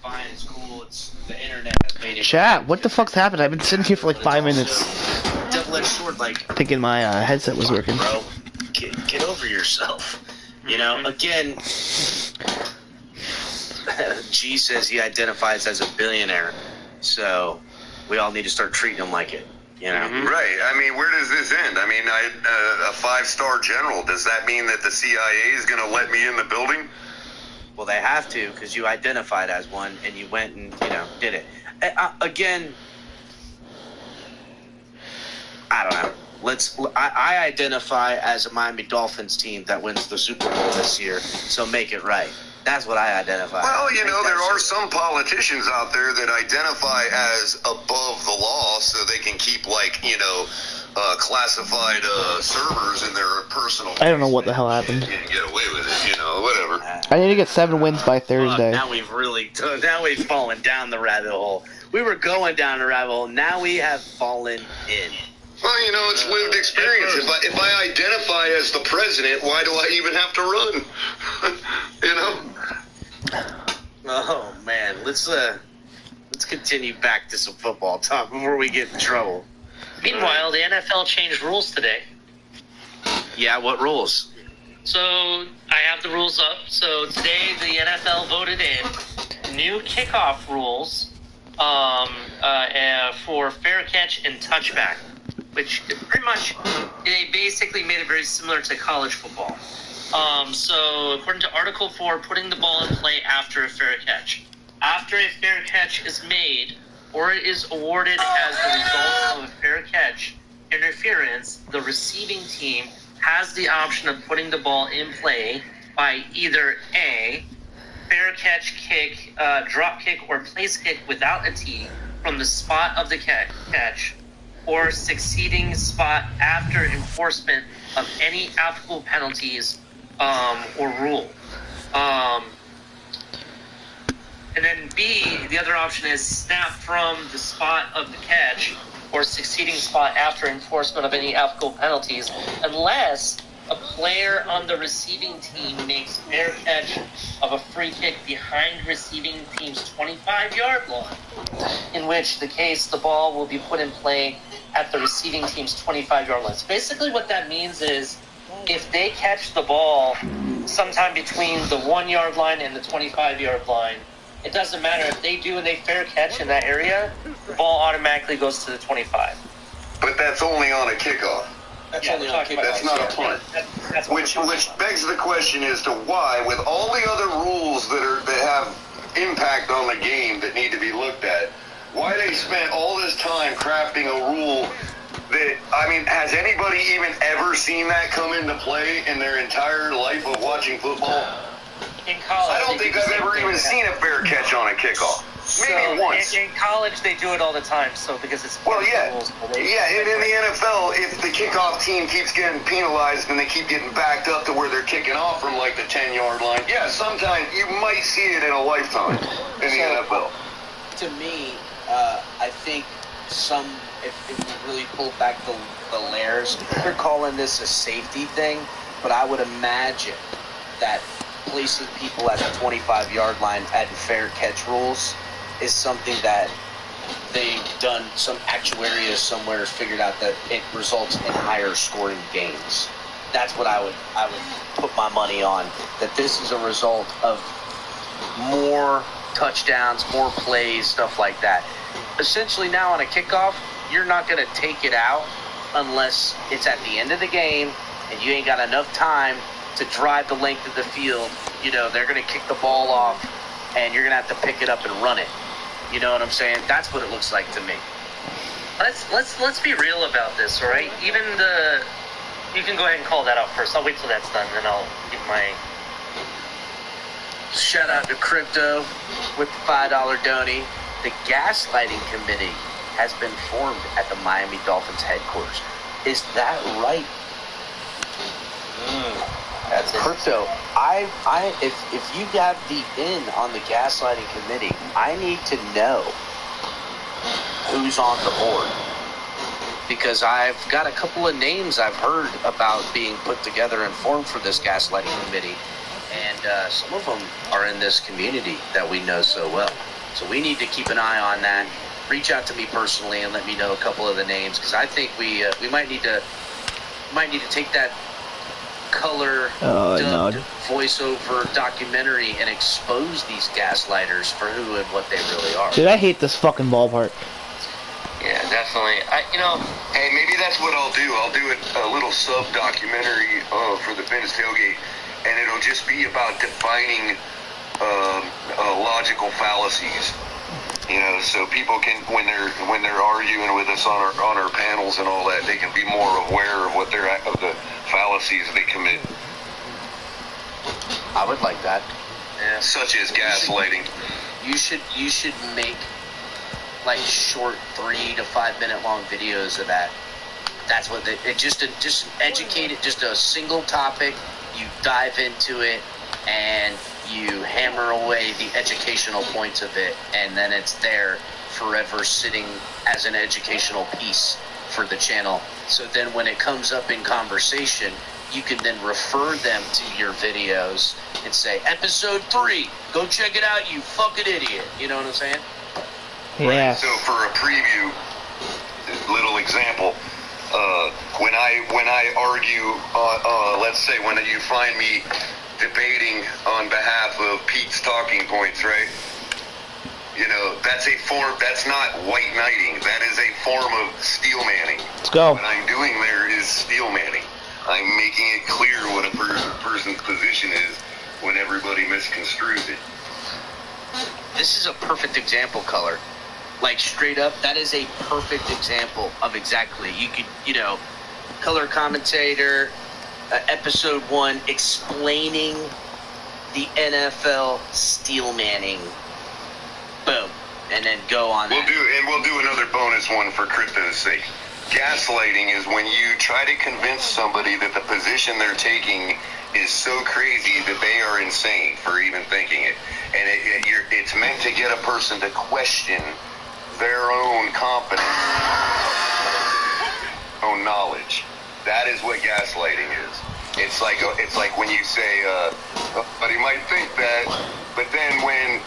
Fine, it's cool. It's the internet has made it. Chat, what the fuck's happened? I've been sitting here for like 5 minutes. Double-edged sword, like. Thinking my headset was working. Bro, get over yourself. You know, again. G says he identifies as a billionaire, so we all need to start treating him like it. You know? Right. I mean, where does this end? I mean, a 5-star general. Does that mean that the CIA is going to let me in the building? Well, they have to, because you identified as one, and you went and, did it. Again, I don't know. I identify as a Miami Dolphins team that wins the Super Bowl this year, so make it right. That's what I identify. Well, there are some politicians out there that identify as above the law so they can keep, classified servers in their personal... I don't know what the hell happened. You can get away with it, whatever. I need to get 7 wins by Thursday. Now we've fallen down the rabbit hole. We were going down the rabbit hole. Now we have fallen in. Well, it's lived experience. If I identify as the president, why do I even have to run? Oh man, let's continue back to some football talk before we get in trouble. Meanwhile, the NFL changed rules today. Yeah, what rules? So I have the rules up. So today the NFL voted in new kickoff rules for fair catch and touchback, which pretty much they basically made it very similar to college football. So according to Article 4, putting the ball in play after a fair catch. After a fair catch is made or it is awarded as the result of a fair catch interference, the receiving team has the option of putting the ball in play by either A, fair catch kick, drop kick, or place kick without a tee from the spot of the catch, or succeeding spot after enforcement of any applicable penalties or rule. And then B, the other option is snap from the spot of the catch or succeeding spot after enforcement of any applicable penalties, unless a player on the receiving team makes fair catch of a free kick behind receiving team's 25-yard line, in which the case the ball will be put in play at the receiving team's 25-yard line. So basically what that means is if they catch the ball sometime between the 1-yard line and the 25-yard line, it doesn't matter if they do a fair catch in that area, the ball automatically goes to the 25. But that's only on a kickoff. That's not a punt. Which begs the question as to why, with all the other rules that have impact on the game that need to be looked at, why they spent all this time crafting a rule that, has anybody even ever seen that come into play in their entire life of watching football? In college, I don't think I've ever even seen a fair catch on a kickoff. Maybe once. In college, they do it all the time, because it's rules. And in the NFL, if the kickoff team keeps getting penalized and they keep getting backed up to where they're kicking off from the 10-yard line, sometimes you might see it in a lifetime in the NFL. To me, I think if we really pull back the layers, they're calling this a safety thing, but I would imagine that placing people at the 25-yard line at fair catch rules is something that they've done, some actuaries somewhere figured out that it results in higher scoring games. That's what I would put my money on. That this is a result of more touchdowns, more plays, stuff like that. Essentially now on a kickoff, you're not going to take it out unless it's at the end of the game and you ain't got enough time to drive the length of the field. You know, they're going to kick the ball off and you're going to have to pick it up and run it. You know what I'm saying? That's what it looks like to me. Let's be real about this, all right? Even you can go ahead and call that out first. I'll wait till that's done, then I'll give my... Shout out to Crypto with the $5 donate. The gaslighting committee has been formed at the Miami Dolphins headquarters. Is that right? That's Crypto. If you have the in on the gaslighting committee, I need to know who's on the board. Because I've got a couple of names I've heard about being put together and formed for this gaslighting committee. And some of them are in this community that we know so well. So we need to keep an eye on that. Reach out to me personally and let me know a couple of the names, because I think we might need to take that color dubbed voiceover documentary and expose these gaslighters for who and what they really are. Dude, I hate this fucking ballpark. Yeah, definitely. Hey, maybe that's what I'll do. I'll do a little sub-documentary for the Ben's Tailgate, and it'll just be about defining logical fallacies. You know, so people can, when they're arguing with us on our panels and all that, they can be more aware of of the fallacies they commit. I would like that. Yeah. Such as gaslighting. You should make like short 3 to 5 minute long videos of that. That's what just educate it, just a single topic. You dive into it and you hammer away the educational points of it, and then it's there forever sitting as an educational piece for the channel. So then when it comes up in conversation, you can then refer them to your videos and say, episode 3, go check it out, you fucking idiot. You know what I'm saying? Yeah. Right. So for a preview, little example, when I argue, let's say when you find me debating on behalf of Pete's talking points, right? You know, that's not white knighting. That is a form of steel manning. Let's go. What I'm doing there is steel manning. I'm making it clear what a person's position is when everybody misconstrues it. This is a perfect example, Color. Like, straight up, that is a perfect example of exactly. You could, color commentator, episode 1, explaining the NFL steel manning. Boom. And then go on that. We'll do another bonus one for Crypto's sake. Gaslighting is when you try to convince somebody that the position they're taking is so crazy that they are insane for even thinking it. And it's meant to get a person to question their own competence, own knowledge. That is what gaslighting is. It's like when you say, but he might think that, but then when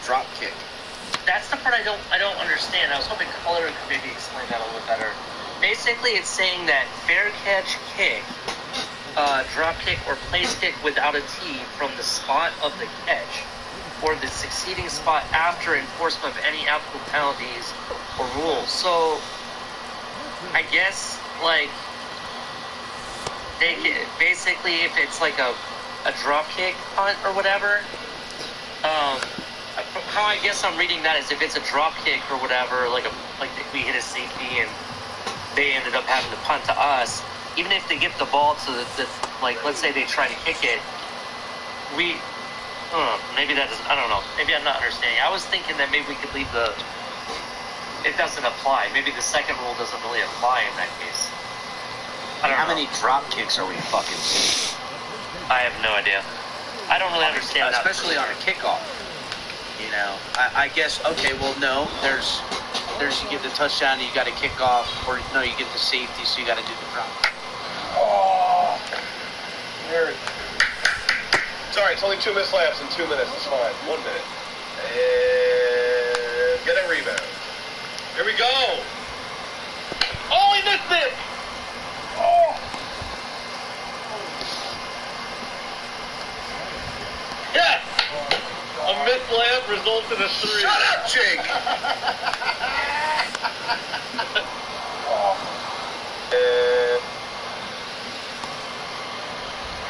drop kick. That's the part I don't understand. I was hoping Color could maybe explain that a little better. Basically, it's saying that fair catch kick, drop kick, or place kick without a tee from the spot of the catch, or the succeeding spot after enforcement of any applicable penalties or rules. So, I guess, like, they can, basically, if it's like a drop kick punt or whatever, how I guess I'm reading that is if it's a drop kick or whatever, like we hit a safety and they ended up having to punt to us, even if they get the ball to the like, let's say they try to kick it, maybe that doesn't, I don't know, maybe I'm not understanding. I was thinking that maybe we could leave the it doesn't apply. Maybe the second rule doesn't really apply in that case. I don't know. How many drop kicks are we fucking seeing? I have no idea. I don't really understand that. Especially on a kickoff. You know, I guess, okay, well, no, there's you get the touchdown and you got to kick off, or no, you get the safety, so you got to do the drop. Oh, there. Sorry, it's only 2 missed laps in 2 minutes. It's fine. 1 minute. And get a rebound. Here we go. Oh, he missed it. Oh. Yes. A missed layup results in a 3. Shut up, Jake.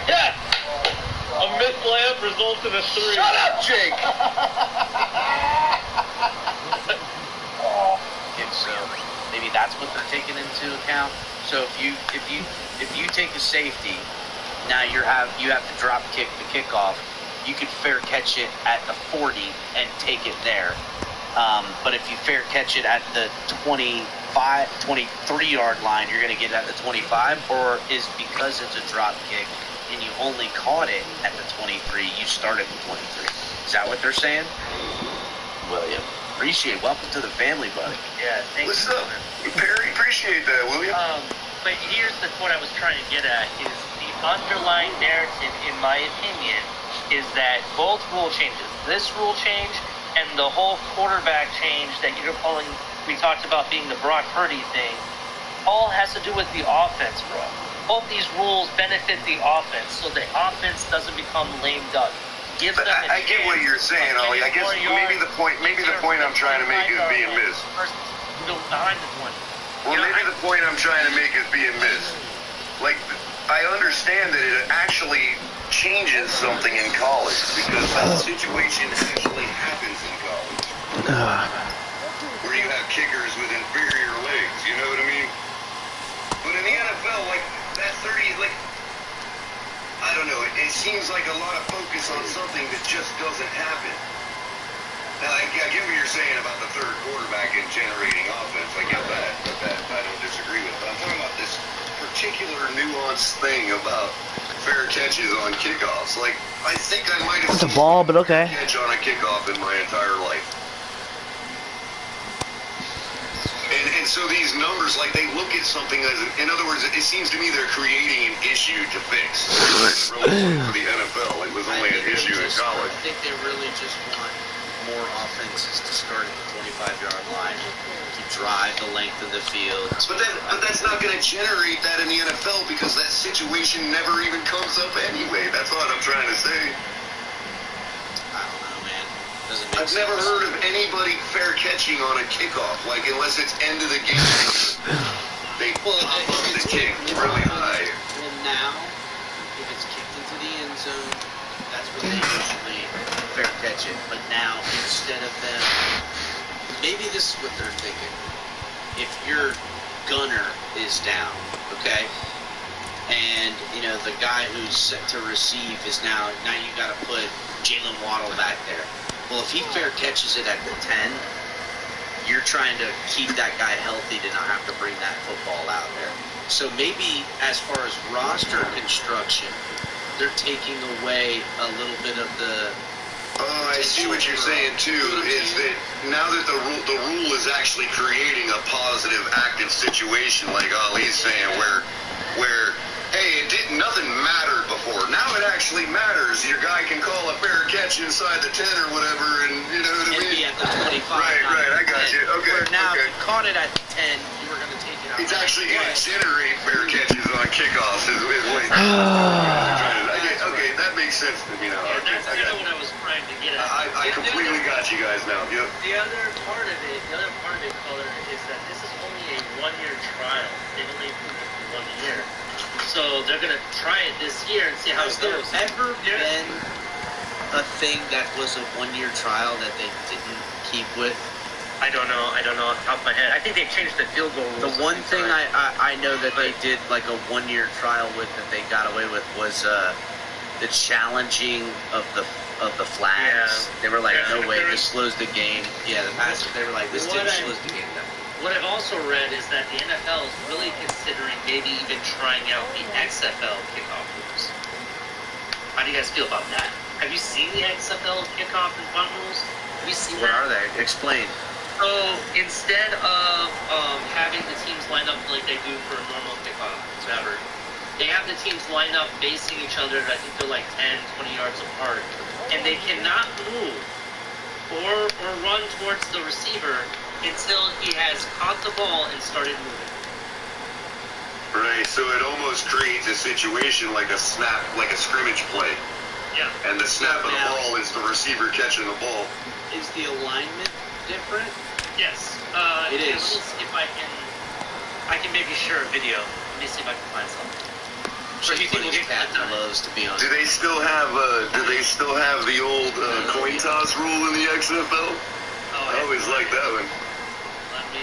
Yes. A missed layup results in a 3. Shut up, Jake. So maybe that's what they're taking into account. So if you take a safety, now you have to drop kick the kickoff. You could fair catch it at the 40 and take it there. But if you fair catch it at the 23-yard line, you're going to get it at the 25? Or is because it's a drop kick and you only caught it at the 23, you start at the 23? Is that what they're saying? William, welcome to the family, buddy. Yeah, thanks. What's up, Perry? Appreciate that, William. But here's the point I was trying to get at, is the underlying narrative, in my opinion, is that both rule changes, this rule change and the whole quarterback change that you're calling, we talked about being the Brock Purdy thing, all has to do with the offense, bro. Both these rules benefit the offense, so the offense doesn't become lame duck. Gives them a I get what you're saying, Ollie. I guess maybe the point I'm trying to make is being missed. Behind the one. Well, maybe the point I'm trying to make is being missed. Like, I understand that it actually changes something in college because that situation actually happens in college. Where you have kickers with inferior legs, you know what I mean? But in the NFL, like, that 30, like, I don't know, it seems like a lot of focus on something that just doesn't happen. Now, I get what you're saying about the third quarterback and generating offense. I get that, but that I don't disagree with. But I'm talking about this particular nuanced thing about fair catches on kickoffs. Like, I think I might have It's a ball, but okay. catch on a kickoff in my entire life. And so these numbers, like, they look at something as, in other words, it seems to me they're creating an issue to fix. For the NFL, it was only an issue in college. I think they really just want more offenses to start at the 25-yard line, to drive the length of the field. But that's not going to generate that in the NFL because that situation never even comes up anyway. That's what I'm trying to say. I don't know, man. Doesn't make I've sense. never heard of anybody fair catching on a kickoff, like unless it's end of the game. They pop up the kick really high. Well, now, if it's kicked into the end zone, that's what they usually fair catch it. But now, instead of them, maybe this is what they're thinking. If your gunner is down, okay, and you know the guy who's set to receive is now you got to put Jalen Waddle back there. Well, if he fair catches it at the 10, you're trying to keep that guy healthy to not have to bring that football out there. So maybe as far as roster construction, they're taking away a little bit of the. Oh, I see what you're saying too. Is that now that the rule is actually creating a positive, active situation, like Ali's saying, where hey, nothing mattered before. Now it actually matters. Your guy can call a fair catch inside the 10 or whatever, and you know what I mean? Be at the 25. Right, I got you. Okay. Where now, okay. if you caught it at the 10, you were going to take it out. It's actually going to generate fair catches on kickoffs. Is what okay, that makes sense to me now. Yeah, Okay, that's kind of what I was trying to get at. I completely got you guys now. Yep. The other part of it, Color, is that this is only a one-year trial. They've only approved it for 1 year. So they're going to try it this year and see how it goes. Has there ever been a thing that was a one-year trial that they didn't keep with? I don't know off the top of my head. I think they've changed the field goal rules. The one thing I know that they did like a one-year trial with that they got away with was the challenging of the flags. Yeah. They were like, Yeah. no way, this slows the game. Yeah, the passes, they were like, this didn't slow the game that what I've also read is that the NFL is really considering maybe even trying out the XFL kickoff rules. How do you guys feel about that? Have you seen the XFL kickoff and punt rules? Have you seen What that? are they? Explain. So instead of having the teams line up like they do for a normal kickoff, whatever, they have the teams line up facing each other. I think they're like 10, 20 yards apart, and they cannot move or run towards the receiver until he has caught the ball and started moving. Right, so it almost creates a situation like a snap, like a scrimmage play. Yeah. And the snap of the ball is the receiver catching the ball. Is the alignment different? Yes. It yeah, is. Let me see if I can maybe share a video. Let me see if I can find something. So do you think we'll get that done? Loves to be on. Do they still have the old coin toss rule in the XFL? Oh, I always liked that one. Let me.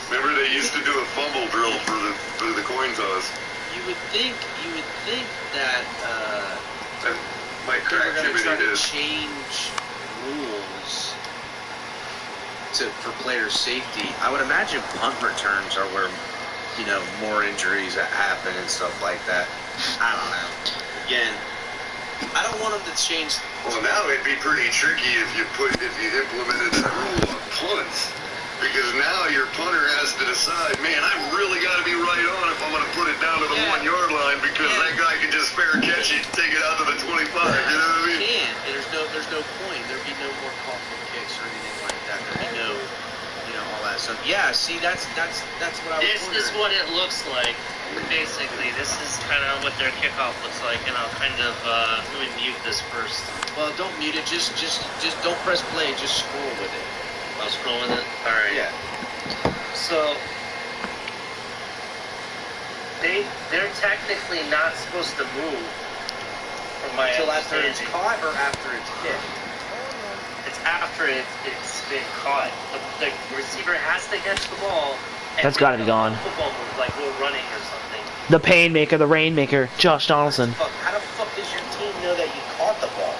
Remember they used to do a fumble drill for the coin toss. You would think that That might they were crack going to try Jiminy to did. change rules. For player safety. I would imagine punt returns are where, more injuries that happen and stuff like that. I don't know. Again, I don't want them to change. Well, now it'd be pretty tricky if you implemented that rule on punts. Because now your punter has to decide, man, I really got to be right on if I'm going to put it down to the 1 yard line because that guy can just fair catch it, take it out to the 25. You know what I mean? Can't. And there's no point. There'd be no more costly kicks or anything like that. There'd be no, all that stuff. Yeah. See, that's what I was This is wondering. what it looks like. Basically, this is kind of what their kickoff looks like, and I'll kind of let me mute this first. Well, don't mute it. Just don't press play. Just scroll with it. I'll scroll with it. All right. Yeah. So they're technically not supposed to move. From my Until after it's understanding. caught or after it's kicked. It's after it's been caught. The receiver has to catch the ball. And That's gotta be gone. Football move, like we're running or something. The pain maker, the rain maker, Josh Donaldson. How the fuck does your team know that you caught the ball?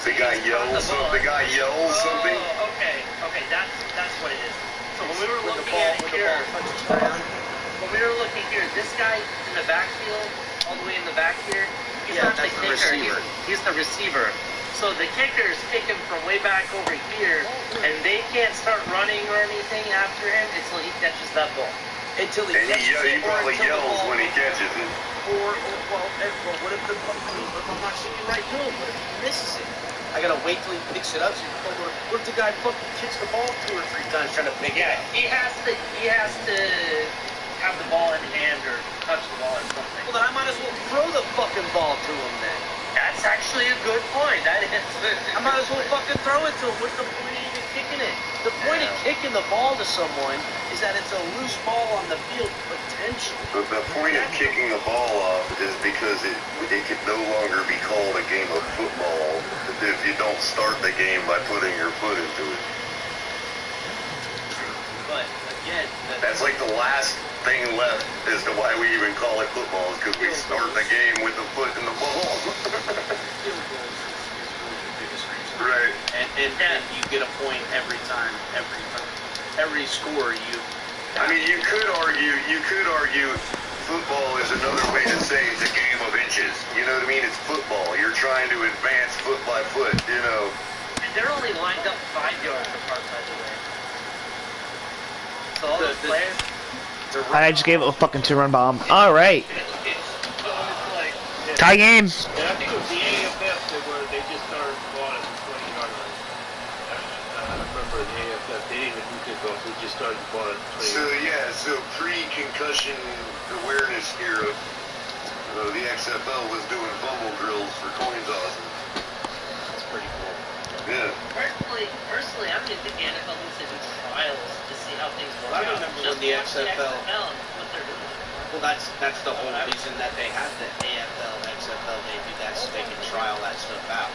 The guy yells something. Oh, okay, that's what it is. So when we were looking at it here, when we were looking here, this guy in the backfield, all the way in the back here, he's not the that's the kicker. receiver. He's the receiver. So the kicker is kicking from way back over here, and they can't start running or anything after him until he catches that ball. Until he And catches he it, or probably until the yells ball, when he catches it. or what if I'm not shooting right to him? What if he misses it? I gotta wait till he picks it up. What if the guy fucking kicks the ball 2 or 3 times trying to pick it Yeah, up? he has to have the ball in hand or touch the ball or something. Well, then I might as well throw the fucking ball to him then. That's actually a good point. That is. I might as well fucking throw it to him. What's the point of even kicking it? The point of kicking the ball to someone is that it's a loose ball on the field potentially. But the point of kicking a ball off is because it could no longer be called a game of football if you don't start the game by putting your foot into it. But again, That's like the last thing left as to why we even call it football is because we start the game with the foot in the ball. field goals is really the biggest reason. Right. And you get a point every time, every score you. I mean, you could argue football is another way to say it's a game of inches. You know what I mean? It's football. You're trying to advance foot by foot, And they're only lined up 5 yards apart, by the way. So all the players. I just gave it a fucking 2-run bomb. Alright. Tie game. And I think it was the AFF they just started ball at the 20-yard line. I remember the AFF, they didn't even do kickoff, they just started ball at the 20-yard line. So pre-concussion awareness era, the XFL was doing fumble drills for coin tossing. That's pretty cool. Yeah. Personally, I don't even think the NFL needs to do trials to see how things work I out. remember Just when the watch XFL and what they're doing. Well, that's the whole reason that they have the AFL, XFL. They do that so they can trial that stuff out.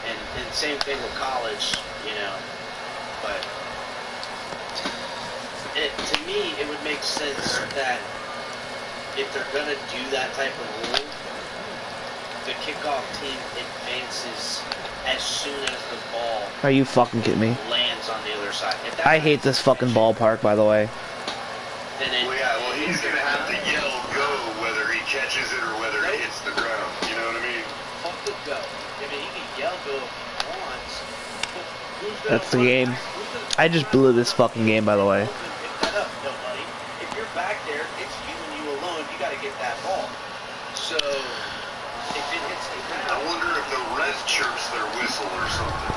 And same thing with college, But to me, it would make sense that if they're gonna do that type of rule, the kickoff team advances as soon as the ball Are you fucking kidding me? lands on the other side. If that's I hate this fucking ballpark, by the way. then it, Well, yeah, well, he's going to have to yell go whether he catches it or whether it hits the ground. You know what I mean? fuck the go. I mean, he can yell go if he wants. But who's gonna That's the run game. back? Who's gonna I just blew this fucking game, by the way. pick that up? Nobody. If you're back there, it's you and you alone. You got to get that ball. So if it hits the I ground, wonder if the ref chirps their whistle or something.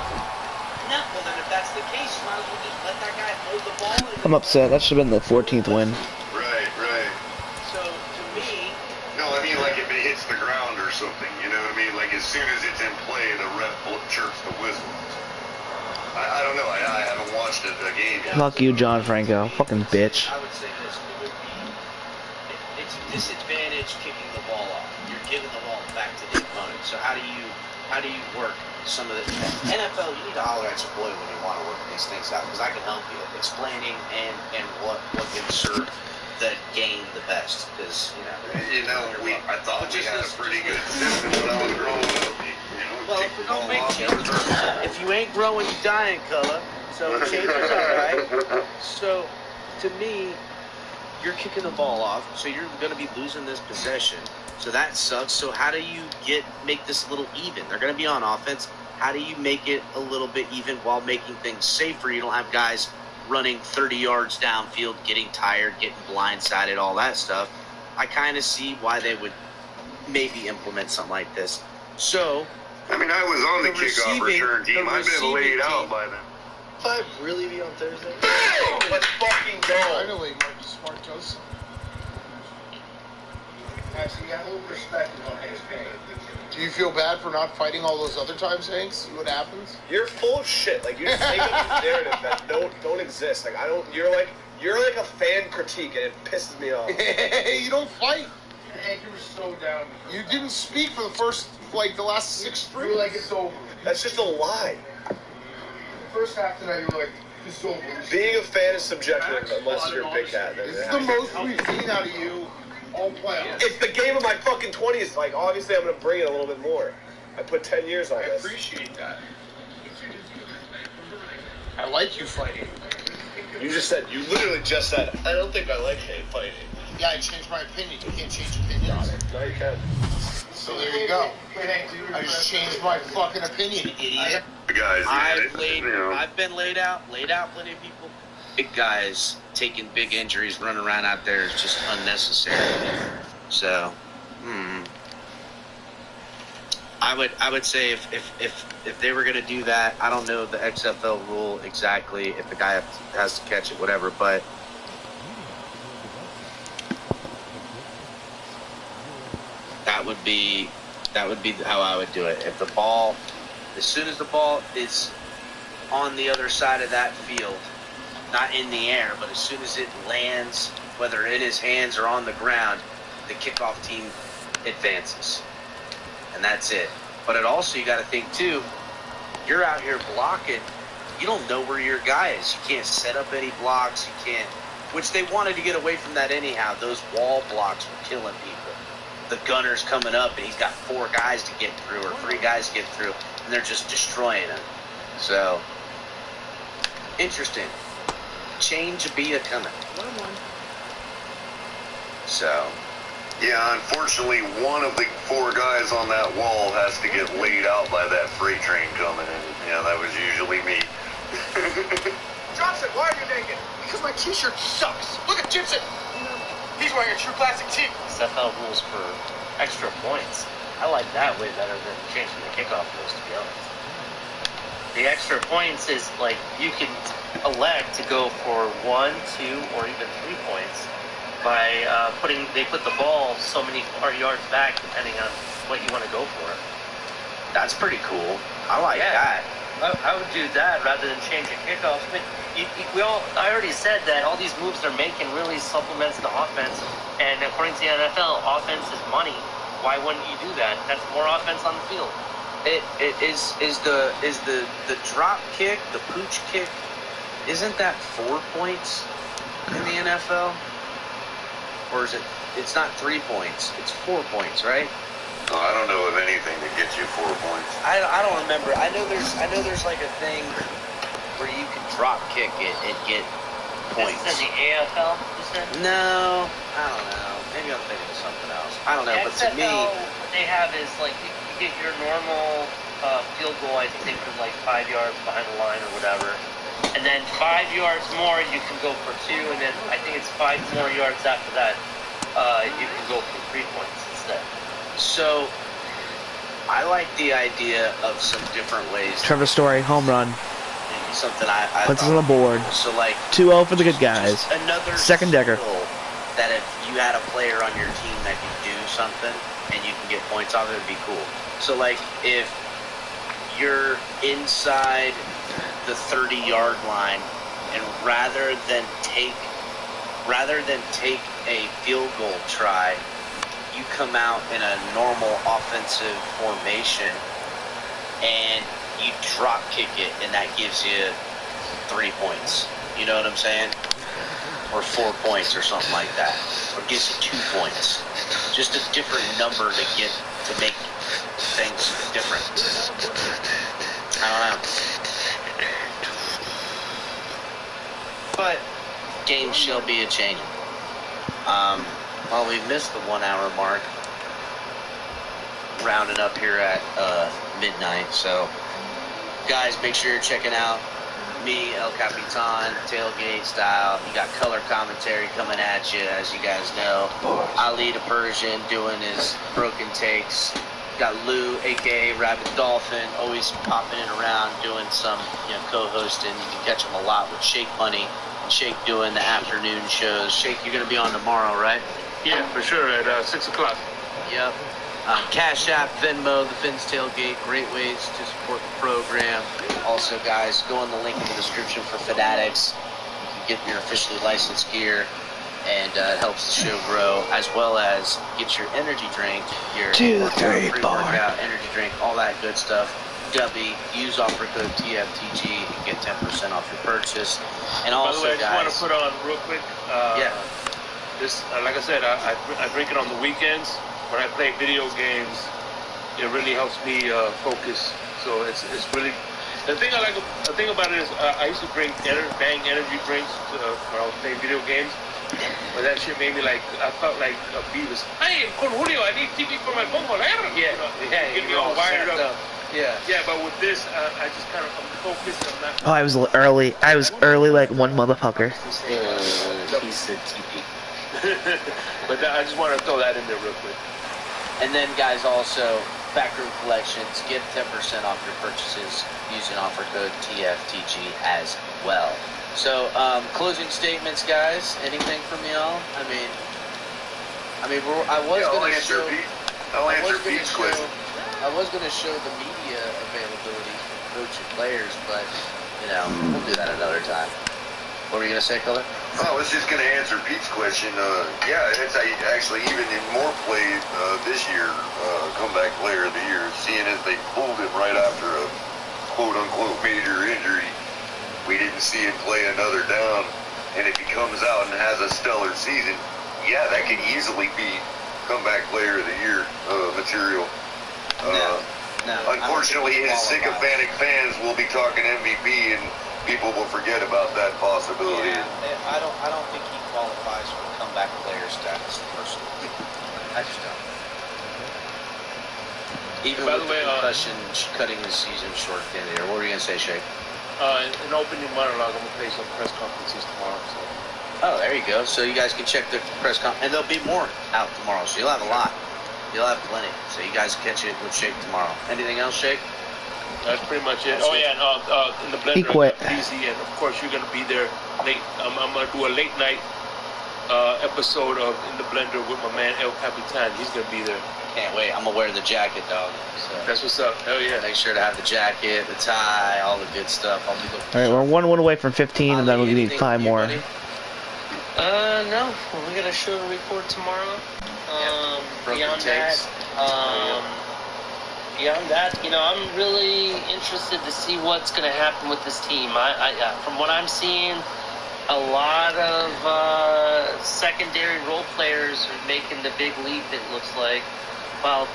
no. Well, then if that's the case, you might as well just let that guy hold the ball. I'm upset. That should have been the 14th win. Right, right. So to me, No, I mean like if it hits the ground or something, you know what I mean? Like as soon as it's in play, the ref chirps the whistle. I don't know. I haven't watched a game yet. Fuck you, John Franco. Fucking bitch. I would say this: it would be it's a disadvantage kicking the ball off. You're giving the ball back to the opponent. So how do you work some of the NFL? You need to holler at your boy when you want to work these things out because I can help you explaining and what can serve the game the best. Because I thought we had a pretty good system when I was growing up. Well, if we don't make changes, if you ain't growing, you dying, color. So changes are right. So, to me, you're kicking the ball off, so you're going to be losing this possession. So that sucks. So how do you make this a little even? They're going to be on offense. How do you make it a little bit even while making things safer? You don't have guys running 30 yards downfield, getting tired, getting blindsided, all that stuff. I kind of see why they would maybe implement something like this. So, I mean, I was on the kickoff return team. I've been laid out by then. I'd really be on Thursday. Let's fucking go. Finally, Marcus Smart Joseph. Actually, got a little perspective on Hank's pain. Do you feel bad for not fighting all those other times, Hank? See what happens? You're full of shit. Like you just make up these narratives that don't exist. Like I don't. You're like a fan critique, and it pisses me off. Hey, you don't fight. Hank, you were so down. You didn't speak for the last 6 streams. You were like, it's over. That's just a lie. The first half tonight, you were like, it's over. Being a fan is subjective unless you're a big cat. This is the most we've seen out of you all playoffs. It's the game of my fucking 20s. Like obviously, I'm gonna bring it a little bit more. I put 10 years on I this. appreciate that. I like you fighting. You literally just said, I don't think I like hate fighting. Yeah, I changed my opinion. You can't change opinions. No, you can. So there you go. I just changed my fucking opinion, idiot. Guys, I've been laid out plenty of people. Big guys taking big injuries, running around out there is just unnecessary. So, I would say if they were going to do that, I don't know the XFL rule exactly, if the guy has to catch it, whatever, but that would be how I would do it. If the ball, as soon as the ball is on the other side of that field, not in the air, but as soon as it lands, whether in his hands or on the ground, the kickoff team advances. And that's it. But it also, you got to think too, you're out here blocking, you don't know where your guy is. You can't set up any blocks, you can't, which they wanted to get away from that anyhow. Those wall blocks were killing people. The gunner's coming up and he's got 4 guys to get through or 3 guys to get through, and they're just destroying him. So, interesting. Change be a coming. So. Yeah, unfortunately, one of the 4 guys on that wall has to get laid out by that freight train coming in. Yeah, that was usually me. Johnson, why are you naked? Because my t-shirt sucks. Look at Gibson. He's wearing a True Classic tee. XFL rules for extra points. I like that way better than changing the kickoff rules, to be honest. The extra points is like you can elect to go for 1, 2, or even 3 points by they put the ball so many yards back depending on what you want to go for. That's pretty cool. I like that. I would do that rather than changing kickoffs. But I already said that all these moves they're making really supplements the offense. And according to the NFL, offense is money. Why wouldn't you do that? That's more offense on the field. It is the drop kick, the pooch kick, isn't that 4 points in the NFL? Or is it? It's not 3 points. It's 4 points, right? No, I don't know of anything that gets you 4 points. I don't remember. I know there's like a thing where you can drop kick it and get points. This is in the AFL, you said? No, I don't know. Maybe I'm thinking of something else. I don't know, The but to me, XFL, what they have is like you get your normal field goal. I think they put like 5 yards behind the line or whatever, and then 5 yards more you can go for 2, and then I think it's 5 more yards after that you can go for 3 points instead. so I like the idea of some different ways. Trevor Story, home run. Something I Puts us thought on the board. So like 2-0 for the good guys. just another Second decker. skill that if you had a player on your team that can do something and you can get points off it, it'd be cool. So like if you're inside the 30-yard line and rather than take a field goal try, you come out in a normal offensive formation and you drop kick it, and that gives you 3 points. You know what I'm saying? Or 4 points or something like that. Or gives you 2 points. Just a different number to make things different. I don't know. But games shall be a changing. Well, we've missed the 1 hour mark. Rounding up here at midnight, so guys, make sure you're checking out me, El Capitan, tailgate style. You got color commentary coming at you, as you guys know. Ali the Persian doing his broken takes. Got Lou, aka Rabbit Dolphin, always popping in around doing some, co-hosting. You can catch him a lot with Shake Money and Shake doing the afternoon shows. Shake, you're gonna be on tomorrow, right? Yeah, for sure, at 6 o'clock. Yep. Cash App, Venmo, the Finn's Tailgate, great ways to support the program. Also, guys, go on the link in the description for Fanatics. You can get your officially licensed gear, and it helps the show grow, as well as get your energy drink, your pre-workout energy drink, all that good stuff. Dubby, use offer code TFTG and get 10% off your purchase. And also, by the way, I just guys, want to put on real quick. yeah. This, like I said, I drink it on the weekends. When I play video games, it really helps me focus. So it's really the thing about it is I used to drink Bang energy drinks when I was playing video games, but that shit made me like I felt like a Beavis. Hey, con Julio, I need TV for my phone. Yeah, get me all wired up. Yeah. Yeah, but with this, I just kind of I'm focused. I'm not. Oh, I was early. I was early like one motherfucker. He said TP. But I just want to throw that in there real quick. And then, guys, also, Backroom Collections, get 10% off your purchases using offer code TFTG as well. So, closing statements, guys. Anything from y'all? I mean, I was going to show. I'll answer Pete's question. I was going to show the media availability for coach and players, but we'll do that another time. What were you going to say, Color? I was just going to answer Pete's question. Yeah, it's actually even in more play this year, comeback player of the year, seeing as they pulled him right after a quote-unquote major injury. We didn't see him play another down, and if he comes out and has a stellar season, yeah, that could easily be comeback player of the year material. No, unfortunately, his sycophantic fans will be talking MVP, and people will forget about that possibility. Yeah, I don't think he qualifies for comeback player status personally. I just don't. Even By with the way, the concussion cutting his season short in there. What were you gonna say, Shake? In opening monologue, I'm gonna play some press conferences tomorrow. So. Oh, there you go. So you guys can check the press conference, and there'll be more out tomorrow. So you'll have a lot. You'll have plenty. So you guys catch it with Shake tomorrow. Anything else, Shake? That's pretty much it. Oh yeah, and in the blender, He quit. Easy, and of course you're gonna be there late. I'm gonna do a late night episode of In the Blender with my man El Capitan. He's gonna be there. Can't wait. I'm gonna wear the jacket, dog. So That's what's up. Hell yeah. make sure to have the jacket, the tie, all the good stuff. I'll be looking. All right, we're 1 away from 15, and then we'll need 5 more. No, we got a show to record tomorrow. Broken Beyond takes. beyond that, I'm really interested to see what's going to happen with this team. From what I'm seeing, a lot of secondary role players are making the big leap, it looks like. while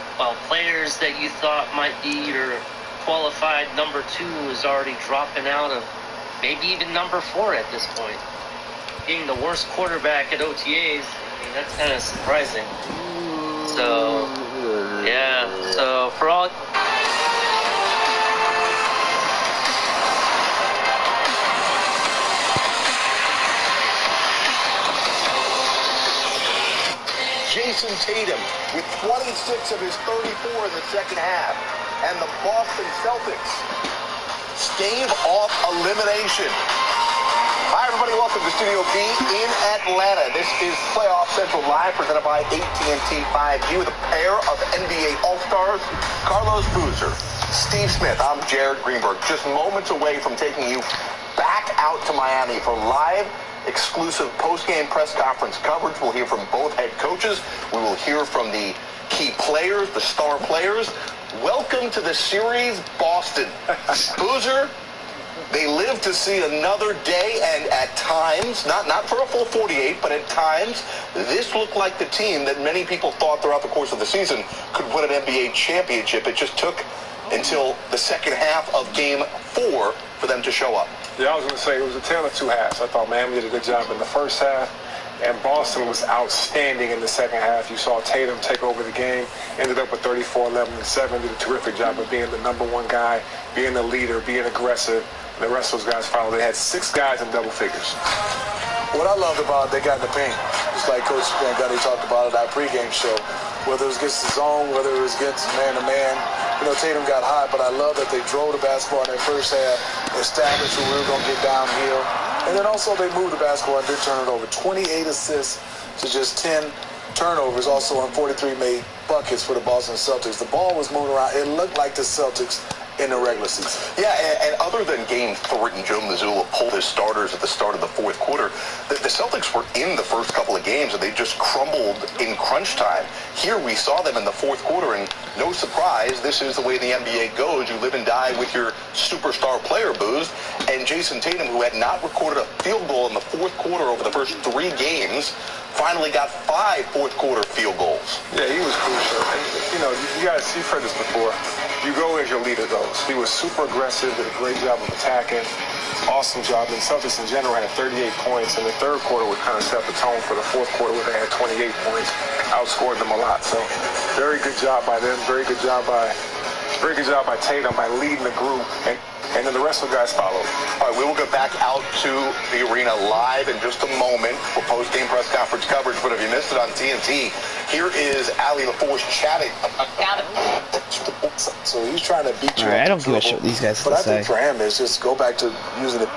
players that you thought might be your qualified number 2 is already dropping out of maybe even number 4 at this point. Being the worst quarterback at OTAs, I mean, that's kind of surprising. So, yeah. So, for all... Jason Tatum with 26 of his 34 in the second half. And the Boston Celtics stave off elimination. Hi, everybody. Welcome to Studio B in Atlanta. This is Playoff Central Live, presented by AT&T 5G with a pair of NBA All-Stars, Carlos Boozer, Steve Smith. I'm Jared Greenberg, just moments away from taking you back out to Miami for live exclusive post-game press conference coverage. We'll hear from both head coaches. We will hear from the key players, the star players. Welcome to the series, Boston. Boozer, they live to see another day, and at times, not for a full 48, but at times, this looked like the team that many people thought throughout the course of the season could win an NBA championship. It just took until the second half of Game 4 for them to show up. Yeah, I was going to say it was a tale of two halves. I thought Miami did a good job in the first half, and Boston was outstanding in the second half. You saw Tatum take over the game, ended up with 34, 11, and 7, did a terrific job of being the number 1 guy, being the leader, being aggressive. The rest of those guys followed. They had 6 guys in double figures. What I loved about it, they got in the paint. Just like Coach Van Gundy talked about at our pregame show. Whether it was against the zone, whether it was against man-to-man. You know, Tatum got hot, but I love that they drove the basketball in their first half, established where we were going to get downhill. And then also they moved the basketball and did turn it over. 28 assists to just 10 turnovers, also on 43 made buckets for the Boston Celtics. The ball was moving around. It looked like the Celtics in the regular season. Yeah, and other than Game 3, Joe Mazzulla pulled his starters at the start of the fourth quarter, the Celtics were in the first couple of games, and they just crumbled in crunch time. Here we saw them in the fourth quarter, and no surprise, this is the way the NBA goes. You live and die with your superstar player, Booze. And Jason Tatum, who had not recorded a field goal in the fourth quarter over the first 3 games, finally got 5 fourth-quarter field goals. Yeah, he was crucial. And, you know, you guys, you've heard this before. You go as your leader goes. He was super aggressive, did a great job of attacking. Awesome job. And Celtics in general had 38 points. And the third quarter would kind of set the tone for the fourth quarter where they had 28 points. Outscored them a lot. So very good job by them. Very good job by Tatum by leading the group. And then the rest of the guys followed. All right, we will go back out to the arena live in just a moment for post-game press conference coverage. But if you missed it on TNT, here is Allie LaForce chatting. So he's trying to beat you. All right, I don't give a shit what these guys But I say. think for him, it's just go back to using it.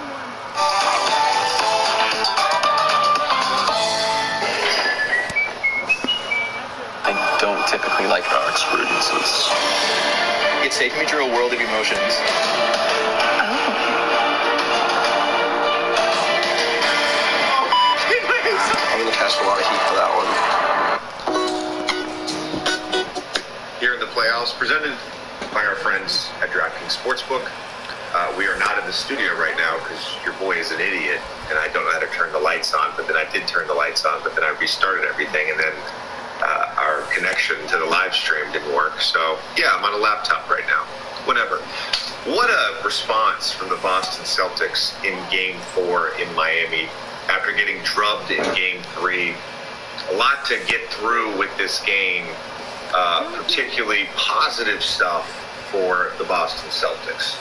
I don't typically like our experiences. It's taken me through a world of emotions. I'm going to cast a lot of heat for that one. Here in the playoffs, presented by our friends at DraftKings Sportsbook. We are not in the studio right now because your boy is an idiot and I don't know how to turn the lights on, but then I did turn the lights on, but then I restarted everything, and then our connection to the live stream didn't work. So yeah, I'm on a laptop right now. Whatever. What a response from the Boston Celtics in Game 4 in Miami after getting drubbed in Game 3. A lot to get through with this game, particularly positive stuff for the Boston Celtics.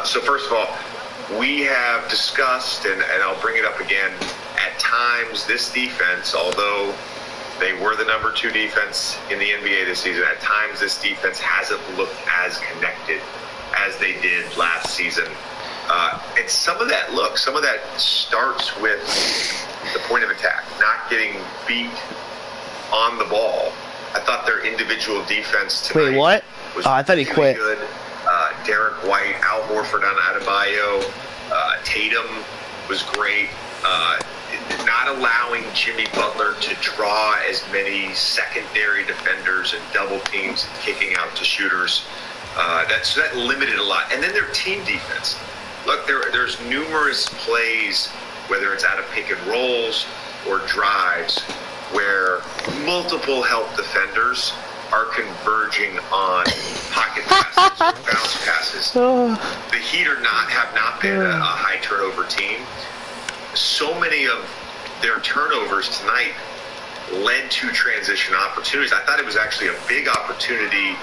So first of all, we have discussed, and I'll bring it up again, at times this defense, although they were the number 2 defense in the NBA this season, at times this defense hasn't looked as connected as they did last season. And some of that starts with the point of attack, not getting beat on the ball. I thought their individual defense tonight was I thought he really quit. good. Derek White, Al Horford on Adebayo, Tatum was great. Not allowing Jimmy Butler to draw as many secondary defenders and double teams and kicking out to shooters. That limited a lot. And then their team defense. Look, there's numerous plays, whether it's out of pick and rolls or drives, where multiple help defenders are converging on pocket passes or bounce passes. The Heat have not been a high turnover team. So many of their turnovers tonight led to transition opportunities. I thought it was actually a big opportunity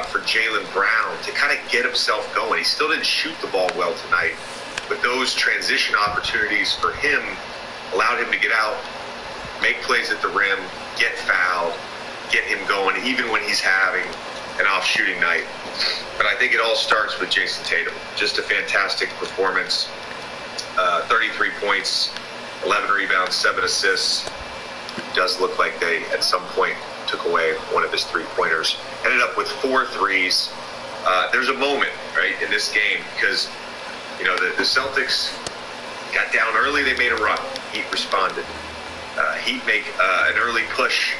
for Jaylen Brown to kind of get himself going. He still didn't shoot the ball well tonight, but those transition opportunities for him allowed him to get out, make plays at the rim, get fouled, get him going, even when he's having an off shooting night. But I think it all starts with Jason Tatum. Just a fantastic performance. 33 points, 11 rebounds, 7 assists. Does look like they, at some point, took away one of his three-pointers. Ended up with 4 threes. There's a moment, right, in this game, because, you know, the Celtics got down early. They made a run. Heat responded. Heat make an early push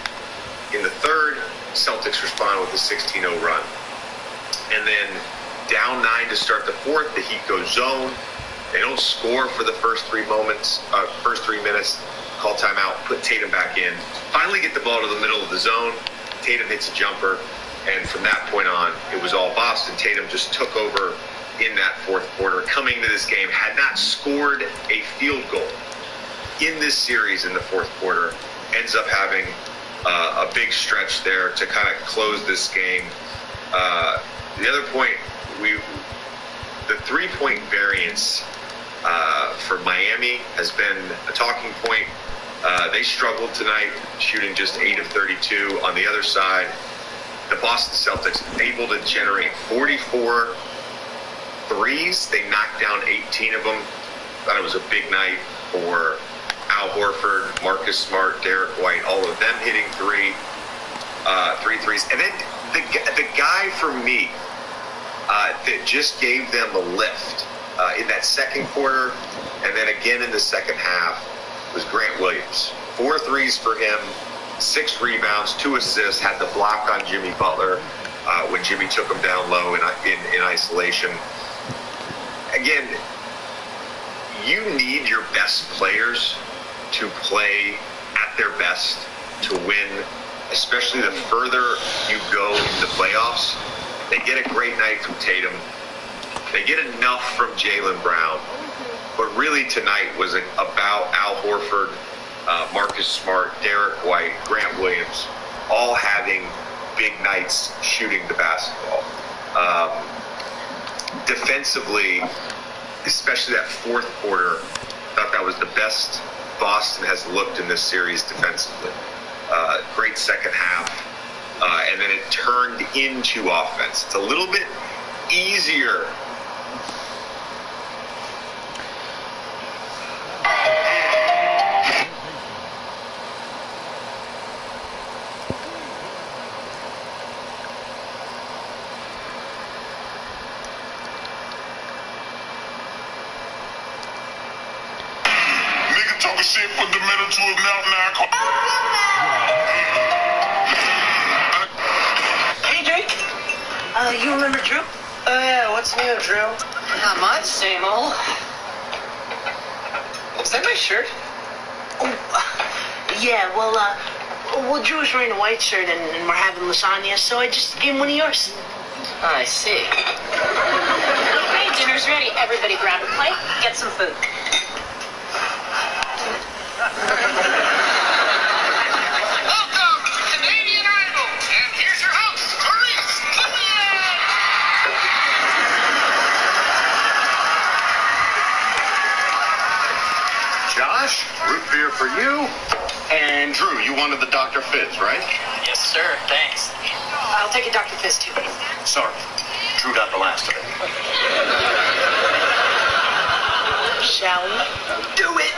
in the third. Celtics respond with a 16-0 run. And then down 9 to start the fourth, the Heat go zone. They don't score for the first 3 minutes. Call timeout, put Tatum back in. Finally get the ball to the middle of the zone. Tatum hits a jumper. And from that point on, it was all Boston. Tatum just took over in that fourth quarter. Coming to this game, had not scored a field goal in this series in the fourth quarter. Ends up having a big stretch there to kind of close this game. The other point, the 3-point variance for Miami has been a talking point. They struggled tonight, shooting just 8 of 32. On the other side, the Boston Celtics able to generate 44 threes. They knocked down 18 of them. Thought it was a big night for Al Horford, Marcus Smart, Derek White, all of them hitting three threes. And then the guy for me that just gave them a lift in that second quarter and then again in the second half was Grant Williams. 4 threes for him, 6 rebounds, 2 assists, had the block on Jimmy Butler when Jimmy took him down low in isolation. Again, you need your best players to play at their best to win, especially the further you go in the playoffs. They get a great night from Tatum. They get enough from Jaylen Brown. But really tonight was about Al Horford, Marcus Smart, Derek White, Grant Williams, all having big nights shooting the basketball. Defensively, especially that fourth quarter, I thought that was the best Boston has looked in this series defensively. Great second half. And then it turned into offense. It's a little bit easier. Nigga talking shit, put the metal to his mouth now. Hey, Drake. You remember Drew? Oh, yeah, what's new, Drew? Not much, same old. Is that my shirt? Oh, yeah, well, Drew was wearing a white shirt and we're having lasagna, so I just gave him one of yours. I see. Hey, dinner's ready. Everybody grab a plate, get some food. Welcome to Canadian Idol, and here's your host, Maurice Josh, root beer for you. And Drew, you wanted the Dr. Fizz, right? Yes, sir. Thanks. I'll take a Dr. Fizz, too. Sorry, Drew got the last of it. Shall we? Do it!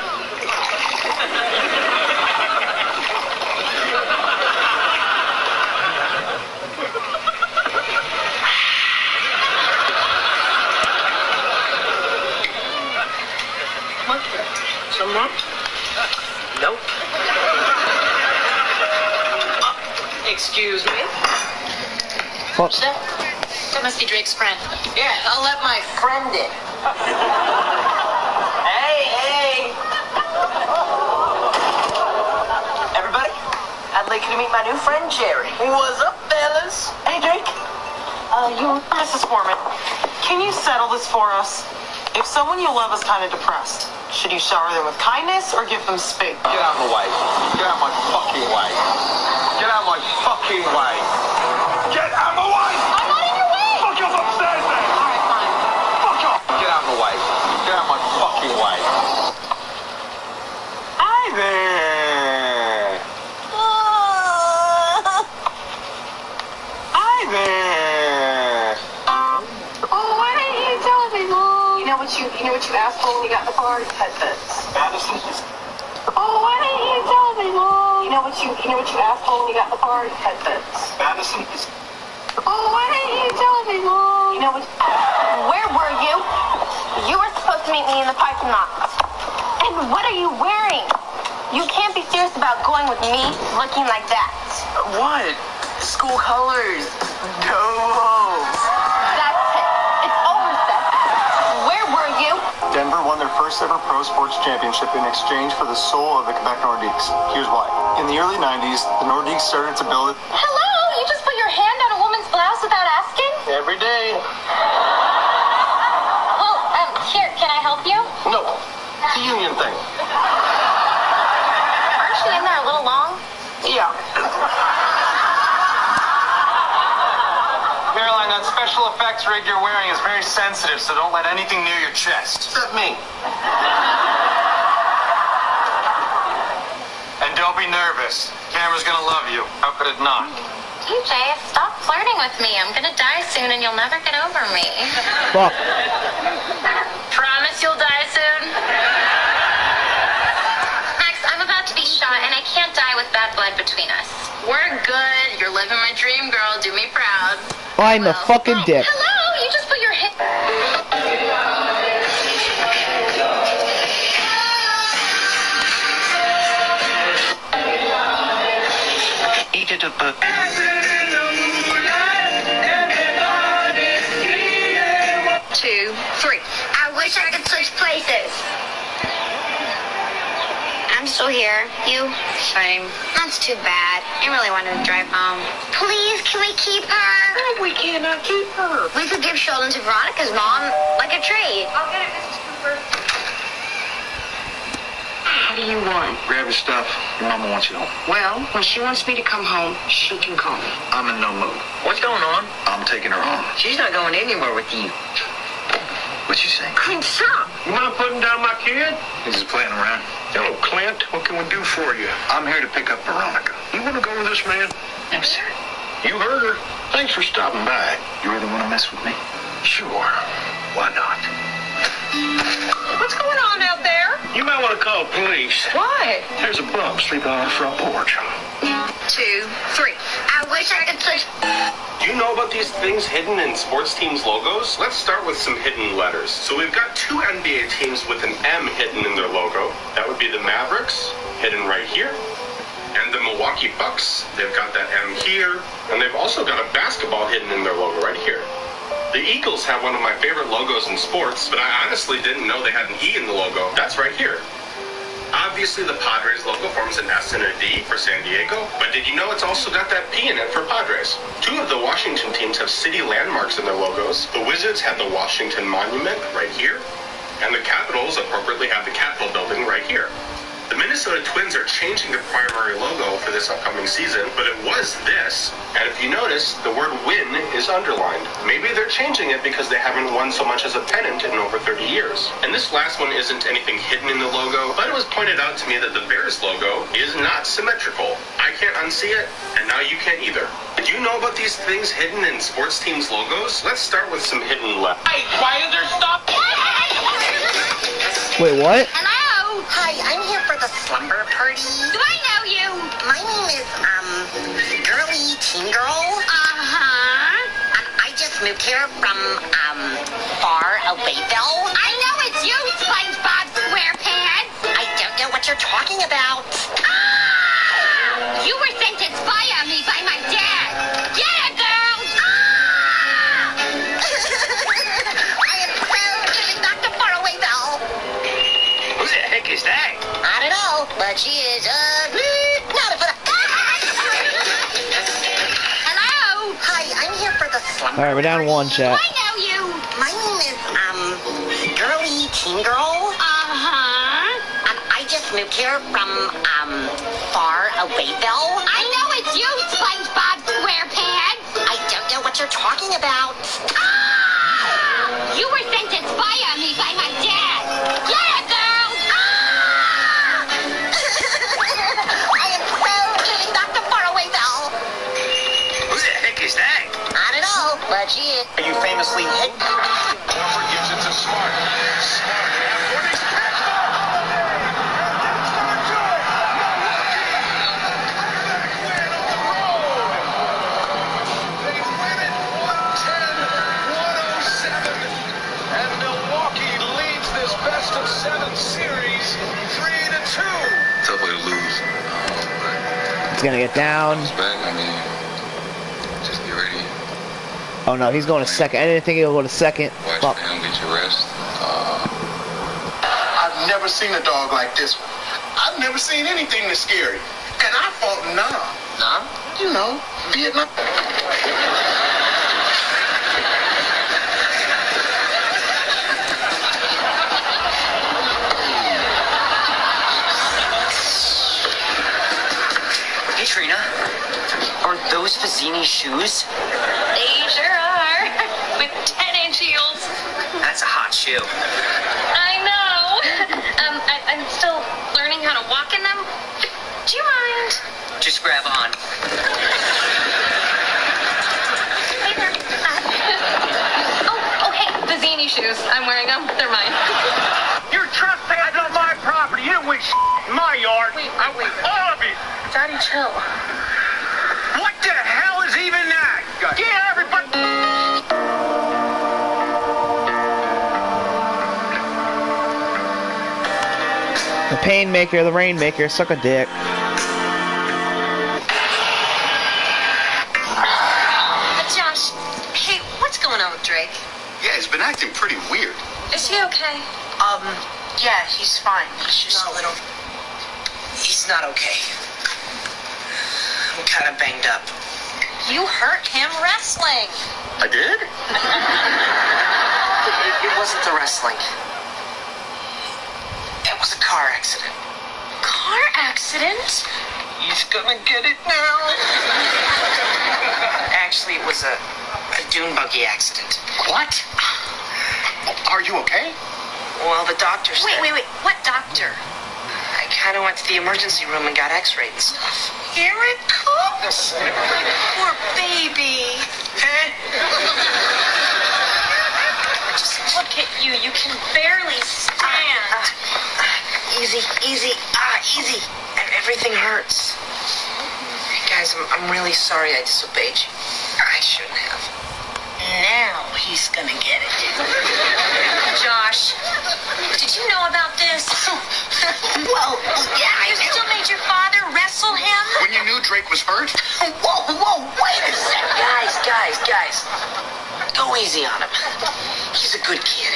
What? Something wrong? Nope. Excuse me? What's that? That must be Drake's friend. Yeah, I'll let my friend in. Hey! Everybody, I'd like you to meet my new friend, Jerry. What's up, fellas. Hey, Jake. Mrs. Foreman, can you settle this for us? If someone you love is kind of depressed, should you shower them with kindness or give them space? Get out of my way. Get out of my fucking way. Get out of my fucking way. Get out of my way! I'm not in your way! Fuck off upstairs then! Alright, fine. Fuck off! Get out of my way. Get out of my fucking way. Hi there. Hi there. Oh, why didn't you tell me, Mom? You know what you asked for when you got in the car? Headphones. Madison. Oh, why didn't you tell me, Mom? You know what you asked for when you got in the car? Headphones. Madison. Oh, why didn't you tell me, Mom? You know what? Where were you? You were supposed to meet me in the parking lot. And what are you wearing? You can't be serious about going with me looking like that. What? School colors. Go home. That's it. It's over, Seth. Where were you? Denver won their first ever pro sports championship in exchange for the soul of the Quebec Nordiques. Here's why. In the early 90s, the Nordiques started to build it. Hello? You just put your hand on a woman's blouse without asking? Every day. Well, here, can I help you? No, it's a union thing. Aren't you in there a little long? Yeah. Caroline, that special effects rig you're wearing is very sensitive, so don't let anything near your chest. Except me. And don't be nervous. Camera's gonna love you. How could it not? TJ, stop flirting with me. I'm gonna die soon and you'll never get over me. Fuck. Promise you'll die soon? Max, I'm about to be shot and I can't die with bad blood between us. We're good. You're living my dream, girl. Do me proud. Find the fucking dick. Hello? You just put your hip... Eat it up. 2, 3. I wish I could switch places. I'm still here. You? Same. That's too bad. I really wanted to drive home. Please, can we keep her? No, we cannot keep her. We could give Sheldon to Veronica's mom, like a trade. I'll get it, Mrs. Cooper. What do you want? Grab your stuff. Your mama wants you home. Well, when she wants me to come home, she can call me. I'm in no mood. What's going on? I'm taking her home. She's not going anywhere with you. What you say? Clint, stop. You mind putting down my kid? He's just playing around. Hello, Clint. What can we do for you? I'm here to pick up Veronica. You want to go with this man? No, sir. You heard her. Thanks for stopping by. You really want to mess with me? Sure. Why not? What's going on out there? You might want to call police. Why? There's a bum sleeping on our front porch. 2, 3. I wish I could switch... Do you know about these things hidden in sports teams' logos? Let's start with some hidden letters. So we've got 2 NBA teams with an M hidden in their logo. That would be the Mavericks, hidden right here. And the Milwaukee Bucks, they've got that M here. And they've also got a basketball hidden in their logo right here. The Eagles have one of my favorite logos in sports, but I honestly didn't know they had an E in the logo. That's right here. Obviously, the Padres logo forms an S and a D for San Diego, but did you know it's also got that P in it for Padres? 2 of the Washington teams have city landmarks in their logos. The Wizards have the Washington Monument right here, and the Capitals appropriately have the Capitol Building right here. The Minnesota Twins are changing their primary logo for this upcoming season, but it was this, and if you notice, the word win is underlined. Maybe they're changing it because they haven't won so much as a pennant in over 30 years. And this last one isn't anything hidden in the logo, but it was pointed out to me that the Bears logo is not symmetrical. I can't unsee it, and now you can't either. Did you know about these things hidden in sports teams' logos? Let's start with some hidden letters. Hey, why is there stuff? Wait, what? Hello? Hi, I'm here for the slumber party. Do I know you? My name is, Girly Teen Girl. I just moved here from, far awayville. I know it's you, SpongeBob SquarePants. I don't know what you're talking about. You were sent to spy on me by my dad. Get it, girl! I am so good, Dr. Farawayville. Who the heck is that? I don't know, but she is ugly. Not a... Hello? Alright, we're down 1, chat. I know you. My name is, Girly Teen Girl. I just moved here from, far awayville. I know it's you, SpongeBob SquarePants. I don't know what you're talking about. You were sent to spy on me by my dad. Yeah, girl. I am so getting back to far awayville. Who the heck is that? I don't know, but she is. Are you famously hit? Crawford gives it to Smart. Best of 7 series, 3-2. Tough way to lose. He's gonna get down. Back, I mean, just get ready. Oh no, he's going to second. I didn't think he'll go to second. Watch him, get your rest. I've never seen a dog like this one. I've never seen anything this scary. And I fought Nam. Nam? You know, Vietnam. Hey, Trina. Aren't those Fazzini shoes? They sure are. With 10-inch heels. That's a hot shoe. I know. I'm still learning how to walk in them. Do you mind? Just grab on. Hey there. Oh, hey, Fazzini shoes. I'm wearing them. They're mine. You're trespassing on my property. You didn't win in my yard. Wait. All of you. Daddy, chill. What the hell is even that? Get everybody. The Painmaker, the Rainmaker, suck a dick. Josh, hey, what's going on with Drake? Yeah, he's been acting pretty weird. Is he okay? Yeah, he's fine. He's just a little... He's not okay. I'm kind of banged up. You hurt him wrestling. I did? It wasn't the wrestling. It was a car accident. Car accident? He's gonna get it now. Actually, it was a dune buggy accident. What? Are you okay? Well, the doctor said... Wait. What doctor? I kind of went to the emergency room and got x-rayed and stuff. Here it comes. My poor baby. Just look at you. You can barely stand. Easy. Easy. Everything hurts. Hey, guys, I'm really sorry I disobeyed you. I shouldn't have. Now he's gonna get it. Josh, did you know about this? Well, yeah, You still made your father wrestle him? When you knew Drake was hurt? Whoa, wait a second. Guys. Go easy on him. He's a good kid.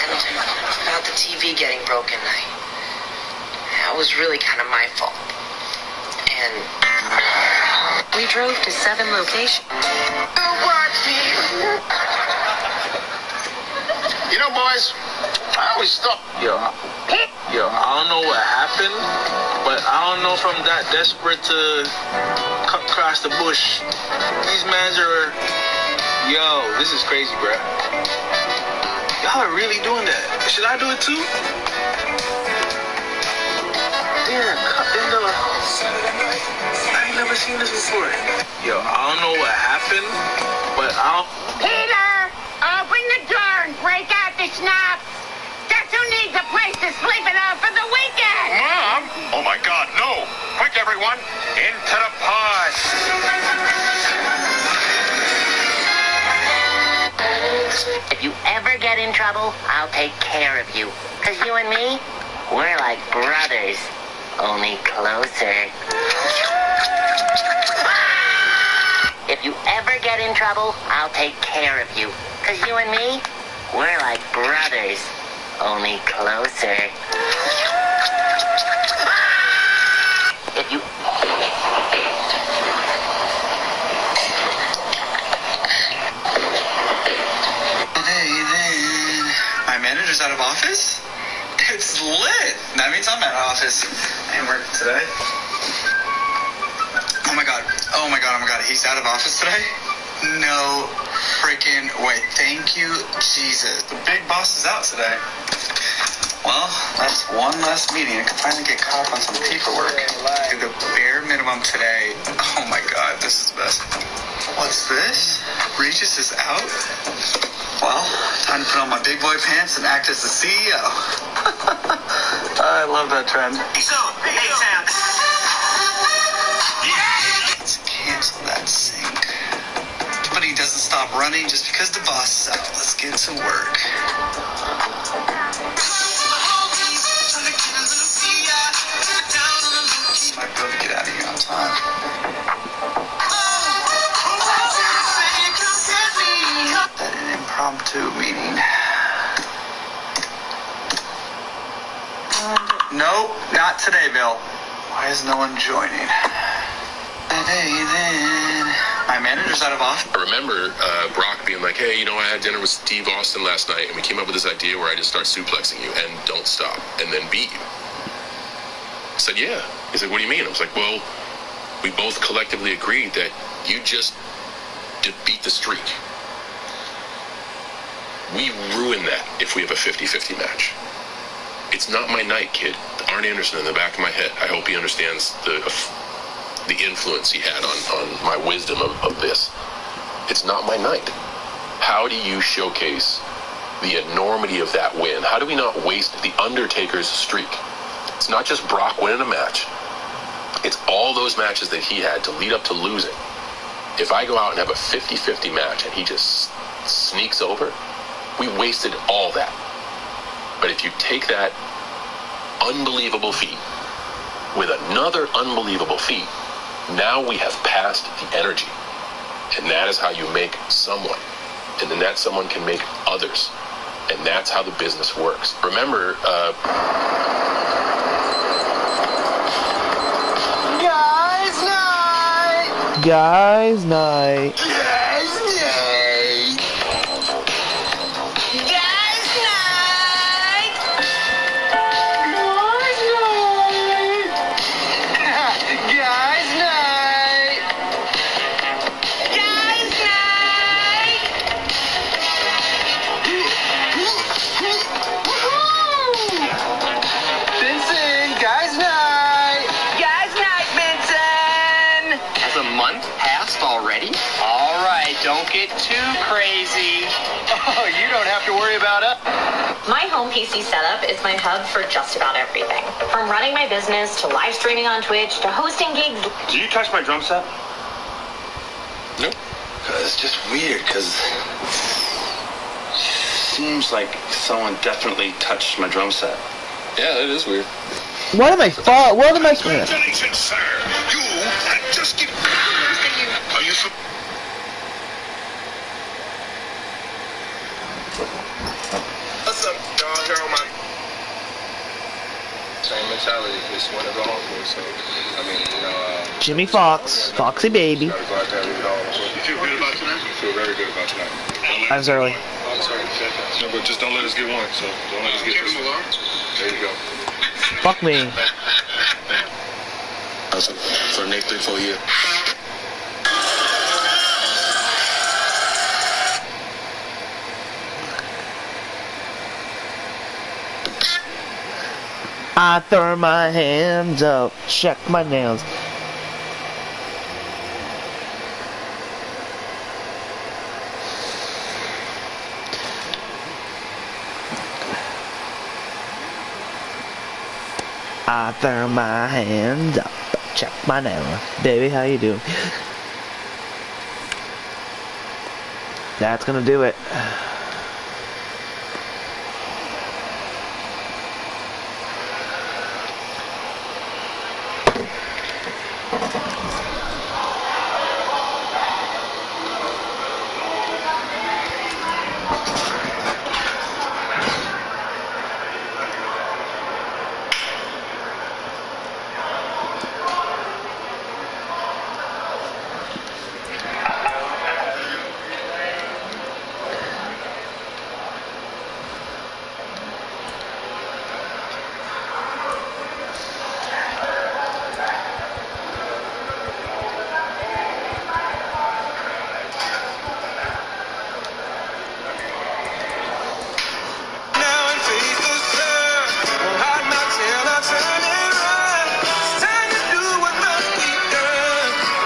And about the TV getting broken, that was really kind of my fault. And We drove to 7 locations. You know, boys, I always thought... Yo, I don't know what happened, but I don't know if I'm that desperate to cut across the bush. These mans are... Yo, this is crazy, bruh. Y'all are really doing that. Should I do it too? Yeah, cut in the... I ain't never seen this before. Yo, I don't know what happened, but I don't... Peter, open the door and break out the schnapps. Guess who needs a place to sleep it out for the weekend? Mom? Oh, my God, no. Quick, everyone, into the pod. If you ever get in trouble, I'll take care of you. Because you and me, we're like brothers, only closer. If you ever get in trouble, I'll take care of you. Because you and me, we're like brothers, only closer. If you... manager's out of office? It's lit. That means I'm out of office. I ain't working today. Oh my god. Oh my god. He's out of office today? No freaking way. Thank you, Jesus. The big boss is out today. Well, that's one less meeting. I can finally get caught up on some paperwork. Do the bare minimum today. Oh my god, this is the best. What's this? Regis is out? Well, time to put on my big boy pants and act as the CEO. I love that trend. So, hey, Sam. Let's cancel that sync. But he doesn't stop running just because the boss is out. Let's get to work. Might be able to get out of here on time. An impromptu meeting. Nope, not today, Bill. Why is no one joining? My manager's out of office. I remember Brock being like, hey, I had dinner with Steve Austin last night, and we came up with this idea where I just start suplexing you and don't stop, and then beat you. I said, yeah. He's like, what do you mean? I was like, well, we both collectively agreed that you just beat the streak. We ruin that if we have a 50-50 match. It's not my night, kid. Arn Anderson in the back of my head. I hope he understands the influence he had on my wisdom of this. It's not my night. How do you showcase the enormity of that win? How do we not waste the Undertaker's streak? It's not just Brock winning a match. It's all those matches that he had to lead up to losing. If I go out and have a 50-50 match and he just sneaks over, we wasted all that. But if you take that unbelievable feat with another unbelievable feat, now we have passed the energy. And that is how you make someone. And then that someone can make others. And that's how the business works. Remember, Guys night! Guys night. Guys night! Guys night! Guys night! Guys night! Vincent, guys night! Guys night, Vincent! Has a month passed already? All right, don't get too crazy. Oh, you don't have to worry about it. My home PC setup is my hub for just about everything. From running my business to live streaming on Twitch to hosting gigs. Did you touch my drum set? Nope. It's just weird, because seems like someone definitely touched my drum set. Yeah, that is weird. What am I fault? What am I saying? Congratulations, sir. You had just given... Are you... What's up, y'all? Here on my same mentality. Just want to go home for. So, I mean, Jimmy Fox, Foxy baby. gotta go out there and leave it all. So, you feel good about tonight? I feel very good about tonight. I was early. No, but just don't let us get one. So don't let us get this one. There you go. Fuck me. For the next 3-4 years. I throw my hands up, check my nails. I throw my hands up, check my nails. Baby, how you doing? That's gonna do it.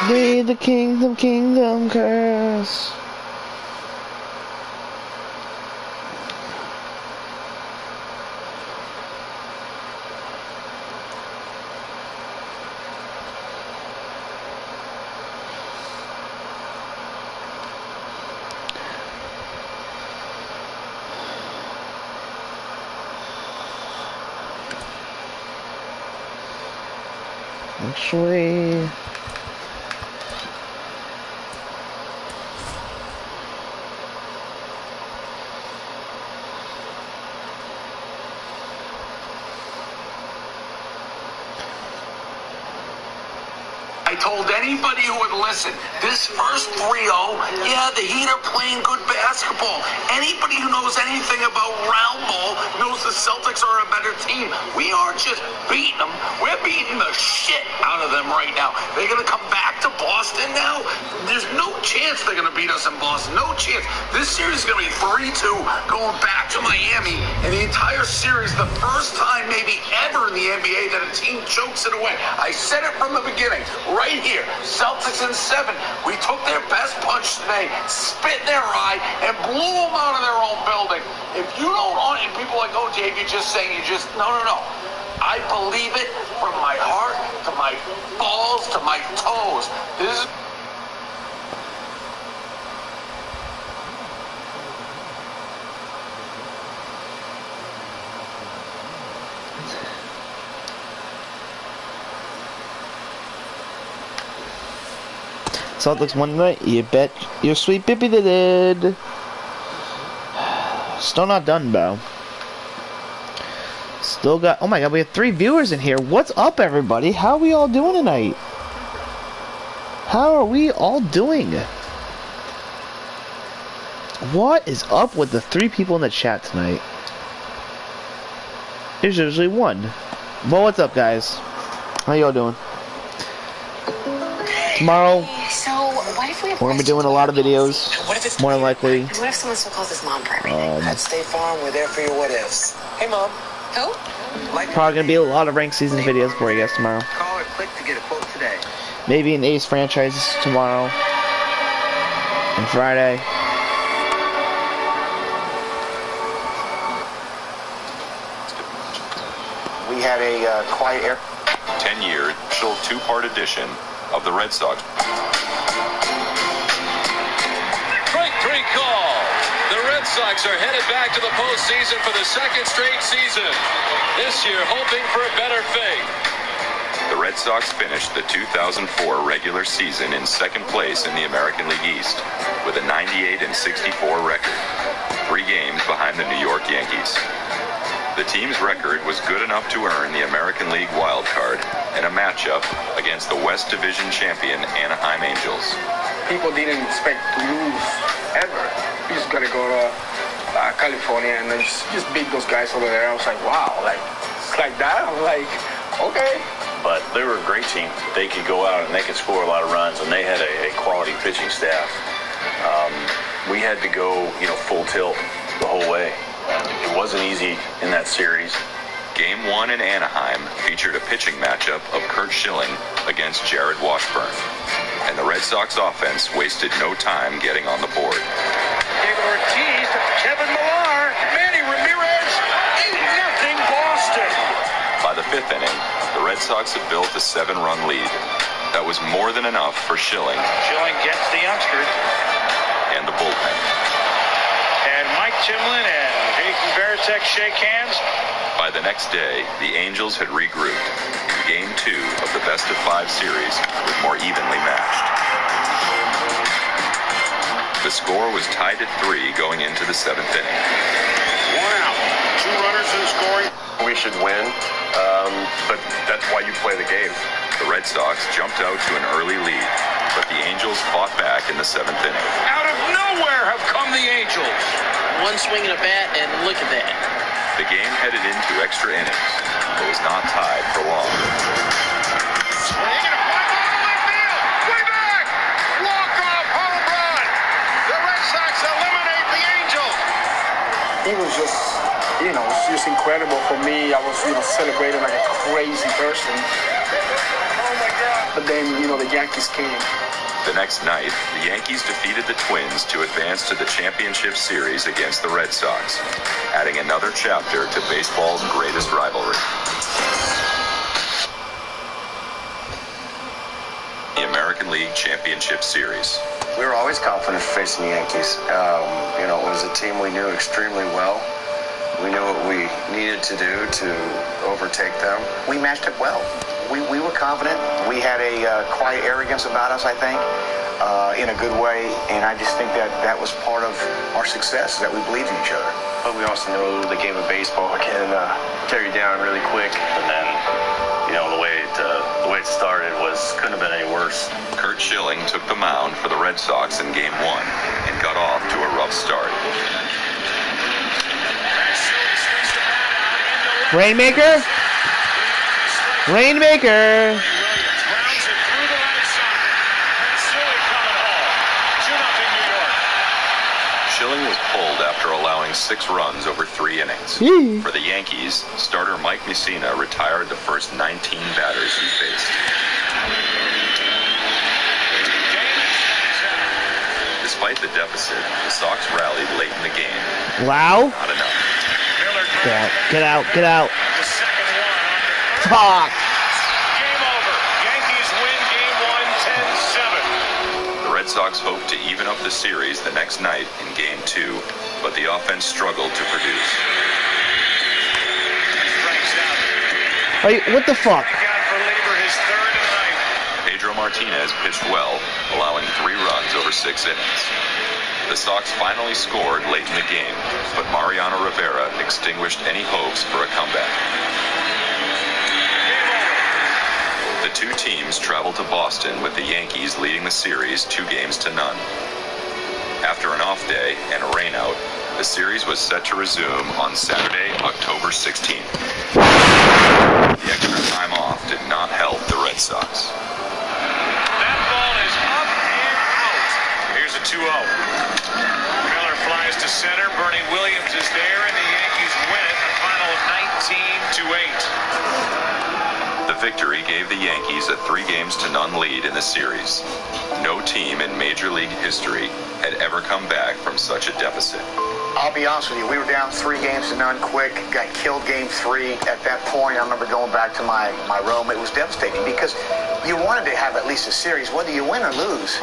Be the kingdom curse. Actually, I told anybody who would listen, this first 3-0, yeah, the Heat are playing good basketball. Anybody who knows anything about round ball knows the Celtics are a better team. We aren't just beating them, we're beating the shit out of them right now. They're going to come back to Boston now? There's no chance they're going to beat us in Boston. No chance. This series is going to be 3-2 going back to Miami. And the entire series, the first time maybe ever in the NBA that a team chokes it away. I said it from the beginning. Right here, Celtics in 7. We took their best punch today, spit in their eye, and blew them out of their own building. If you don't want it, people are like, oh, Dave, you're just saying, no. I believe it from my heart to my balls to my toes. This is... Celtics won tonight. You bet your sweet bippy they did. Still not done, bro. Still got. Oh my god, we have 3 viewers in here. What's up, everybody? How are we all doing tonight? How are we all doing? What is up with the 3 people in the chat tonight? There's usually 1. Well, what's up, guys? How y'all doing? Tomorrow, So, what if we have we're gonna be doing a lot of videos. What if it's more than likely. And what if someone still calls his mom for everything? At State Farm, we're there for your what ifs. Hey, Mom. Who? Probably gonna be a lot of ranked season videos for you guys tomorrow. Call or click to get a quote today. Maybe an Ace franchises tomorrow and Friday. We had a quiet air. 10-year, official 2-part edition of the Red Sox. Strike 3 call. The Red Sox are headed back to the postseason for the 2nd straight season. This year, hoping for a better fate. The Red Sox finished the 2004 regular season in 2nd place in the American League East with a 98-64 record, 3 games behind the New York Yankees. The team's record was good enough to earn the American League wild card in a matchup against the West Division champion Anaheim Angels. People didn't expect to lose ever. We just gotta go to California and then just beat those guys over there. I was like, wow, like it's like that. I'm like, okay. But they were a great team. They could go out and they could score a lot of runs, and they had a quality pitching staff. We had to go, full tilt the whole way. It wasn't easy in that series. Game 1 in Anaheim featured a pitching matchup of Curt Schilling against Jared Washburn. And the Red Sox offense wasted no time getting on the board. David Ortiz to Kevin Millar. Manny Ramirez, 8-0 Boston. By the 5th inning, the Red Sox had built a 7-run lead. That was more than enough for Schilling. Schilling gets the youngster. And the bullpen. And Mike Timlin and Jason Varitek shake hands. By the next day, the Angels had regrouped. Game 2 of the best-of-5 series was more evenly matched. The score was tied at 3 going into the 7th inning. 1 out. 2 runners in scoring. We should win, but that's why you play the game. The Red Sox jumped out to an early lead, but the Angels fought back in the 7th inning. Out of nowhere have come the Angels. 1 swing and a bat, and look at that. The game headed into extra innings, but was not tied for long. Swing and a fly ball to left field. Way back. Walk-off home run. The Red Sox eliminate the Angels. He was just you know, it's just incredible for me. I was, you know, celebrating like a crazy person. But then, you know, the Yankees came. The next night, the Yankees defeated the Twins to advance to the championship series against the Red Sox, adding another chapter to baseball's greatest rivalry. The American League Championship Series. We were always confident facing the Yankees. You know, it was a team we knew extremely well. We knew what we needed to do to overtake them. We matched it well. We were confident. We had a quiet arrogance about us, I think, in a good way. And I just think that was part of our success, that we believed in each other. But we also know the game of baseball can tear you down really quick. And then, you know, the way it started couldn't have been any worse. Curt Schilling took the mound for the Red Sox in Game 1 and got off to a rough start. Rainmaker. Rainmaker. Schilling was pulled after allowing 6 runs over 3 innings. For the Yankees, starter Mike Mussina retired the first 19 batters he faced. Despite the deficit, the Sox rallied late in the game. Wow. Not enough. Get out. Get out. Fuck. Game over. Yankees win Game 1, 10-7. The Red Sox hoped to even up the series the next night in Game 2, but the offense struggled to produce. What the fuck? Pedro Martinez pitched well, allowing 3 runs over 6 innings. The Sox finally scored late in the game, but Mariano Rivera extinguished any hopes for a comeback. The two teams traveled to Boston with the Yankees leading the series 2-0. After an off day and a rainout, the series was set to resume on Saturday, October 16th. The extra time off did not help the Red Sox. That ball is up and out. Here's a 2-0. Miller flies to center. Bernie Williams is there, and the Yankees win it. A final of 19-8. The victory gave the Yankees a 3-0 lead in the series. No team in Major League history had ever come back from such a deficit. I'll be honest with you, we were down 3-0 quick, got killed Game 3. At that point, I remember going back to my room. It was devastating because you wanted to have at least a series, whether you win or lose.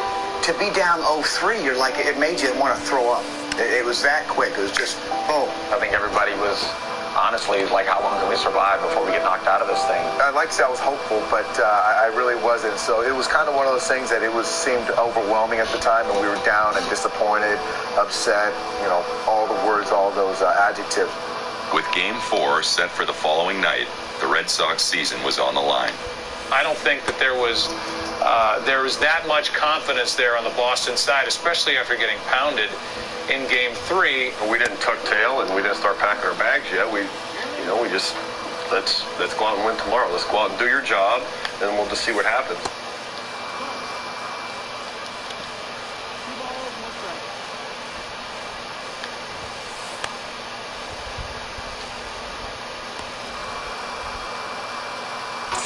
To be down 0-3, you're like, it made you want to throw up. It was that quick. It was just boom. I think everybody was honestly like, how long can we survive before we get knocked out of this thing? I'd like to say I was hopeful, but I really wasn't. So it was kind of one of those things that seemed overwhelming at the time, and we were down and disappointed, upset, you know, all the words, all those adjectives. With Game 4 set for the following night, the Red Sox season was on the line. I don't think that there was that much confidence there on the Boston side, especially after getting pounded in Game 3. We didn't tuck tail and we didn't start packing our bags yet. We just let's go out and win tomorrow. Let's go out and do your job, and we'll just see what happens.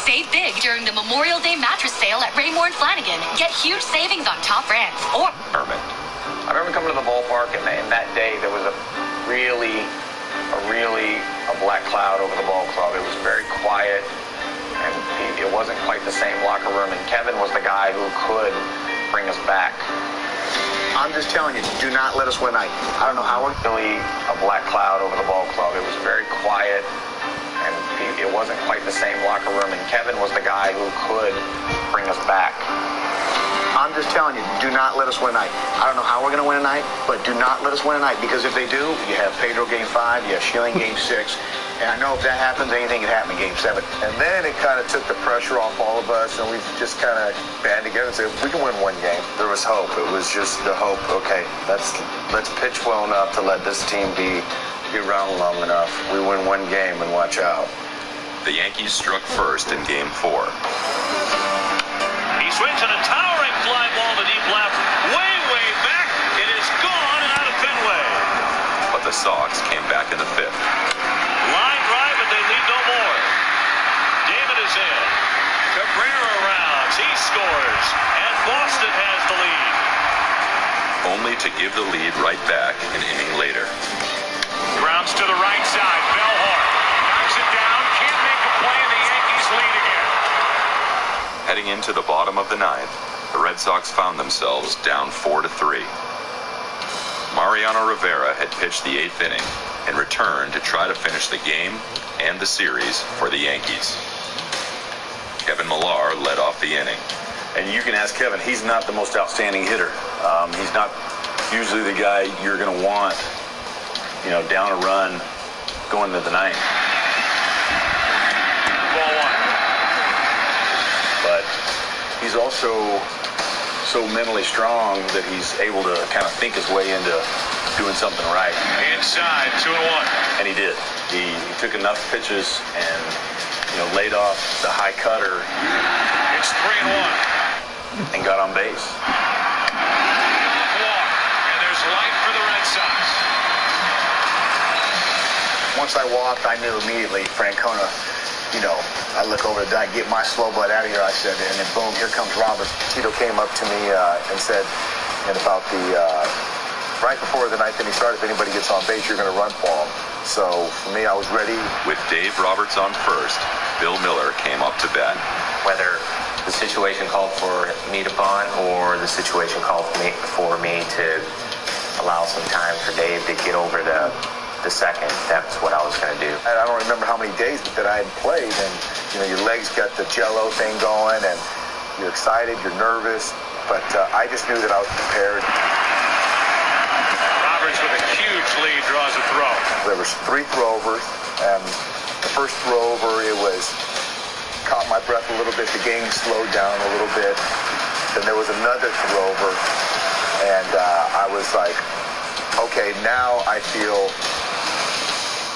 Save big during the Memorial Day mattress sale at Raymore and Flanagan. Get huge savings on top brands. Or I remember coming to the ballpark, and that day there was a black cloud over the ball club. It was very quiet, and it wasn't quite the same locker room. And Kevin was the guy who could bring us back. I'm just telling you, do not let us win tonight. I don't know how we're really a black cloud over the ball club. It was very quiet, and it wasn't quite the same locker room. And Kevin was the guy who could bring us back. I'm just telling you, do not let us win tonight. I don't know how we're going to win tonight, but do not let us win tonight, because if they do, you have Pedro Game 5, you have Schilling Game 6, and I know if that happens, anything can happen in Game 7. And then it kind of took the pressure off all of us, and we just kind of band together and said, we can win one game. There was hope. It was just the hope, okay, let's pitch well enough to let this team be around long enough. We win one game and watch out. The Yankees struck first in Game 4. He swings at a towering fly ball to deep left, way back. It is gone and out of Fenway. But The Sox came back in the fifth. Line drive, and they lead no more. David is in. Cabrera rounds. He scores. And Boston has the lead. Only to give the lead right back an inning later. Grounds to the right side. Bellhorn knocks it down. Can't make a play, and the Yankees lead again. Heading into the bottom of the ninth, the Red Sox found themselves down 4-3. Mariano Rivera had pitched the eighth inning and returned to try to finish the game and the series for the Yankees. Kevin Millar led off the inning. And you can ask Kevin, he's not the most outstanding hitter. He's not usually the guy you're going to want, down a run going to the ninth. Ball one. But he's also so mentally strong that he's able to kind of think his way into doing something right. Inside, 2-1. And he did. He took enough pitches and, laid off the high cutter. It's 3-1. And got on base. Walk, and there's life for the Red Sox. Once I walked, I knew immediately Francona, I look over the diet, get my slow blood out of here, I said, and then boom, here comes Robert. Tito came up to me and said, and about right before the ninth inning started, if anybody gets on base, you're going to run for them. So for me, I was ready. With Dave Roberts on first, Bill Miller came up to bat. Whether the situation called for me to bunt or the situation called for me to allow some time for Dave to get over the second, that's what I was going to do. I don't remember how many days that I had played, and your legs got the jello thing going, and you're excited, you're nervous, but I just knew that I was prepared. Roberts with a huge lead draws a throw. There was 3 throwovers, and the first throwover, it was caught my breath a little bit. The game slowed down a little bit. Then there was another throwover, and I was like, okay, now I feel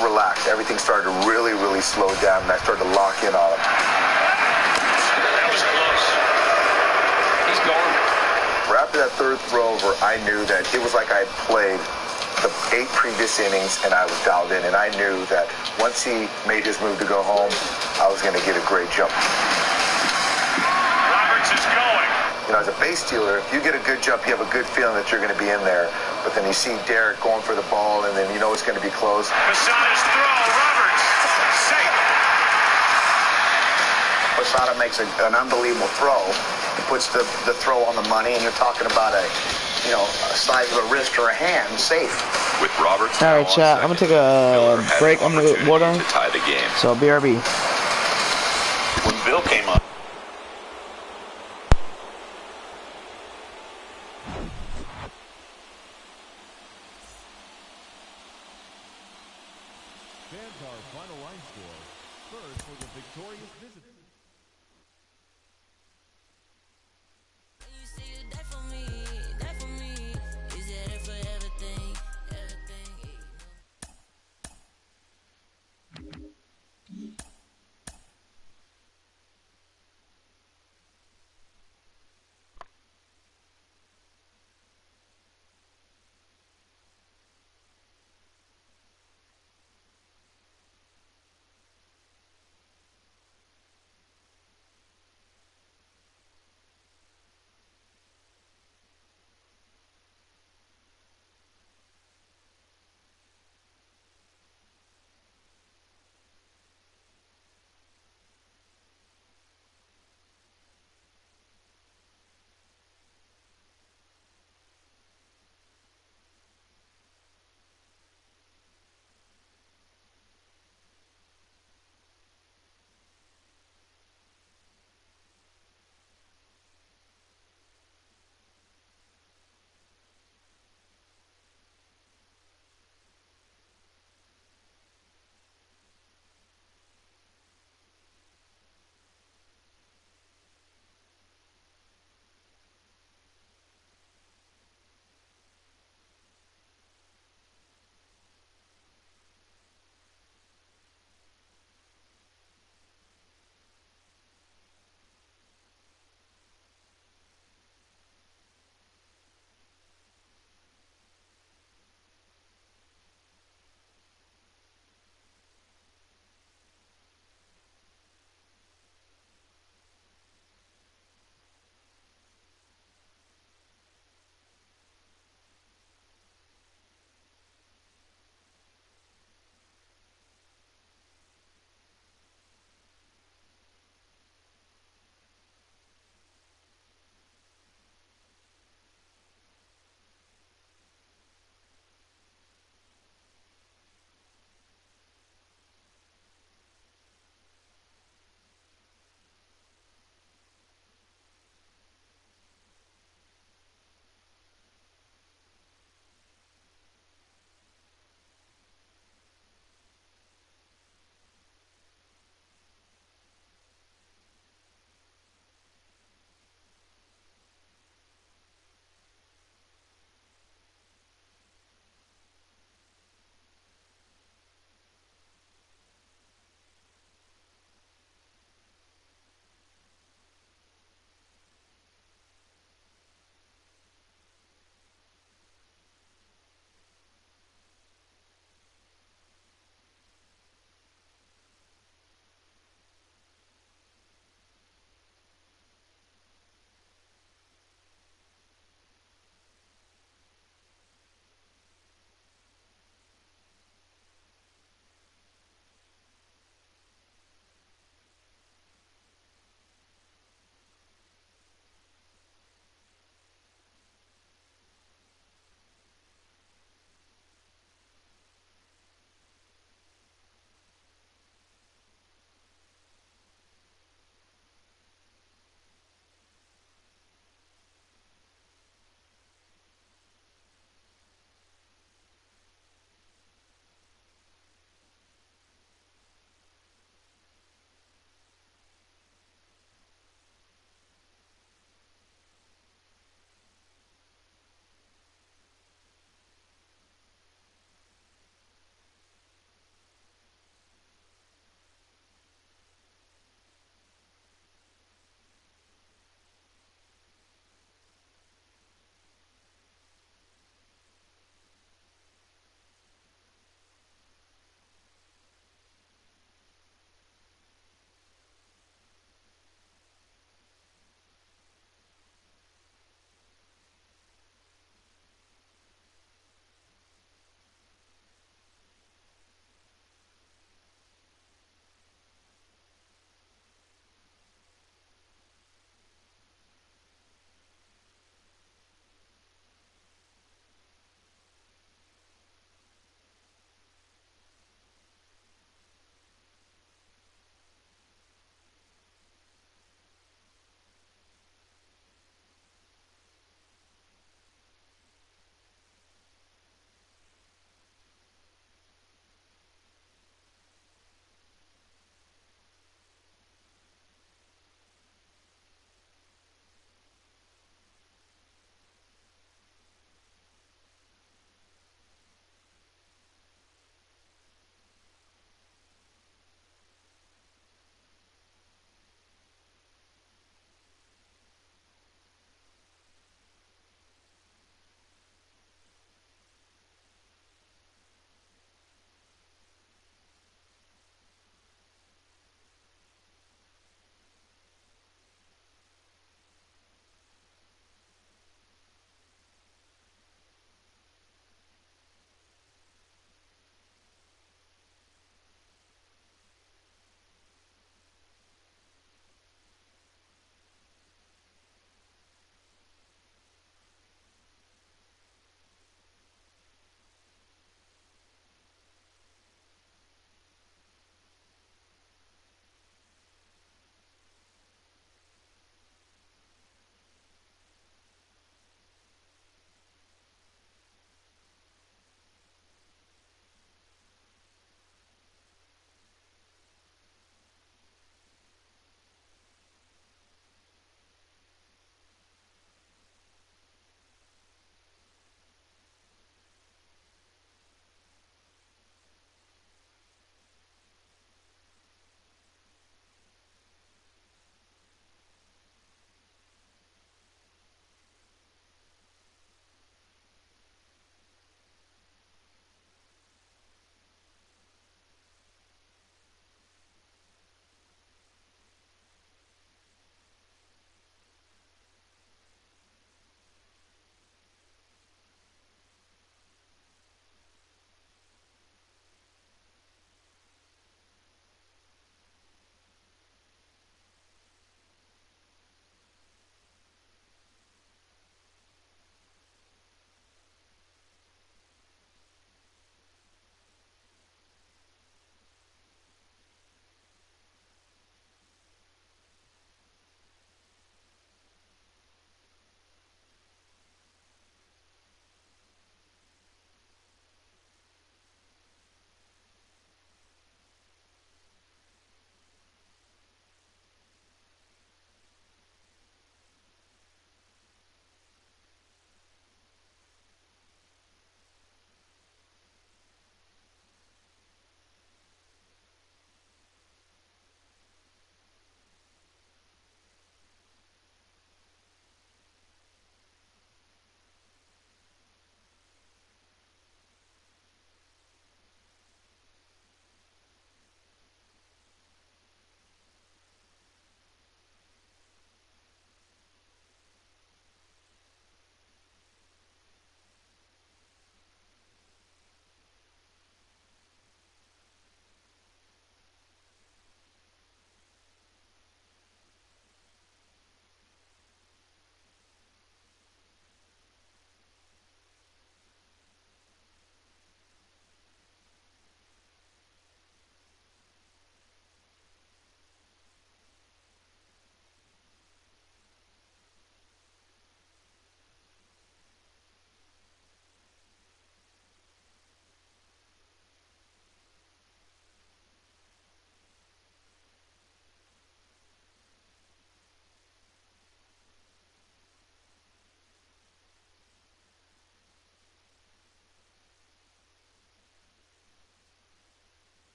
relaxed. Everything started to really, really slow down, and I started to lock in on him. That was close. He's going. After that third throwover, I knew that it was like I had played the 8 previous innings, and I was dialed in, and I knew that once he made his move to go home, I was going to get a great jump. Roberts is going. As a base stealer, if you get a good jump, you have a good feeling that you're going to be in there. But then you see Derek going for the ball, and then you know it's going to be close. Posada's throw, Roberts, safe. Posada makes an unbelievable throw. He puts the throw on the money, and you're talking about a size of a wrist or a hand, safe. With Roberts. All right, chat. I'm gonna take a break. I'm gonna get water. To tie the game. So BRB. When Bill came up.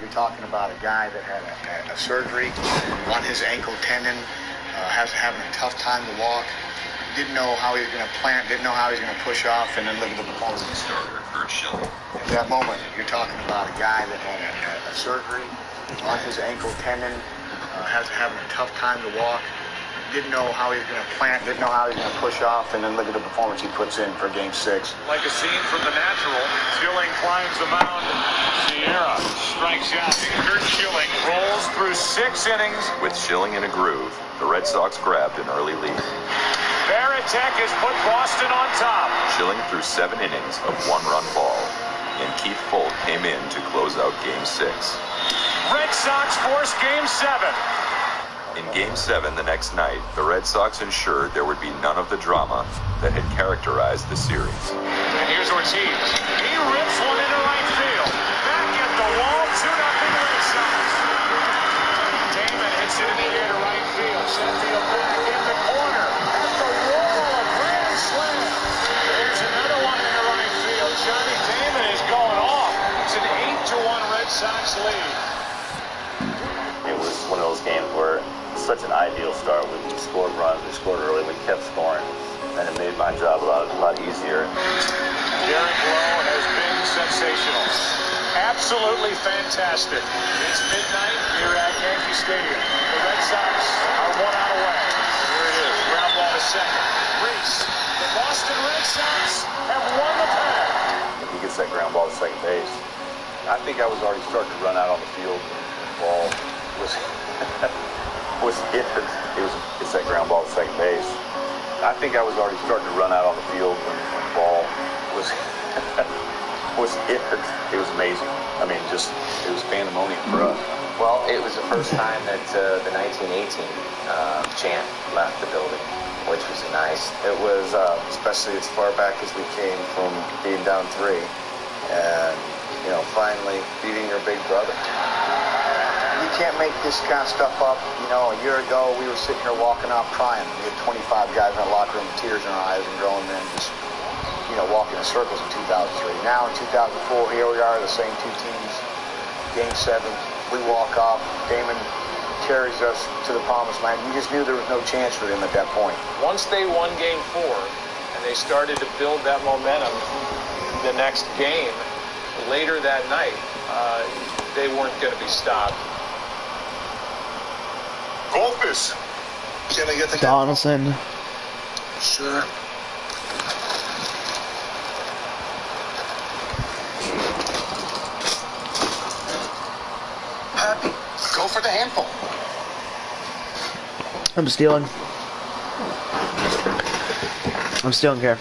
you're talking about a guy that had a surgery on his ankle tendon, having a tough time to walk, didn't know how he was going to plant, didn't know how he was going to push off, and then look at the performance. Starter Kurt Schilling. At that moment, you're talking about a guy that had a surgery on his ankle tendon, having a tough time to walk, didn't know how he was going to plant, didn't know how he was going to push off, and then look at the performance he puts in for Game 6. Like a scene from The Natural, Schilling climbs the mound. Sierra strikes out. Kurt Schilling rolls through 6 innings. With Schilling in a groove, the Red Sox grabbed an early lead. Varitek has put Boston on top. Schilling threw 7 innings of 1-run ball, and Keith Folt came in to close out Game 6. Red Sox force Game 7. In Game 7 the next night, the Red Sox ensured there would be none of the drama that had characterized the series. And here's Ortiz. He rips one into right field. Back at the wall, 2-0 Red Sox. Damon hits it in the air to right field. Sheffield back in the corner. At the wall, a grand slam. There's another one in the right field. Johnny Damon is going off. It's an 8-1 Red Sox lead. It was one of those games where such an ideal start. We scored runs, we scored early, we kept scoring, and it made my job a lot easier. Derek Lowe has been sensational. Absolutely fantastic. It's midnight here at Yankee Stadium. The Red Sox are 1 out away. Here it is. Ground ball to second. Reese. The Boston Red Sox have won the pennant. If he gets that ground ball to second base, I think I was already starting to run out on the field. The ball was hit. It's that ground ball to second base. I think I was already starting to run out on the field when the ball was hit. It was amazing. I mean, it was pandemonium for us. Well, it was the first time that the 1918 chant left the building, which was nice. It was, especially as far back as we came from being down 3, and, finally beating your big brother. You can't make this kind of stuff up. A year ago, we were sitting here walking out crying. We had 25 guys in our locker room with tears in our eyes and growing men just, walking in circles in 2003. Now in 2004, here we are, the same 2 teams. Game 7, we walk off. Damon carries us to the promised land. You just knew there was no chance for them at that point. Once they won Game 4 and they started to build that momentum the next game, later that night, they weren't going to be stopped. Goldfish. Can I get the Donaldson. Sure. Happy. Go for the handful. I'm stealing. I'm stealing here.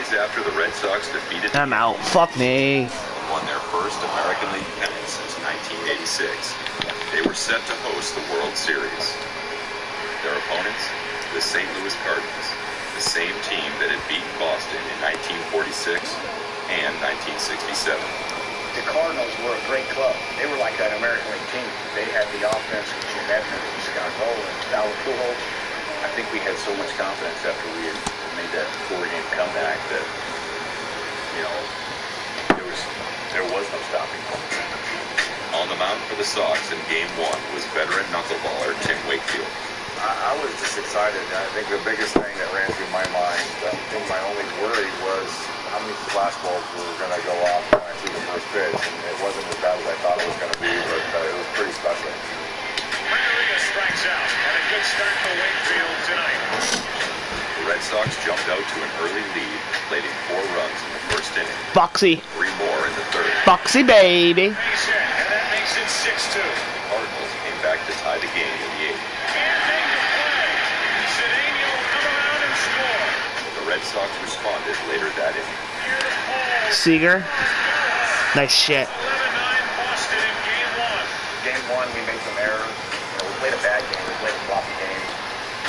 After the Red Sox defeated I'm out. Fuck me. Won their first American League pennant since 1986. They were set to host the World Series. Their opponents, the St. Louis Cardinals, the same team that had beaten Boston in 1946 and 1967. The Cardinals were a great club. They were like that American League team. They had the offense with Jim Edmonds and Scott Rowland, Albert Pujols. I think we had so much confidence after we had made that 4-game comeback that, there was no stopping point. On the mound for the Sox in Game 1 was veteran knuckleballer Tim Wakefield. I was just excited. I think the biggest thing that ran through my mind, I think my only worry was how many fastballs were going to go off when I threw the first pitch. And it wasn't as bad as I thought it was going to be, but it was pretty special. Renteria strikes out, and a good start for Wakefield tonight. The Red Sox jumped out to an early lead, played in 4 runs in the first inning. Foxy. 3 more in the third. Foxy, baby. Base hit, and that makes it 6-2. The Cardinals came back to tie the game in the 8th. Can't make the play. Cedeno will come around and score. The Red Sox responded later that inning. Seager. Nice shit. 11-9 Boston in Game 1. Game 1, we made some errors. We played a bad game. We played a floppy game,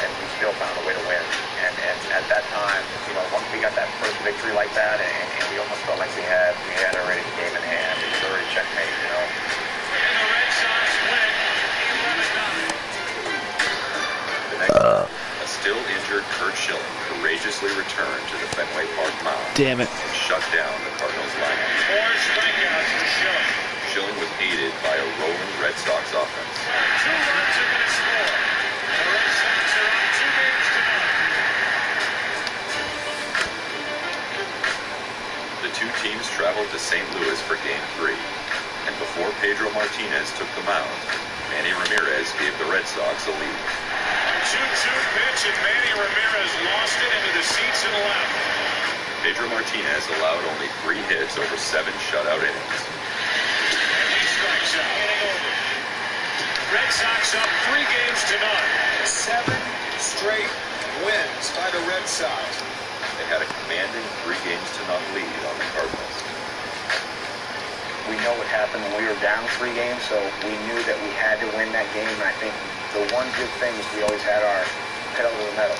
and we still found a way to win. And at that time, once we got that first victory like that, and we almost felt like we had already the game in hand. It was already checkmate, And the Red Sox win 11-9. The next, a still injured injured Curt Schilling courageously returned to the Fenway Park mound. Damn it. And shut down the Cardinals lineup. 4 strikeouts for Schilling. Schilling was aided by a rolling Red Sox offense. 2 runs are going to score. The Red Sox are on 2 games to none. The two teams traveled to St. Louis for Game 3. And before Pedro Martinez took the mound, Manny Ramirez gave the Red Sox a lead. 2-2 pitch, and Manny Ramirez lost it into the seats and left. Pedro Martinez allowed only 3 hits over 7 shutout innings. And he strikes out. Inning over. Red Sox up 3 games to none. 7 straight wins by the Red Sox. They had a commanding 3-0 lead on the Cardinals. We know what happened when we were down 3 games, so we knew that we had to win that game. And I think the one good thing is we always had our pedal to the metal,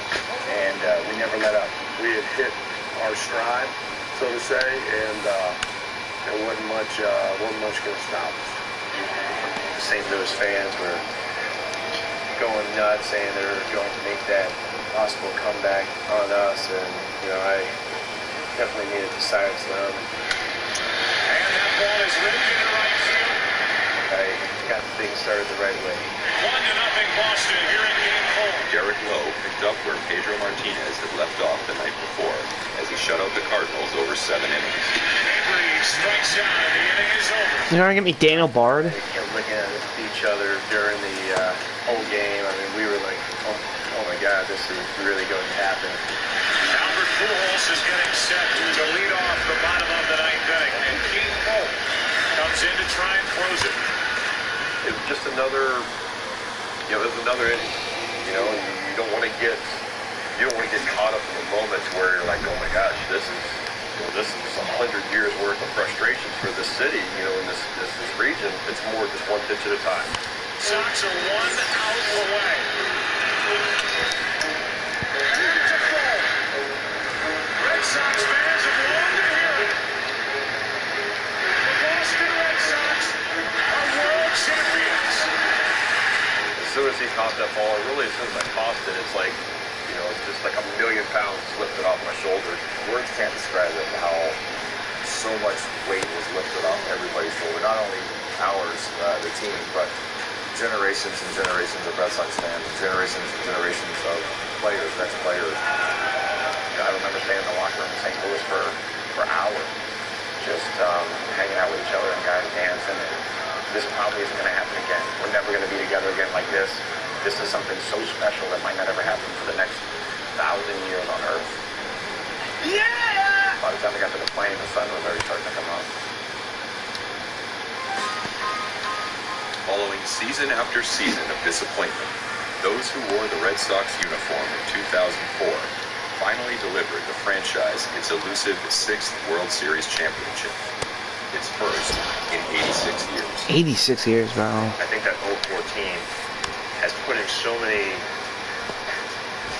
and we never let up. We had hit our stride, so to say, and there wasn't much going to stop us. The St. Louis fans were going nuts, saying they were going to make that possible comeback on us, and I definitely needed to silence them. And that ball is ripped into right field. I got things started the right way. 1-0 Boston here in Game 4. Derek Lowe picked up where Pedro Martinez had left off the night before as he shut out the Cardinals over 7 innings. Avery strikes out and the inning is over. You're gonna get me Daniel Bard? They kept looking at each other during the whole game. I mean, we were like, oh my God, this is really going to happen. Albert Pujols is getting set to lead off the bottom of the 9th inning, and Keith Pope comes in to try and close it. It was just another, there's another inning. You don't want to get caught up in the moment where you're like, oh my gosh, this is 100 years worth of frustrations for this city, in this region. It's more just one pitch at a time. Sox are 1 out away. Red Sox fans have longed to hear it. The Boston Red Sox are world champions. As soon as he caught that ball, really as soon as I tossed it, it's like, just like 1,000,000 pounds lifted off my shoulders. Words can't describe it, how so much weight was lifted off everybody's shoulder. Not only ours, the team, but generations and generations of Red Sox fans, generations and generations of players, ex-players. I remember staying in the locker room in St. Louis for hours, just hanging out with each other and guys dancing. And this probably isn't going to happen again. We're never going to be together again like this. This is something so special that might not ever happen for the next 1,000 years on Earth. Yeah! By the time we got to the plane, the sun was already starting to come up. Following season after season of disappointment, those who wore the Red Sox uniform in 2004 finally delivered the franchise its elusive 6th World Series championship. Its first in 86 years. 86 years, bro. I think that 04 team has put in so many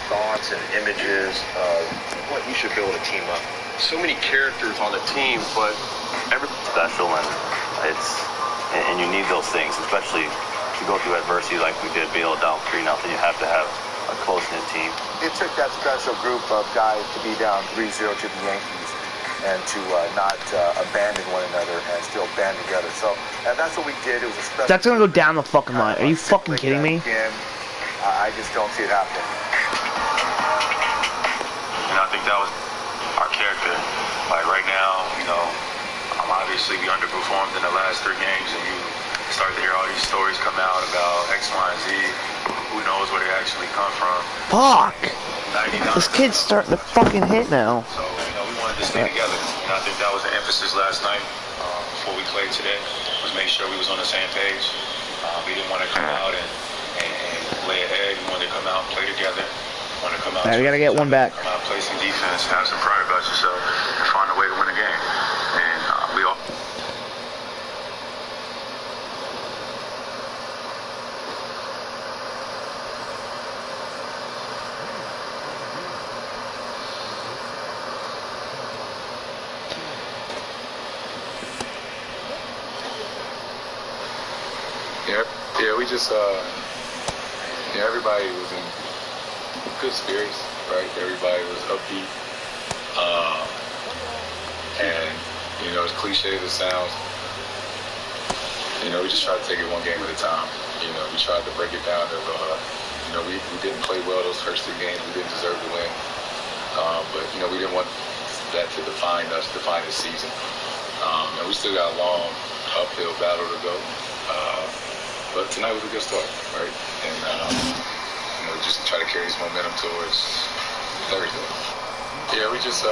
thoughts and images of what you should build a team up. So many characters on a team, but everything's special, and you need those things, especially to go through adversity like we did, be able down 3-0. You have to have a close-knit team. It took that special group of guys to be down 3-0 to the Yankees and to not abandon one another and still band together. So that's what we did. It was a special. That's gonna go down the fucking line. Are you fucking kidding me? Again, I just don't see it happening. I think that was our character. Like right now, obviously we underperformed in the last 3 games, and you start to hear all these stories come out about X, Y, and Z. Who knows where they actually come from? Fuck! This kid's starting to fucking hit now. So, we wanted to stay together. And I think that was the emphasis last night before we played today, was make sure we was on the same page. We didn't want to come out and lay an egg. We wanted to come out and play together. We wanted to come out. Alright, we gotta get one back. Come out, play some defense, have some pride about yourself, and find a way to win a game. And we all. Yeah, we just, everybody was in good spirits. right? Everybody was upbeat. And, you know, as cliche as it sounds, you know, we just tried to take it one game at a time. You know, we tried to break it down of, you know, we didn't play well those first 3 games. We didn't deserve to win. But, you know, we didn't want that to define us, define the season. And we still got a long uphill battle to go. But tonight was a good start, right? And, you know, just try to carry this momentum towards Thursday. Yeah, we just,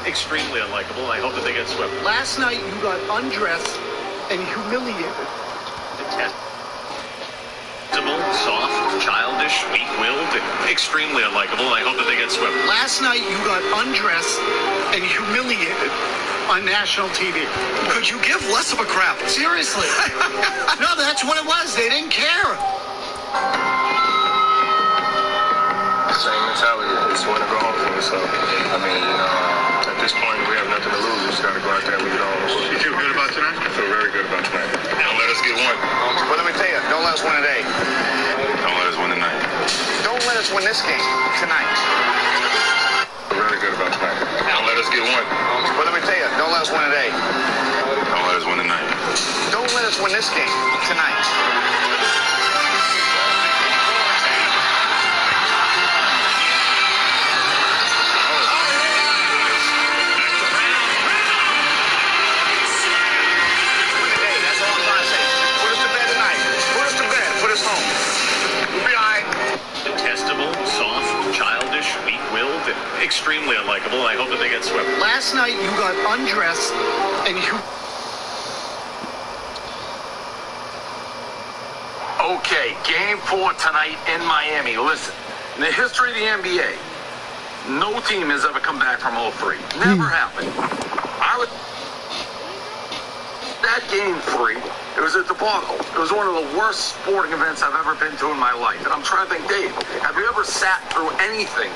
extremely unlikable, and I hope that they get swept. Last night you got undressed and humiliated. Detestable, soft, childish, weak-willed, extremely unlikable, and I hope that they get swept. Last night you got undressed and humiliated on national TV. Could you give less of a crap? Seriously. No, that's what it was. They didn't care. Same mentality. It's win or go home for us. So, I mean, you know, at this point, we have nothing to lose. We just got to go out there and win it all. You feel good about tonight? I feel very good about tonight. Don't let us get one. Well, let me tell you, don't let us win today. Don't let us win tonight. Don't let us win this game tonight. I feel very good about tonight. Don't let us get one. Well, let me tell you, don't let us win today. Don't let us win tonight. Don't let us win this game tonight. Extremely unlikable, and I hope that they get swept. Last night you got undressed and you... Okay, game 4 tonight in Miami. Listen, in the history of the NBA, no team has ever come back from 0-3. Never happened. That game 3, it was a debacle. It was one of the worst sporting events I've ever been to in my life. And I'm trying to think, Dave, have you ever sat through anything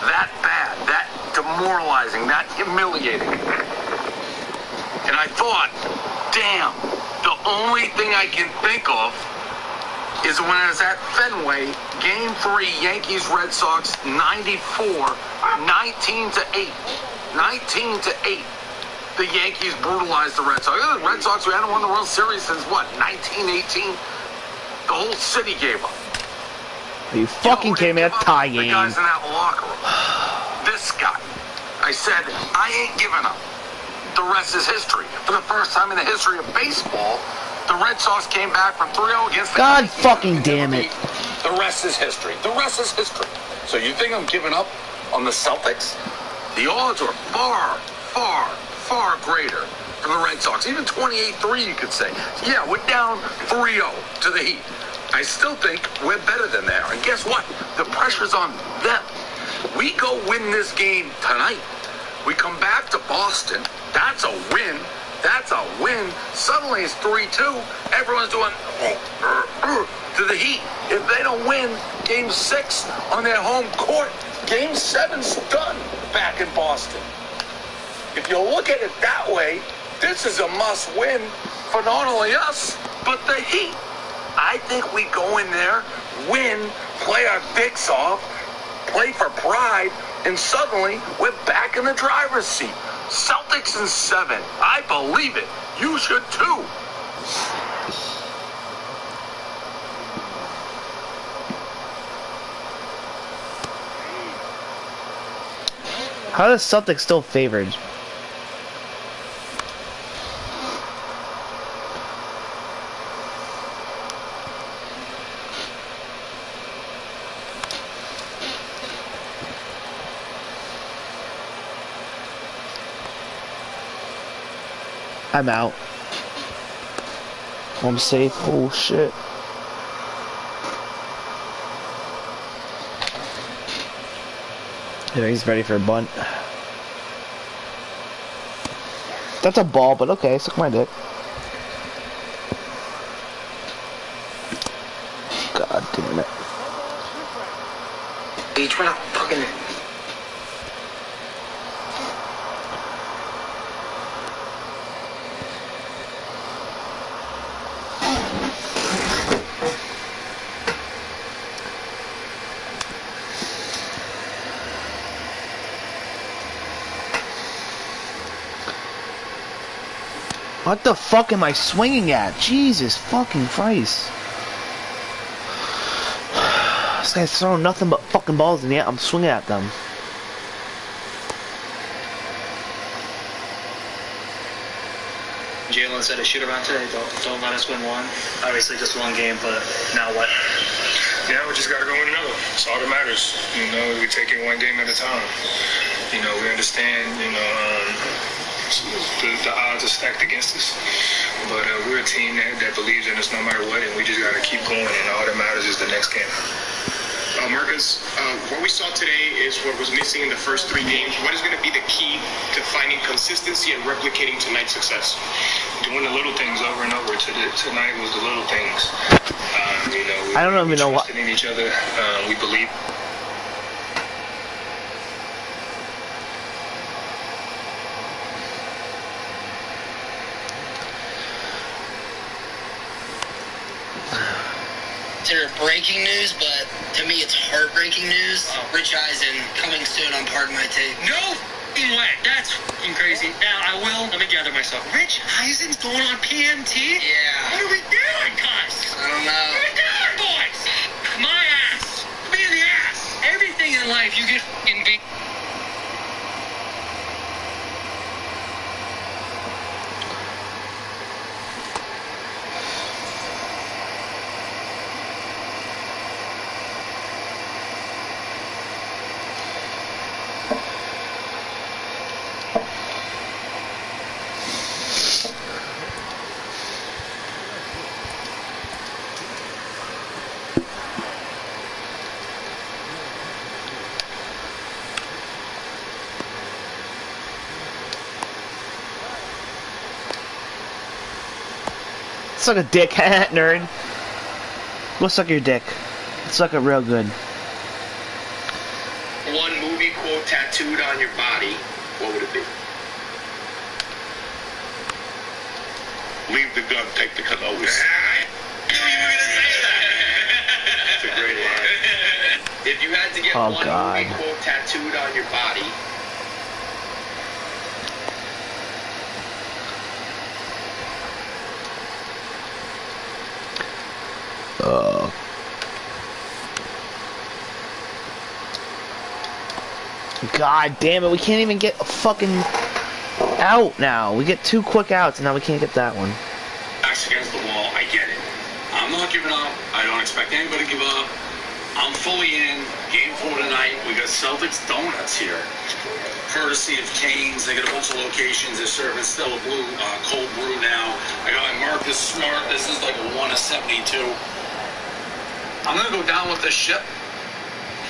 that bad, that demoralizing, that humiliating? And I thought, damn, the only thing I can think of is when I was at Fenway, Game 3, Yankees-Red Sox, 94, 19-8. 19-8. The Yankees brutalized the Red Sox. The Red Sox, we hadn't won the World Series since, what, 1918? The whole city gave up. You fucking came in a tie game. The guys in that locker room. This guy. I said, I ain't giving up. The rest is history. For the first time in the history of baseball, the Red Sox came back from 3-0 against the God fucking damn it. The rest is history. The rest is history. So you think I'm giving up on the Celtics? The odds are far, far, far greater for the Red Sox. Even 28-3, you could say. Yeah, we're down 3-0 to the Heat. I still think we're better than they are. And guess what? The pressure's on them. We go win this game tonight. We come back to Boston. That's a win. That's a win. Suddenly it's 3-2. Everyone's doing to the Heat. If they don't win Game 6 on their home court, Game 7's done back in Boston. If you look at it that way, this is a must-win for not only us, but the Heat. I think we go in there, win, play our dicks off, play for pride, and suddenly we're back in the driver's seat. Celtics in 7. I believe it. You should too. How is Celtics still favored? I'm out. I'm safe. Oh shit. Yeah, he's ready for a bunt. That's a ball, but okay, suck my dick. God damn it. Beach, we're not fucking. What the fuck am I swinging at? Jesus fucking Christ. This guy's throwing nothing but fucking balls in the air. I'm swinging at them. Jalen said a shoot around today. Don't let us win one. Obviously just one game, but now what? Yeah, we just got to go win another. That's all that matters. You know, we take it one game at a time. You know, we understand, the odds are stacked against us. But we're a team that believes in us no matter what, and we just got to keep going, and all that matters is the next game. Marcus, what we saw today is what was missing in the first 3 games. What is going to be the key to finding consistency and replicating tonight's success? Doing the little things over and over. Tonight was the little things. I don't even know what. In each other, we believe. Consider breaking news, but to me it's heartbreaking news. Rich Eisen coming soon on Pardon My Take. No f***ing way. That's f***ing crazy. Now I will. Let me gather myself. Rich Eisen's going on PMT? Yeah. What are we doing, guys? I don't know. What are we doing, boys? My ass. Me in the ass. Everything in life you get f***ing beat. Suck a dick, nerd. Go suck your dick. Suck it real good. One movie quote tattooed on your body, what would it be? Leave the gun, take the canoes. I knew you were going to say that. That's a great line. If you had to get Oh, one God. movie quote tattooed on your body, God damn it, we can't even get a fucking out now. We get 2 quick outs and now we can't get that one. Backs against the wall, I get it. I'm not giving up. I don't expect anybody to give up. I'm fully in. Game 4 tonight. We got Celtics donuts here. Courtesy of Cane's. They got a bunch of locations. They're serving Stella Blue, cold brew now. I got my Marcus Smart. This is like a 1 of 72. I'm going to go down with this ship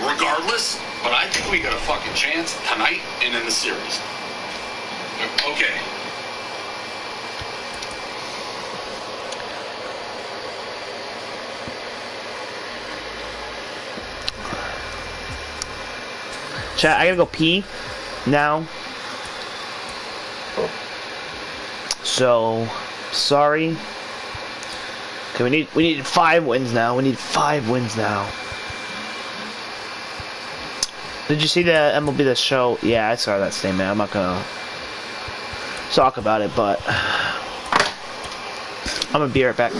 regardless, but I think we got a fucking chance tonight and in the series. Okay. Chat, I gotta go pee now. So, sorry. Okay, we need 5 wins now. We need 5 wins now. Did you see the MLB The Show? Yeah, I saw that statement. I'm not gonna talk about it, but I'm gonna be right back.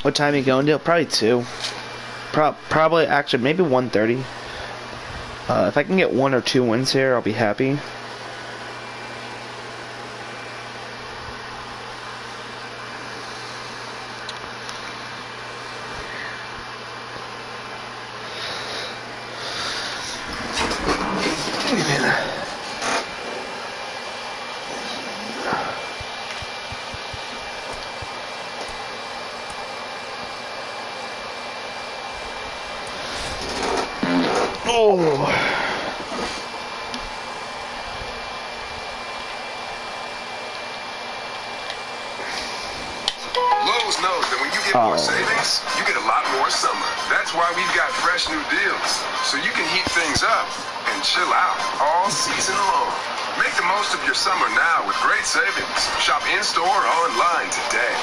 What time are you going to? Probably 2. Probably, actually, maybe 1:30. If I can get 1 or 2 wins here, I'll be happy. Lowe's knows that when you get more savings, you get a lot more summer. That's why we've got fresh new deals, so you can heat things up and chill out all season long. Make the most of your summer now with great savings. Shop in-store or online today.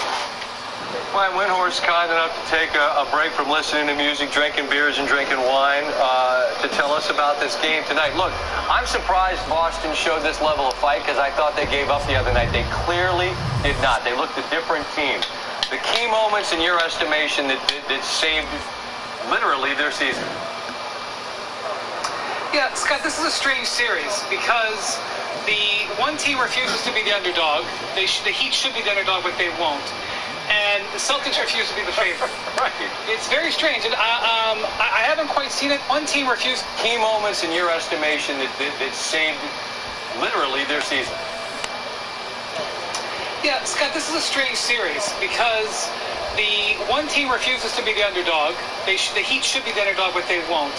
Ryan Windhorst kind enough to take a break from listening to music, drinking beers, and drinking wine to tell us about this game tonight. Look, I'm surprised Boston showed this level of fight because I thought they gave up the other night. They clearly did not. They looked a different team. The key moments in your estimation that saved literally their season. Yeah, Scott, this is a strange series because the one team refuses to be the underdog. The Heat should be the underdog, but they won't. And the Celtics refuse to be the favorite. Right. It's very strange, and I haven't quite seen it. One team refused. Key moments in your estimation that saved literally their season. Yeah, Scott, this is a strange series because the one team refuses to be the underdog. The Heat should be the underdog, but they won't.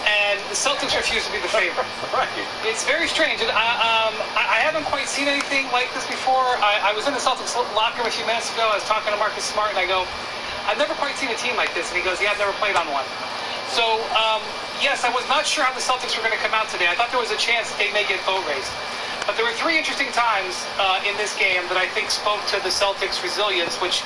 And the Celtics refuse to be the favorite. Right. It's very strange. And I haven't quite seen anything like this before. I was in the Celtics locker room a few minutes ago. I was talking to Marcus Smart, and I go, I've never quite seen a team like this. And he goes, yeah, I've never played on one. So, yes, I was not sure how the Celtics were going to come out today. I thought there was a chance they may get boat raced. But there were 3 interesting times in this game that I think spoke to the Celtics' resilience, which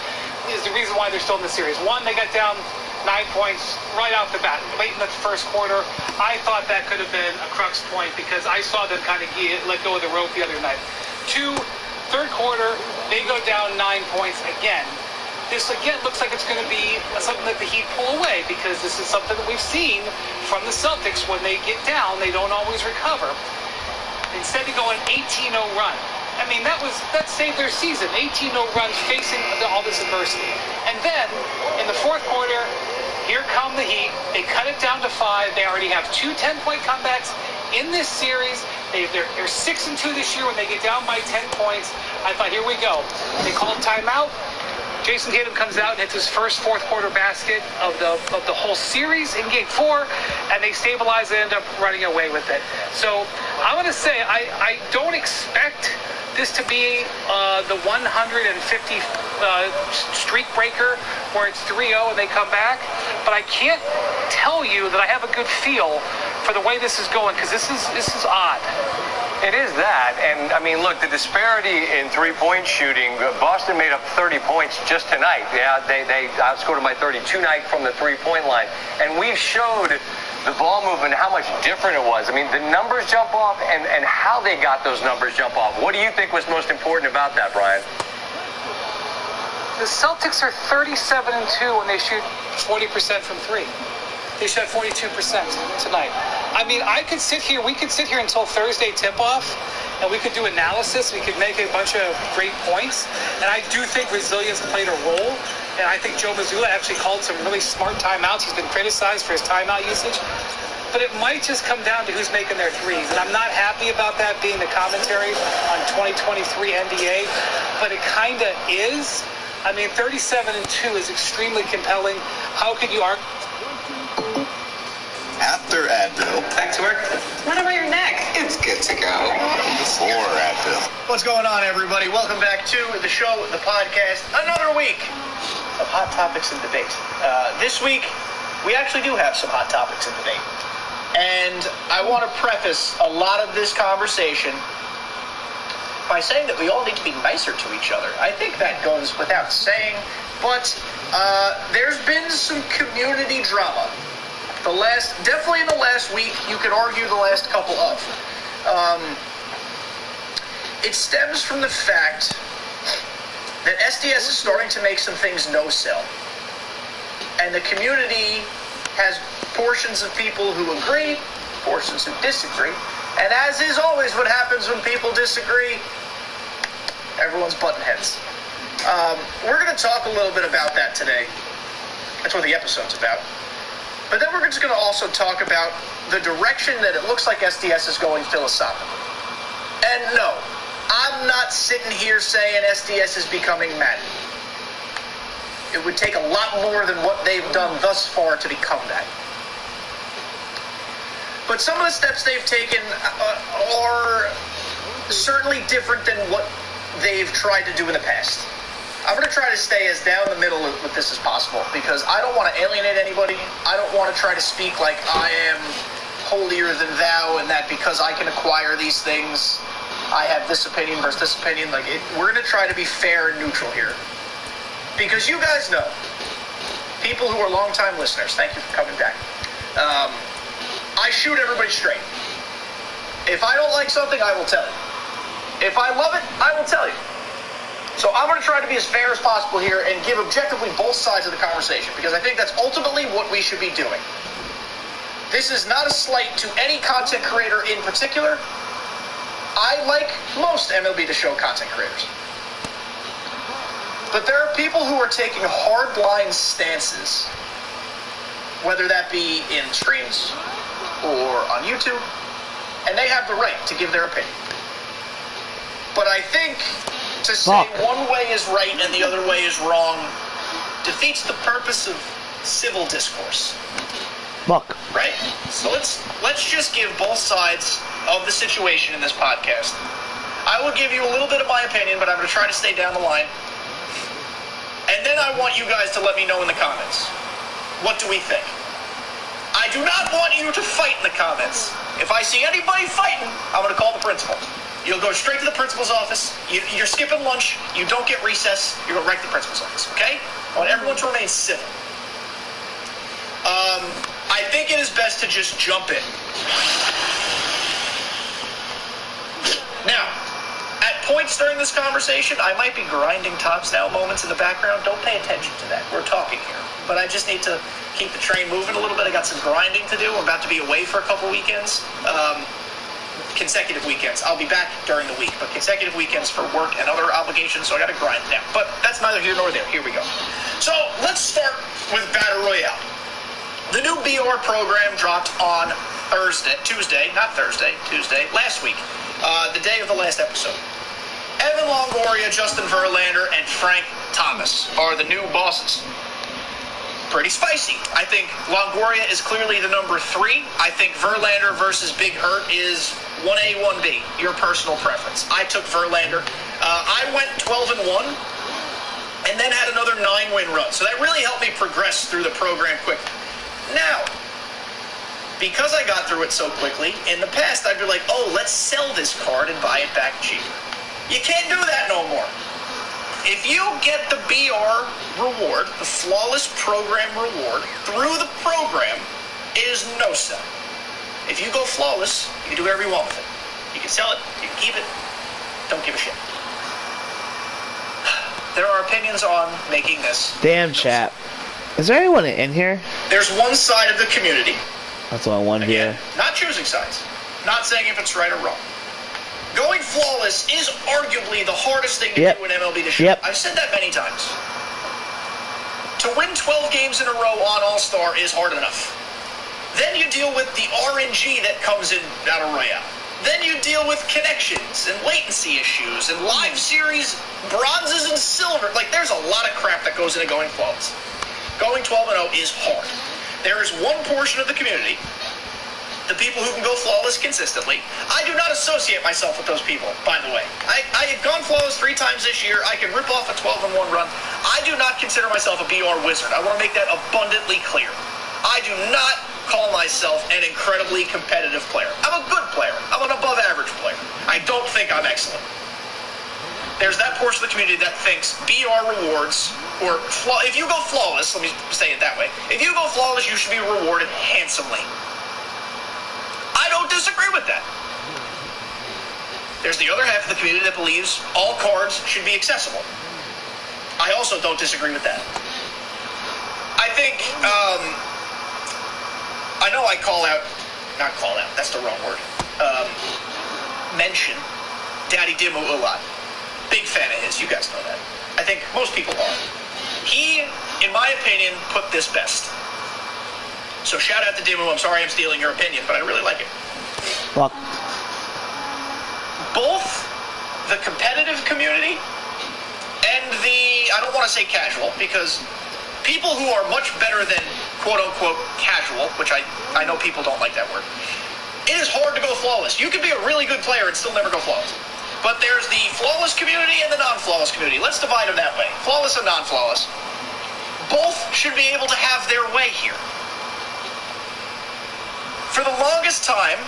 is the reason why they're still in the series. One, they got down 9 points right off the bat, late in the first quarter. I thought that could have been a crux point because I saw them kind of let go of the rope the other night. 2, third quarter, they go down 9 points again. This again looks like it's going to be something that the Heat pull away because this is something that we've seen from the Celtics. When they get down, they don't always recover. Instead, they go an 18-0 run. I mean, that saved their season. 18-0 runs facing all this adversity. And then, in the fourth quarter, here come the Heat. They cut it down to 5. They already have 2 10-point comebacks in this series. They're 6-2 this year when they get down by 10 points. I thought, here we go. They called timeout. Jason Tatum comes out and hits his first fourth quarter basket of the whole series in Game 4, and they stabilize and end up running away with it. So I'm going to say I don't expect this to be the 150 streak breaker where it's 3-0 and they come back, but I can't tell you that I have a good feel for the way this is going because this is odd. It is that, and I mean, look, the disparity in three-point shooting, Boston made up 30 points just tonight. Yeah, they outscored them by 32 tonight from the three-point line, and we've showed the ball movement, how much different it was. I mean, the numbers jump off, and how they got those numbers jump off. What do you think was most important about that, Brian? The Celtics are 37-2 when they shoot 40% from 3. They shot 42% tonight. I mean, we could sit here until Thursday tip-off, and we could do analysis. We could make a bunch of great points. And I do think resilience played a role. And I think Joe Mazzulla actually called some really smart timeouts. He's been criticized for his timeout usage. But it might just come down to who's making their threes. And I'm not happy about that being the commentary on 2023 NBA. But it kind of is. I mean, 37-2 is extremely compelling. How could you argue? After Advil. Back to work. What about your neck? It's good to go. Before Advil. What's going on, everybody? Welcome back to the show, the podcast. Another week of hot topics and debate. This week, we actually do have some hot topics and debate. And I want to preface a lot of this conversation by saying that we all need to be nicer to each other. I think that goes without saying, but there's been some community drama. Definitely in the last week, you could argue the last couple of. It stems from the fact that SDS is starting to make some things no-sell. And the community has portions of people who agree, portions who disagree. And as is always what happens when people disagree, everyone's butting heads. We're going to talk a little bit about that today. That's what the episode's about. But then we're just going to also talk about the direction that it looks like SDS is going philosophically. And no, I'm not sitting here saying SDS is becoming Madden. It would take a lot more than what they've done thus far to become that. But some of the steps they've taken are certainly different than what they've tried to do in the past. I'm going to try to stay as down the middle with this as possible because I don't want to alienate anybody. I don't want to try to speak like I am holier than thou and that because I can acquire these things, I have this opinion versus this opinion. We're going to try to be fair and neutral here. Because you guys know, people who are longtime listeners, thank you for coming back. I shoot everybody straight. If I don't like something, I will tell you. If I love it, I will tell you. So I'm going to try to be as fair as possible here and give objectively both sides of the conversation because I think that's ultimately what we should be doing. This is not a slight to any content creator in particular. I like most MLB The Show content creators. But there are people who are taking hardline stances, whether that be in streams or on YouTube, and they have the right to give their opinion. But I think to say one way is right and the other way is wrong defeats the purpose of civil discourse. Right? So let's just give both sides of the situation in this podcast. I will give you a little bit of my opinion, but I'm going to try to stay down the line. And then I want you guys to let me know in the comments. What do we think? I do not want you to fight in the comments. If I see anybody fighting, I'm going to call the principal. You'll go straight to the principal's office. You're skipping lunch. You don't get recess. You're going right to the principal's office, okay? I want everyone to remain civil. I think it is best to just jump in. Now, at points during this conversation, I might be grinding tops now moments in the background. Don't pay attention to that. We're talking here. But I just need to keep the train moving a little bit. I got some grinding to do. I'm about to be away for a couple weekends. Consecutive weekends. I'll be back during the week, but consecutive weekends for work and other obligations, so I got to grind now. But that's neither here nor there. Here we go. So let's start with Battle Royale. The new BR program dropped on Tuesday, last week, the day of the last episode. Evan Longoria, Justin Verlander, and Frank Thomas are the new bosses. Pretty spicy. I think Longoria is clearly the number 3. I think Verlander versus Big Hurt is 1A, 1B. Your personal preference. I took Verlander. I went 12-1 and then had another 9-win run. So that really helped me progress through the program quickly. Now, because I got through it so quickly, in the past I'd be like, oh, let's sell this card and buy it back cheaper. You can't do that no more. If you get the BR reward, the flawless program reward, through the program, it is no sell. If you go flawless, you can do whatever you want with it. You can sell it, you can keep it, don't give a shit. There are opinions on making this. Damn, chat. Is there anyone in here? There's one side of the community. That's what I want here. Not choosing sides. Not saying if it's right or wrong. Going flawless is arguably the hardest thing to do in MLB The Show. I've said that many times. To win 12 games in a row on All-Star is hard enough. Then you deal with the RNG that comes in Battle Royale. Then you deal with connections and latency issues and live series bronzes and silver. There's a lot of crap that goes into going flawless. Going 12-0 is hard. There is one portion of the community, the people who can go flawless consistently. I do not associate myself with those people, by the way. I have gone flawless 3 times this year. I can rip off a 12-1 run. I do not consider myself a BR wizard. I want to make that abundantly clear. I do not call myself an incredibly competitive player. I'm a good player. I'm an above-average player. I don't think I'm excellent. There's that portion of the community that thinks BR rewards, or if you go flawless, let me say it that way, if you go flawless, you should be rewarded handsomely. I don't disagree with that. There's the other half of the community that believes all cards should be accessible. I also don't disagree with that. I think, I know I not call out, that's the wrong word, mention Daddy Dimmu a lot. Big fan of his, you guys know that. I think most people are. He, in my opinion, put this best. So shout out to Dimmu, I'm sorry I'm stealing your opinion, but I really like it. Well, both the competitive community and the, I don't want to say casual, because people who are much better than quote-unquote casual, which I know people don't like that word, it is hard to go flawless. You can be a really good player and still never go flawless. But there's the flawless community and the non-flawless community. Let's divide them that way. Flawless and non-flawless. Both should be able to have their way here. For the longest time,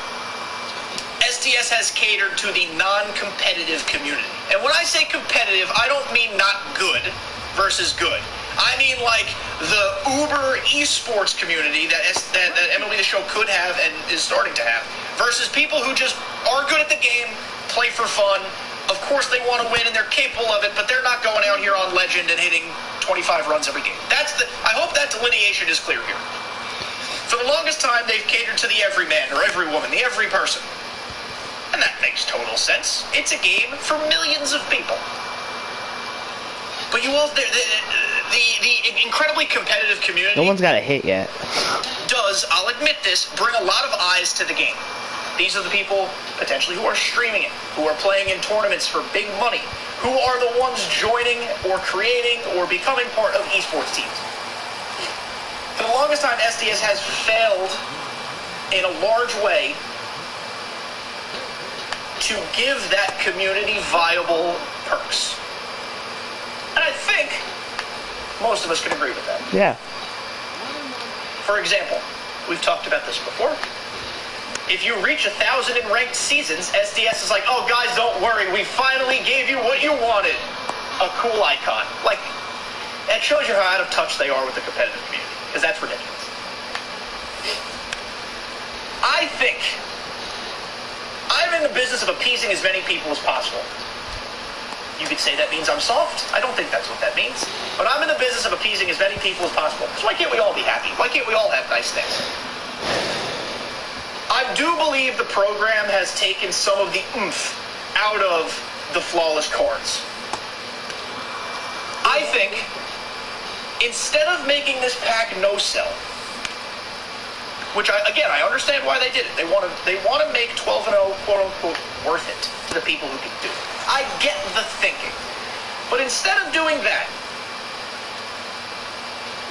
SDS has catered to the non-competitive community. And when I say competitive, I don't mean not good versus good. I mean like the uber esports community that MLB The Show could have and is starting to have, versus people who just are good at the game, play for fun. Of course they want to win and they're capable of it, but they're not going out here on Legend and hitting 25 runs every game. I hope that delineation is clear here. For the longest time, they've catered to the everyman or every woman, the every person. And that makes total sense. It's a game for millions of people. But you all, the incredibly competitive community... No one's got a hit yet. ...does, I'll admit this, bring a lot of eyes to the game. These are the people, potentially, who are streaming it, who are playing in tournaments for big money, who are the ones joining or creating or becoming part of esports teams. For the longest time, SDS has failed in a large way to give that community viable perks. And I think most of us can agree with that. Yeah. For example, we've talked about this before. If you reach 1,000 in ranked seasons, SDS is like, oh, guys, don't worry. We finally gave you what you wanted. A cool icon. Like, that shows you how out of touch they are with the competitive community, because that's ridiculous. I think I'm in the business of appeasing as many people as possible. You could say that means I'm soft. I don't think that's what that means. But I'm in the business of appeasing as many people as possible. So why can't we all be happy? Why can't we all have nice things? I do believe the program has taken some of the oomph out of the flawless cards. I think instead of making this pack no-sell, which I understand why they did it. They want to make 12-0 quote-unquote worth it to the people who can do it. I get the thinking. But instead of doing that,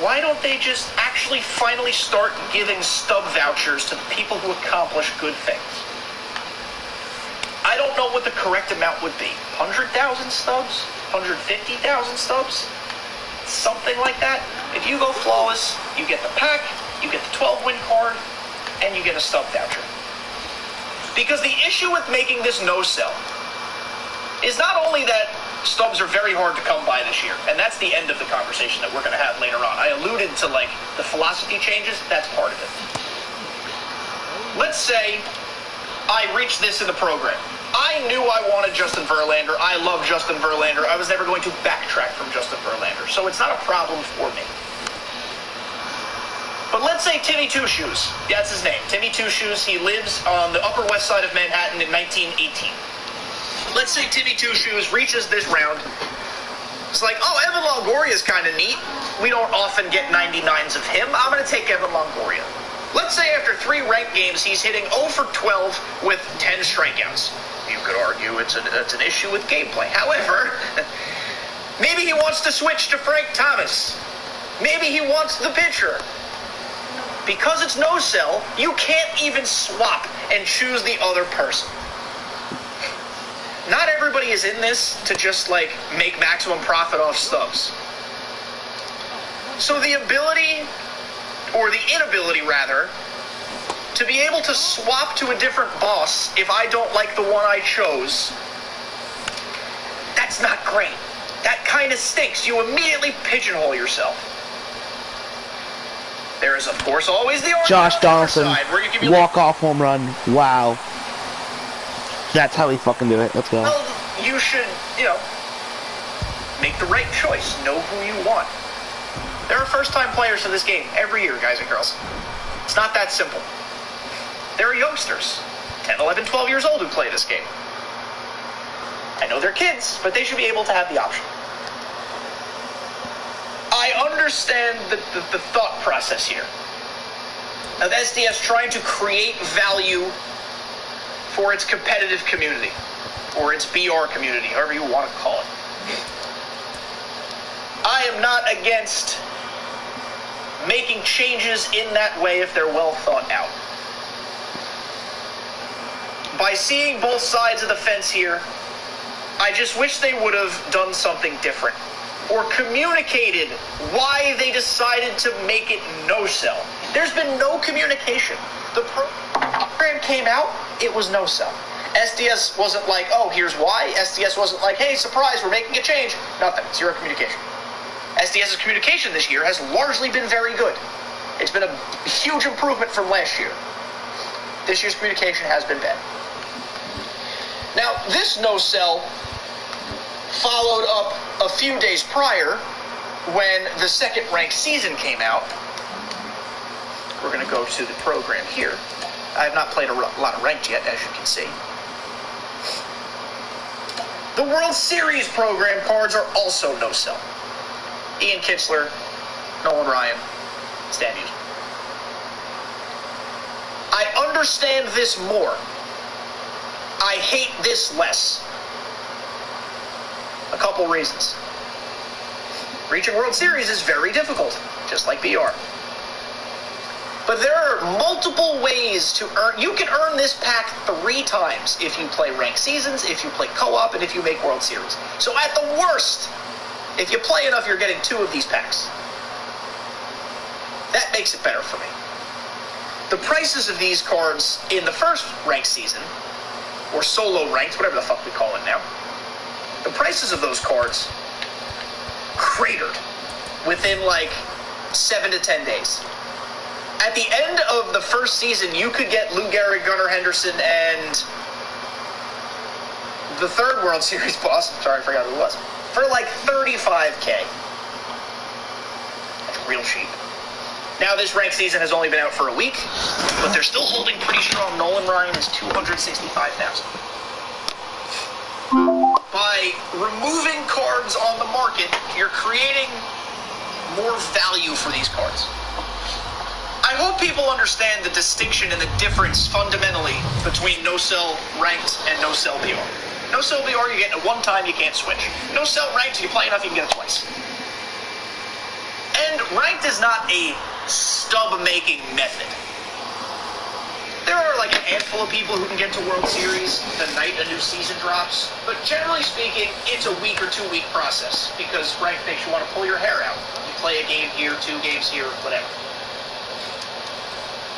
why don't they just actually finally start giving stub vouchers to the people who accomplish good things? I don't know what the correct amount would be. 100,000 stubs? 150,000 stubs? Something like that. If you go flawless, you get the pack, you get the 12-win card, and you get a stub voucher. Because the issue with making this no-sell is not only that stubs are very hard to come by this year, and that's the end of the conversation that we're going to have later on. I alluded to, like, the philosophy changes. That's part of it. Let's say I reached this in the program. I knew I wanted Justin Verlander. I love Justin Verlander. I was never going to backtrack from Justin Verlander, so it's not a problem for me. But let's say Timmy Two Shoes. That's his name. Timmy Two Shoes. He lives on the Upper West Side of Manhattan in 1918. Let's say Timmy Two Shoes reaches this round. It's like, oh, Evan Longoria is kind of neat. We don't often get 99s of him. I'm going to take Evan Longoria. Let's say after 3 ranked games, he's hitting 0 for 12 with 10 strikeouts. You could argue it's an issue with gameplay. However, maybe he wants to switch to Frank Thomas. Maybe he wants the pitcher. Because it's no-sell, you can't even swap and choose the other person. Not everybody is in this to just, like, make maximum profit off stubs. So the ability, or the inability, rather, to be able to swap to a different boss if I don't like the one I chose, that's not great. That kind of stinks. You immediately pigeonhole yourself. There is, of course, always the Josh Donaldson, walk-off home run. Wow. That's how we fucking do it. Let's go. Well, you should, make the right choice. Know who you want. There are first-time players to this game every year, guys and girls. It's not that simple. There are youngsters, 10, 11, 12 years old, who play this game. I know they're kids, but they should be able to have the option. I understand the thought process here of SDS trying to create value for its competitive community, or its BR community, however you want to call it. I am not against making changes in that way if they're well thought out. By seeing both sides of the fence here, I just wish they would have done something different, or communicated why they decided to make it no-sell. There's been no communication. The program came out, it was no-sell. SDS wasn't like, oh, here's why. SDS wasn't like, hey, surprise, we're making a change. Nothing. Zero communication. SDS's communication this year has largely been very good. It's been a huge improvement from last year. This year's communication has been bad. Now, this no-sell followed up a few days prior when the second-ranked season came out. We're going to go to the program here. I have not played a lot of ranked yet, as you can see. The World Series program cards are also no-sell. Ian Kitzler, Nolan Ryan, Stan Musial. I understand this more. I hate this less. A couple reasons. Reaching World Series is very difficult, just like BR. But there are multiple ways to earn. You can earn this pack 3 times if you play ranked seasons, if you play co-op, and if you make World Series. So at the worst, if you play enough, you're getting 2 of these packs. That makes it better for me. The prices of these cards in the first ranked season, or solo ranked, whatever the fuck we call it now, the prices of those cards cratered within like 7 to 10 days. At the end of the first season, you could get Lou Gehrig, Gunnar Henderson, and the third World Series boss, I'm sorry, I forgot who it was, for like $35K. That's real cheap. Now this ranked season has only been out for a week, but they're still holding pretty strong. Nolan Ryan is $265,000. By removing cards on the market, you're creating more value for these cards. I hope people understand the distinction and the difference fundamentally between no-sell ranked and no-sell BR. No-sell BR, you get it one time, you can't switch. No-sell ranked, you play enough, you can get it twice. And ranked is not a stub-making method. There are like a handful of people who can get to World Series the night a new season drops, but generally speaking, it's a week or 2 week process, because ranked makes you want to pull your hair out. You play a game here, 2 games here, whatever.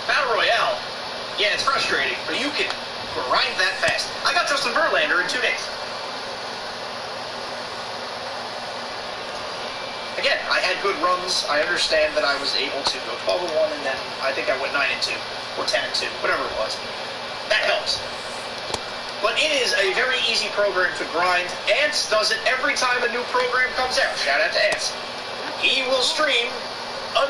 Battle Royale, yeah, it's frustrating, but you can grind that fast. I got Justin Verlander in 2 days. Again, I had good runs. I understand that I was able to go 12-1, and then I think I went 9-2, or 10-2, whatever it was. That helps. But it is a very easy program to grind. Ants does it every time a new program comes out. Shout out to Ants. He will stream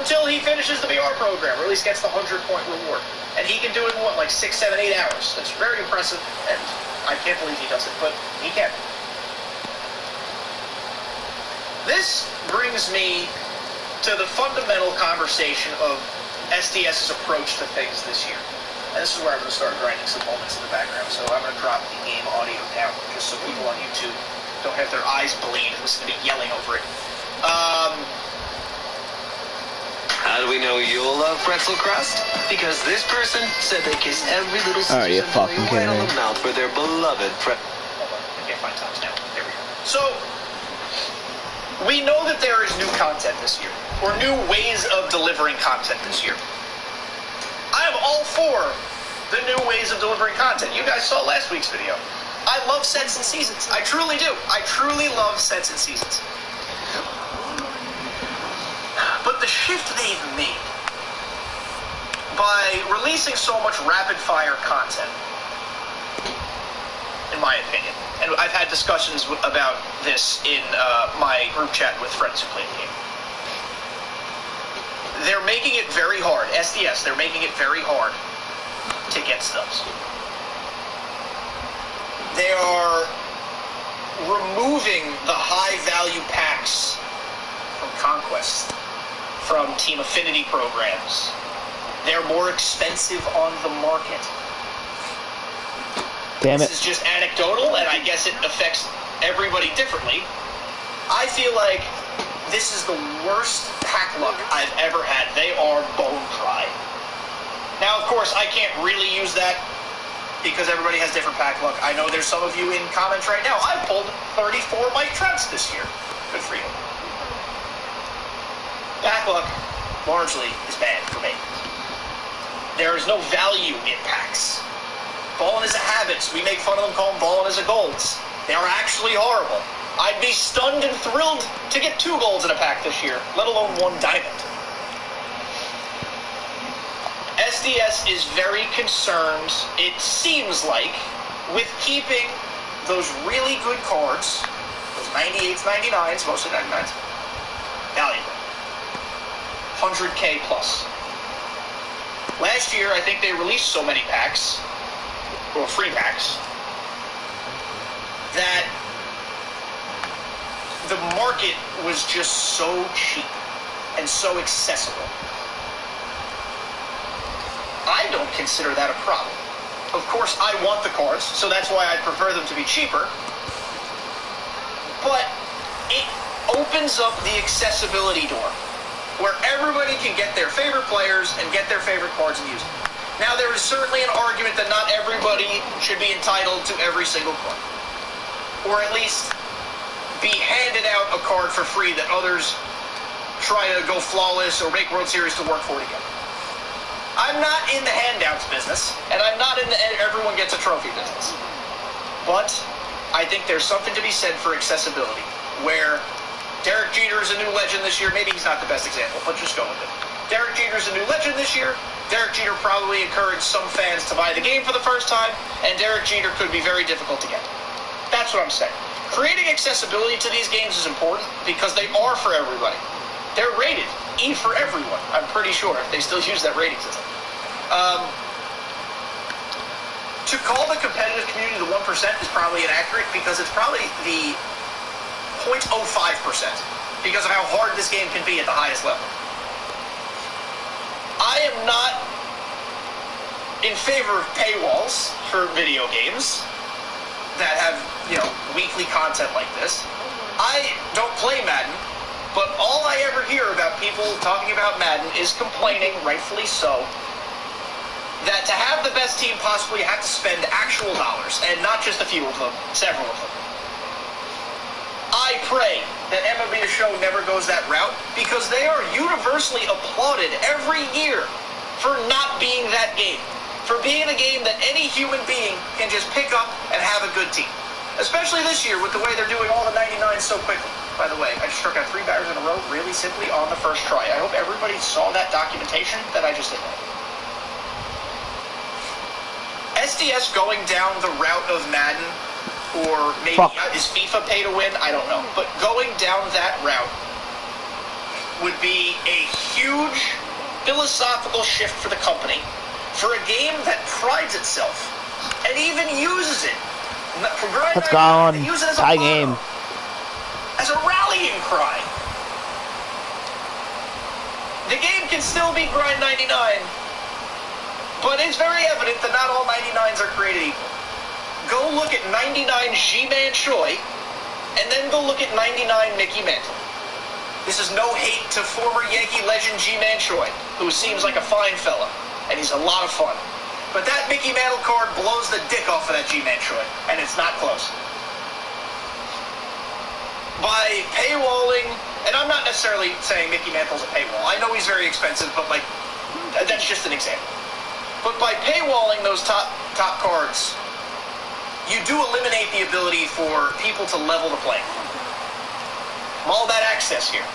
until he finishes the BR program, or at least gets the 100-point reward. And he can do it in, what, like 6, 7, 8 hours. That's very impressive, and I can't believe he does it, but he can. This brings me to the fundamental conversation of SDS's approach to things this year. And this is where I'm going to start grinding some moments in the background, so I'm going to drop the game audio down, just so people on YouTube don't have their eyes bleed and listen to me yelling over it. How do we know you'll love pretzel crust? Because this person said they kiss every little Are you fucking right kidding on me? the mouth for their beloved pretzel. Hold on, I can't find tops now. There we go. So, we know that there is new content this year, or new ways of delivering content this year. I am all for the new ways of delivering content. You guys saw last week's video. I love sets and seasons. I truly do. I truly love sets and seasons. But the shift they've made by releasing so much rapid-fire content, in my opinion, and I've had discussions about this in my group chat with friends who play the game. they're making it very hard. SDS, they're making it very hard to get stubs. They are removing the high-value packs from Conquest, from Team Affinity programs. They're more expensive on the market. Damn it. This is just anecdotal, and I guess it affects everybody differently. I feel like this is the worst pack luck I've ever had. They are bone dry. Now, of course, I can't really use that because everybody has different pack luck. I know there's some of you in comments right now. I pulled 34 Mike Trouts this year. Good for you. Pack luck, largely, is bad for me. There is no value in packs. Ballin' is a habits. We make fun of them, call them ballin' is a golds. They are actually horrible. I'd be stunned and thrilled to get 2 golds in a pack this year, let alone 1 diamond. SDS is very concerned, it seems like, with keeping those really good cards, those 98s, 99s, mostly 99s, valuable. 100K plus. Last year, I think they released so many packs, or free packs, that the market was just so cheap and so accessible. I don't consider that a problem. Of course, I want the cards, so that's why I prefer them to be cheaper. But it opens up the accessibility door, where everybody can get their favorite players and get their favorite cards and use them. Now, there is certainly an argument that not everybody should be entitled to every single card. Or at least be handed out a card for free that others try to go flawless or make World Series to work for together. I'm not in the handouts business, and I'm not in the everyone gets a trophy business. But I think there's something to be said for accessibility, where Derek Jeter is a new legend this year. Maybe he's not the best example, but just go with it. Derek Jeter's a new legend this year. Derek Jeter probably encouraged some fans to buy the game for the first time, and Derek Jeter could be very difficult to get. That's what I'm saying. Creating accessibility to these games is important because they are for everybody. They're rated E for everyone, I'm pretty sure, if they still use that rating system. To call the competitive community the 1% is probably inaccurate because it's probably the 0.05% because of how hard this game can be at the highest level. I am not in favor of paywalls for video games that have, weekly content like this. I don't play Madden, but all I ever hear about people talking about Madden is complaining, rightfully so, that to have the best team possibly you have to spend actual dollars, and not just a few of them, several of them. I pray that MLB The Show never goes that route, because they are universally applauded every year for not being that game. For being a game that any human being can just pick up and have a good team. Especially this year with the way they're doing all the 99s so quickly. By the way, I just struck out 3 batters in a row really simply on the first try. I hope everybody saw that documentation that I just did. SDS going down the route of Madden, or maybe is FIFA pay to win? I don't know. But going down that route would be a huge philosophical shift for the company for a game that prides itself and even uses it. Let's go on. Tie game. As a rallying cry. The game can still be Grind 99, but it's very evident that not all 99s are created equal. Go look at 99 G-Man Choi, and then go look at 99 Mickey Mantle. This is no hate to former Yankee legend G-Man Choi, who seems like a fine fella, and he's a lot of fun. But that Mickey Mantle card blows the dick off of that G-Man Choi, and it's not close. By paywalling, and I'm not necessarily saying Mickey Mantle's a paywall. I know he's very expensive, but that's just an example. But by paywalling those top cards, you do eliminate the ability for people to level the playing. I'm all about access here.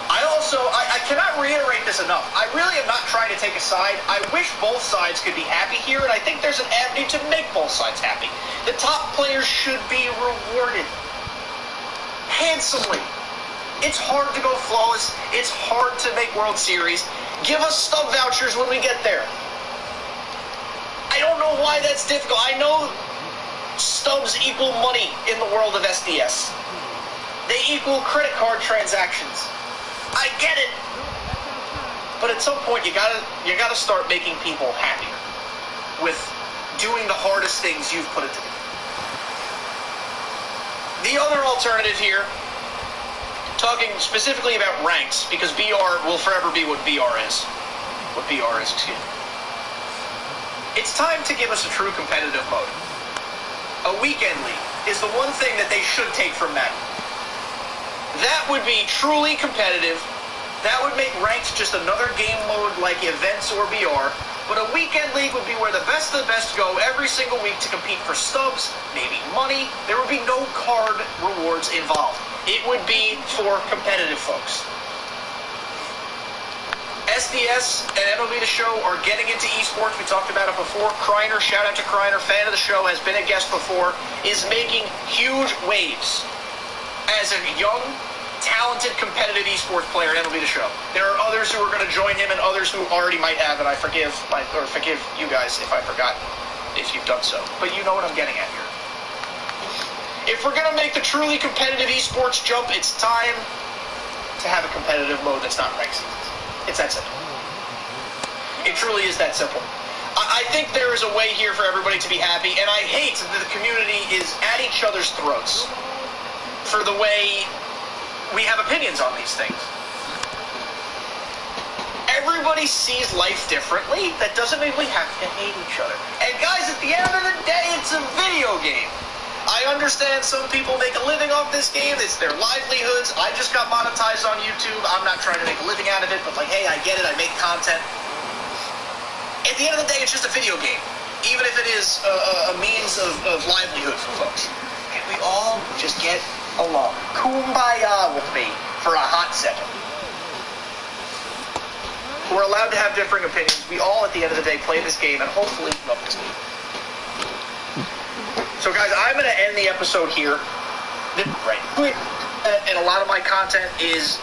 I cannot reiterate this enough. I really am not trying to take a side. I wish both sides could be happy here, and I think there's an avenue to make both sides happy. The top players should be rewarded handsomely It's hard to go flawless. It's hard to make World Series. Give us stub vouchers when we get there. I don't know why that's difficult. I know stubs equal money in the world of SDS. They equal credit card transactions. I get it. But at some point, you gotta start making people happier with doing the hardest things you've put into it. The other alternative here, talking specifically about ranks, because BR will forever be what BR is. Excuse me. It's time to give us a true competitive mode. A weekend league is the one thing that they should take from Madden. That would be truly competitive. That would make ranks just another game mode like events or BR. But a weekend league would be where the best of the best go every single week to compete for stubs, maybe money. There would be no card rewards involved. It would be for competitive folks. SDS and MLB The Show are getting into esports. We talked about it before. Kreiner, shout out to Kreiner, fan of the show, has been a guest before, is making huge waves as a young, talented, competitive esports player at MLB The Show. There are others who are going to join him and others who already might have, and I forgive you guys if I forgot if you've done so. But you know what I'm getting at here. If we're going to make the truly competitive esports jump, it's time to have a competitive mode that's not ranked seasons. It's that simple. It truly is that simple. I think there is a way here for everybody to be happy, and I hate that the community is at each other's throats for the way we have opinions on these things. Everybody sees life differently. That doesn't mean we have to hate each other. And guys, at the end of the day, it's a video game. I understand some people make a living off this game. It's their livelihoods. I just got monetized on YouTube. I'm not trying to make a living out of it, but like, hey, I get it. I make content. At the end of the day, it's just a video game, even if it is a means of livelihood for folks. Can we all just get along? Kumbaya with me for a hot second. We're allowed to have differing opinions. We all, at the end of the day, play this game and hopefully love this game. So, guys, I'm going to end the episode here. Right. And a lot of my content is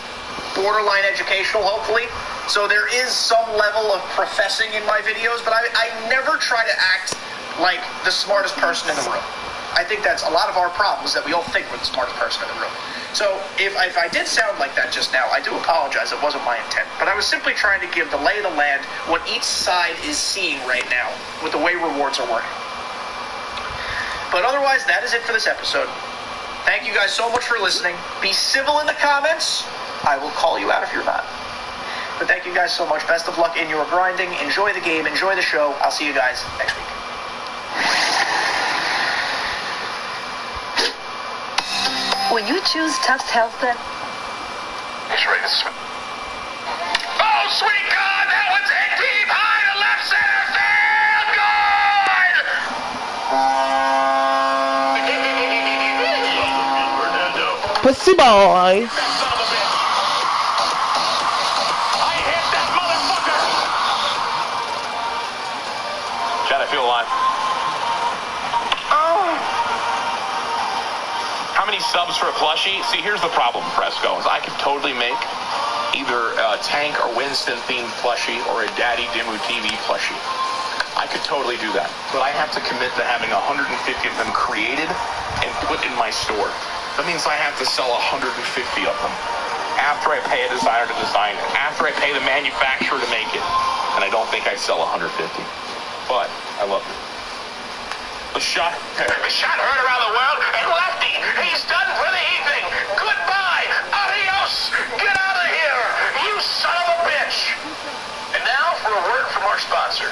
borderline educational, hopefully. So there is some level of professing in my videos, but I never try to act like the smartest person in the room. I think that's a lot of our problems, that we all think we're the smartest person in the room. So if I did sound like that just now, I do apologize. It wasn't my intent. But I was simply trying to give the lay of the land, what each side is seeing right now with the way rewards are working. But otherwise, that is it for this episode. Thank you guys so much for listening. Be civil in the comments. I will call you out if you're not. But thank you guys so much. Best of luck in your grinding. Enjoy the game. Enjoy the show. I'll see you guys next week. When you choose Tufts Health Plan, He's ready to swim. Oh, sweet God! That one's hit deep high to left center field. Good! Pussy boy. I feel alive. How many subs for a plushie? See, here's the problem, Fresco, is I could totally make either a Tank or Winston themed plushie or a Daddy Dimmu TV plushie. I could totally do that, but I have to commit to having 150 of them created and put in my store. That means I have to sell 150 of them after I pay a designer to design it, after I pay the manufacturer to make it, and I don't think I'd sell 150. But I love it. The shot heard around the world, and Lefty, he's done for the evening. Goodbye, adios, get out of here, you son of a bitch. And now for a word from our sponsor.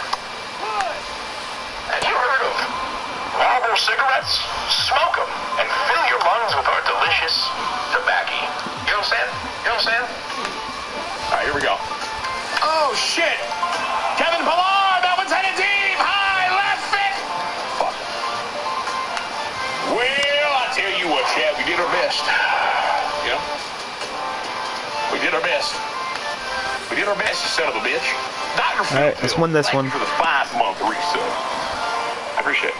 Have you heard of Marlboro cigarettes? Smoke them and fill your lungs with our delicious tobacco. You know what I'm saying? You know what I'm saying? All right, here we go. Oh shit! Kevin Pillar, that one's headed deep. Well, I tell you what, Chad, we did our best. You know? We did our best. We did our best, you son of a bitch. Alright, let's win this one. For the 5-month resub. I appreciate it.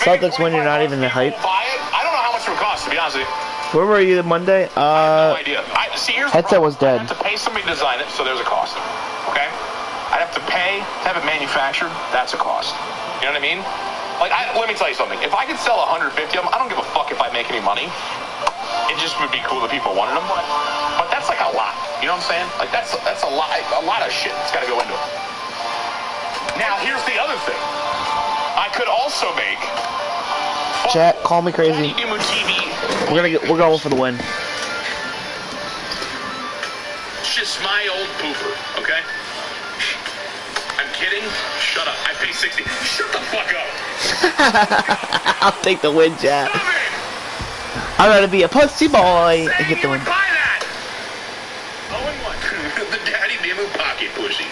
Celtics win, you're not even the hype. I don't know how much it would cost, to be honest with you. Where were you Monday? I have no idea. See, here's the headset problem. was dead. I have to pay somebody to design it, so there's a cost. Okay? I'd have to pay to have it manufactured. That's a cost. You know what I mean? Like, let me tell you something. If I could sell 150 of them, I don't give a fuck if I make any money. It just would be cool that people wanted them. But that's like a lot. You know what I'm saying? Like, that's a lot of shit that's got to go into it. Now, here's the other thing. I could also make... Chat, call me crazy. We're going for the win. It's just my old pooper, okay? I'm kidding. Shut up. I pay 60. Shut the fuck up. I'll take the win, chat. I'd rather be a pussy boy and get the win. Buy that. 0-1. The daddy Dimu pocket pussy.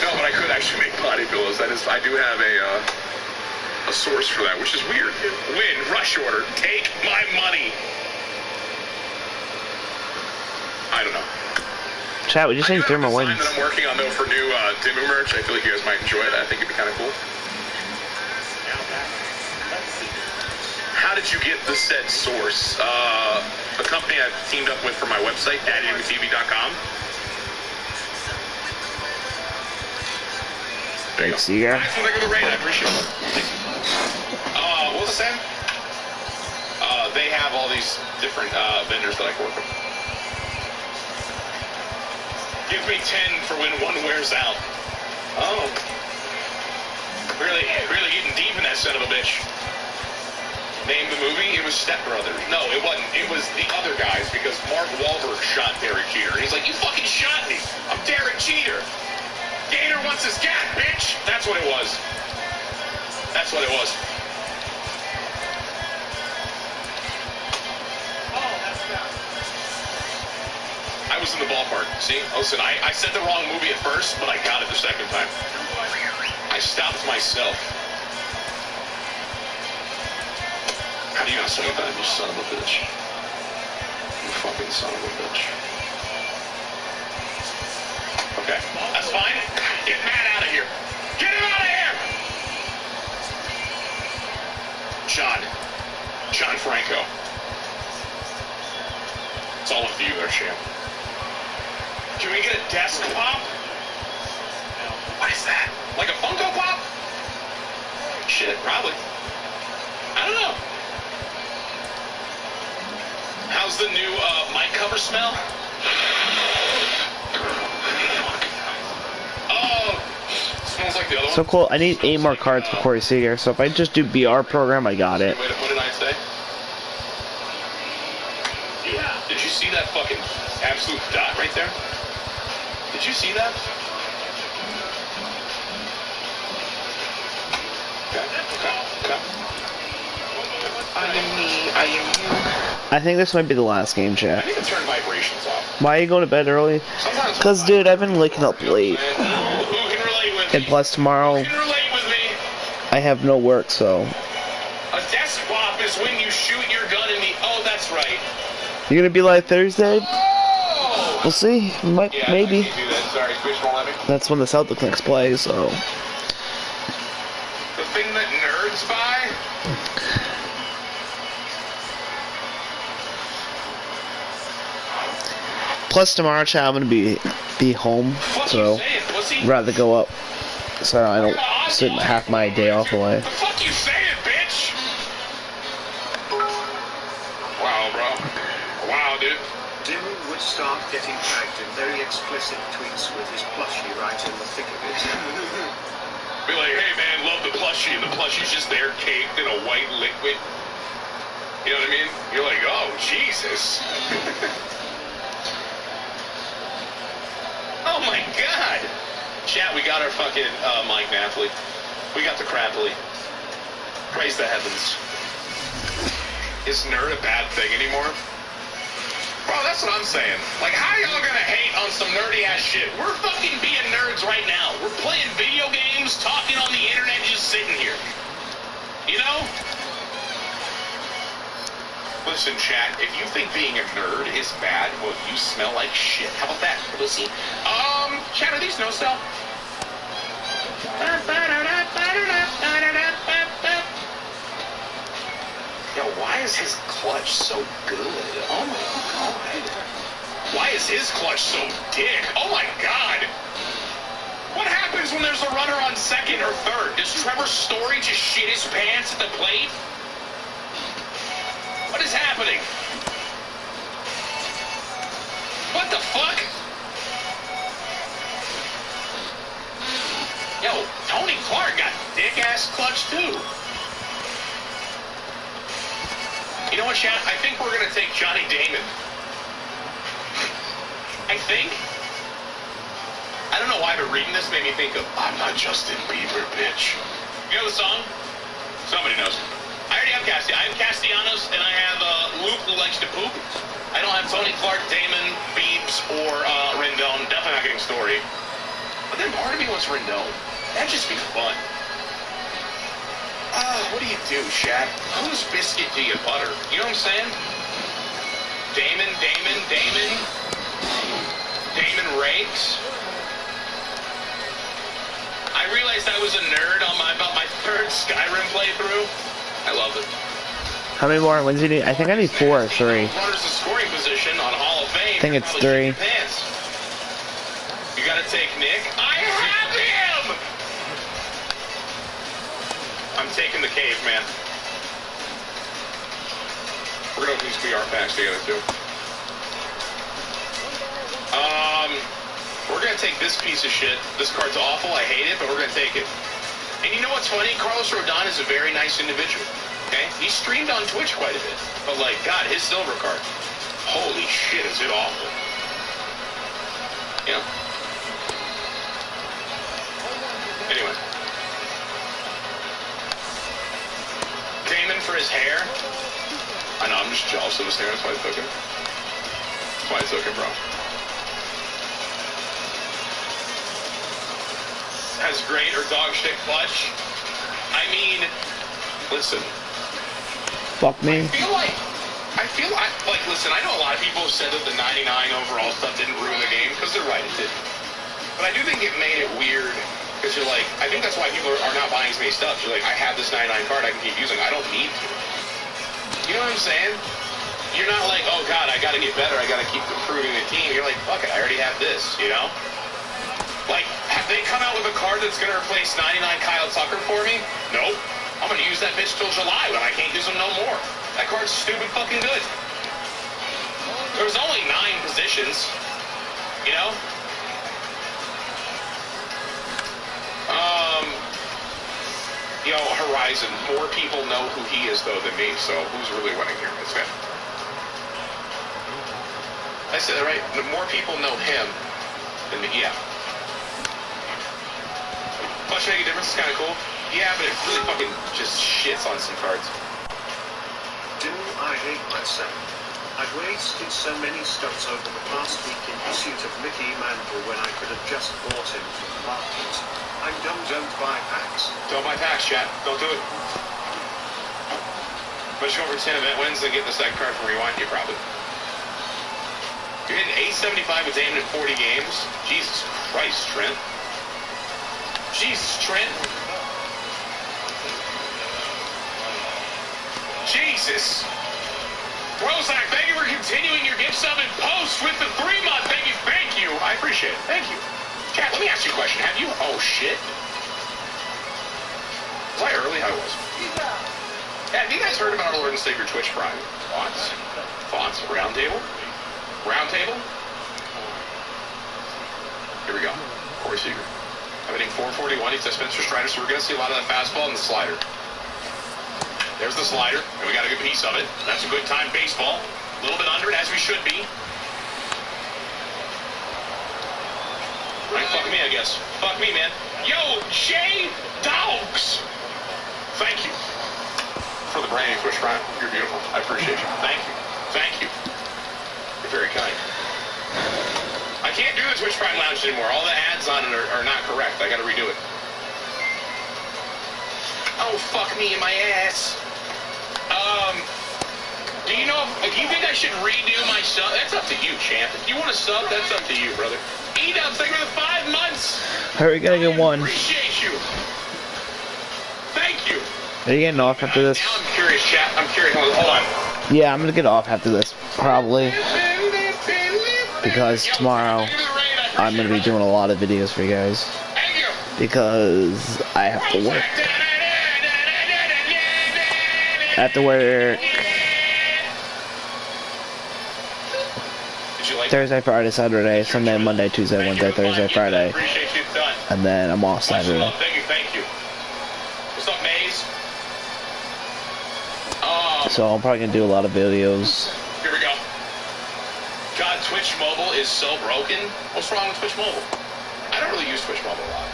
No, but I could actually make body pillows. I do have a source for that, which is weird. Win, rush order, take my money. I don't know. Chat, we just saying thermal wins. That I'm working on though for new Dimu merch. I feel like you guys might enjoy it. I think it'd be kind of cool. How did you get the said source? A company I've teamed up with for my website, daddydimutv.com. Thanks, Seager. I appreciate it. What was I saying? They have all these different vendors that I can work with. Give me 10 for when one wears out. Oh. Really getting deep in that son of a bitch. Name the movie? It was Step Brothers. No, it wasn't. It was the other guys because Mark Wahlberg shot Derek Jeter. And he's like, you fucking shot me. I'm Derek Jeter. Gator wants his cat, bitch. That's what it was. That's what it was. I was in the ballpark. See? Listen, I said the wrong movie at first, but I got it the second time. I stopped myself. How do you not say that, you son of a bitch? You fucking son of a bitch. Okay, that's fine. Get Matt out of here. Get him out of here! John Franco. It's all up to you there, champ. Can we get a desk pop? What is that? Like a Funko Pop? Shit, probably. I don't know. How's the new mic cover smell? Oh, smells like the other one. So cool. I need 8 more cards for Corey Seager. So if I just do BR program, I got it. What did I say? Did you see that fucking absolute dot right there? Did you see that? Okay. I am me, I am you. I think this might be the last game, chat. I need to turn vibrations off. Why are you going to bed early? Because, dude, I've been waking up late. And plus, tomorrow, I have no work, so. A desk swap is when you shoot your gun in the... Oh, that's right. You're going to be live Thursday? We'll see. Maybe. Sorry, Twitch won't let me. That's when the Celtics next play, so. The thing that nerds buy? Plus tomorrow, chat, I'm gonna be home, so rather go up, so I don't sit half my day off away. The fuck you saying, bitch? Wow, bro. Wow, dude. Dimu would start getting tagged in very explicit tweets with his plushie right in the thick of it. Be like, hey man, love the plushie, and the plushie's just there caked in a white liquid. You know what I mean? You're like, oh, Jesus. Oh my God! Chat, we got our fucking Mike Napoli. We got the Crapley. Praise the heavens. Is nerd a bad thing anymore? Bro, that's what I'm saying. Like, how are y'all gonna hate on some nerdy ass shit? We're fucking being nerds right now. We're playing video games, talking on the internet, just sitting here. You know? Listen, chat, if you think being a nerd is bad, well, you smell like shit. How about that, pussy? Chat, are these no sell? Yo, why Why is his clutch so good? Oh my god. Why is his clutch so dick? Oh my god. What happens when there's a runner on second or third? Does Trevor Story just shit his pants at the plate? What is happening? What the fuck? Yo, Tony Clark got dick-ass clutch too. You know what, chat? I think we're gonna take Johnny Damon. I think. I don't know why, but reading this made me think of I'm Not Justin Bieber, bitch. You know the song? Somebody knows. I already have Castellanos. I have Castellanos, and I have Luke, who likes to poop. I don't have Tony Clark, Damon, Biebs, or Rendon. Definitely not getting Story. But then part of me wants Rendon. That'd just be fun. What do you do, Shaq? Whose biscuit do you butter? You know what I'm saying? Damon Rakes. I realized I was a nerd on about my third Skyrim playthrough. I love it. How many more wins do you need? I think I need 4 or 3. Runners in scoring position on Hall of Fame. I think it's 3. You gotta take Nick. I have him! I'm taking the cave, man. We're gonna open these PR packs together, too. We're gonna take this piece of shit. This card's awful, I hate it, but we're gonna take it. And you know what's funny? Carlos Rodon is a very nice individual, okay? He streamed on Twitch quite a bit. But, like, God, his silver card, holy shit, is it awful. You know? Anyway. Damon for his hair. I know, I'm just jealous of his hair, that's why I took him. That's why I took him, bro. Has great or dog shit clutch. I mean, listen. Fuck me. I feel like, listen, I know a lot of people have said that the 99 overall stuff didn't ruin the game, because they're right, it didn't. But I do think it made it weird, because you're like, I think that's why people are not buying as many stuff. You're like, I have this 99 card I can keep using. I don't need to. You know what I'm saying? You're not like, oh god, I gotta get better, I gotta keep improving the team. You're like, fuck it, I already have this, you know? Like, have they come out with a card that's going to replace 99 Kyle Tucker for me? Nope. I'm going to use that bitch till July when I can't use him no more. That card's stupid fucking good. There's only 9 positions, you know? You know, Horizon, more people know who he is, though, than me, so who's really winning here? It's him. I said that right? The more people know him than me, yeah. Clutch make a difference, it's kind of cool. Yeah, but it really fucking just shits on some cards. Do I hate myself? I've wasted so many studs over the past week in pursuit of Mickey Mantle when I could have just bought him from the market. I'm dumb, don't buy packs. Don't buy packs, chat. Don't do it. But you go for 10 event wins and get the second card from Rewind, you probably. You're hitting 875 with Damon in 40 games. Jesus Christ, Trent. Jesus, Trent. Jesus. Rozak, thank you for continuing your gift sub and post with the 3-month. Thank you. I appreciate it. Thank you. Chat, let me ask you a question. Have you... Oh, shit. Was I early? I was. Yeah, have you guys heard about our Lord and Savior Twitch Prime? Thoughts? Thoughts? Roundtable? Roundtable? Here we go. Corey Seager. I'm hitting 441. He's a Spencer Strider, so we're going to see a lot of that fastball and the slider. There's the slider, and we got a good piece of it. That's a good time baseball. A little bit under it, as we should be. Right, fuck me, I guess. Fuck me, man. Yo, Jay Dogs! Thank you for the brand new Twitch Prime. You're beautiful. I appreciate you. Thank you. Thank you. You're very kind. I can't do the Twitch Prime Lounge anymore. All the ads on it are not correct. I gotta redo it. Oh, fuck me in my ass. Do you know, do you think I should redo my sub? That's up to you, champ. If you want to sub, that's up to you, brother. E-Dubs, thank you for the 5 months. Alright, we gotta get 1. Appreciate you. Thank you. Are you getting off after this? Now I'm curious. curious, chat. I'm curious. Hold on. Yeah, I'm gonna get off after this, probably. Because tomorrow, I'm gonna be doing a lot of videos for you guys. Because I have to work. I have to work Thursday, Friday, Saturday, Sunday, Monday, Tuesday, Wednesday, Thursday, Friday. And then I'm off Saturday. Thank you. What's up, Maze? So I'm probably gonna do a lot of videos. Here we go. God, Twitch Mobile is so broken. What's wrong with Twitch Mobile? I don't really use Twitch Mobile a lot.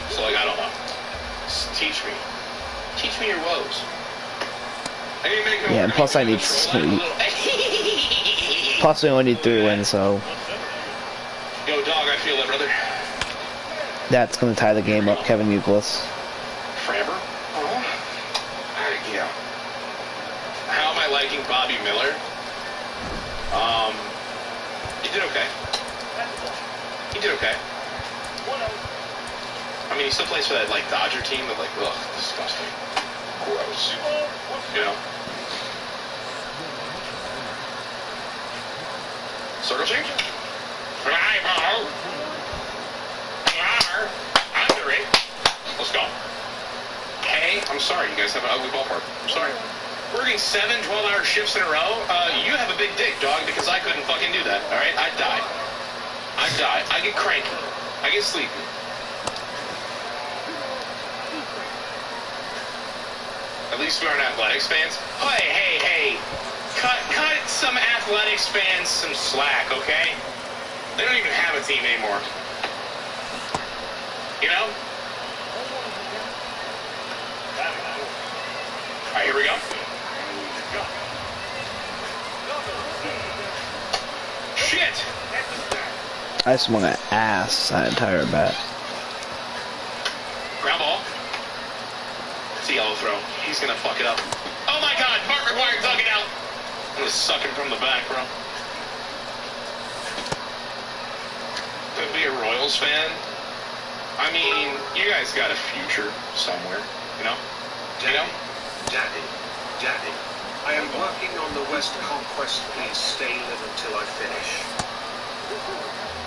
So, like, I don't know. Just teach me. Teach me your woes. I need to make Yeah, and plus I need sleep. Plus we only need 3 wins, so Yo, dog, I feel that, brother. that's gonna tie the game up. Kevin Euclid. Forever? Yeah. How am I liking Bobby Miller? He did okay. He did okay. I mean, he still plays for that, like, Dodger team, but, like, ugh, disgusting. Gross. You know? Circle change? Eyeball. Under it. Let's go. Hey, I'm sorry, you guys have an ugly ballpark. I'm sorry. Working 7 12-hour shifts in a row? You have a big dick, dog, because I couldn't fucking do that, alright? I'd die. I'd die. I get cranky. I get sleepy. At least we aren't athletics fans. Hey. Cut some athletics fans some slack, okay? They don't even have a team anymore. You know? Alright, here we go. Shit! I swung an ass that entire bat. Ground ball. It's a yellow throw. He's gonna fuck it up. Oh my god, Mark McGuire dug it out. I'm gonna suck him from the back, bro. Could be a Royals fan. I mean, you guys got a future somewhere, you know? Daddy, I am working on the West Conquest. Please stay live until I finish.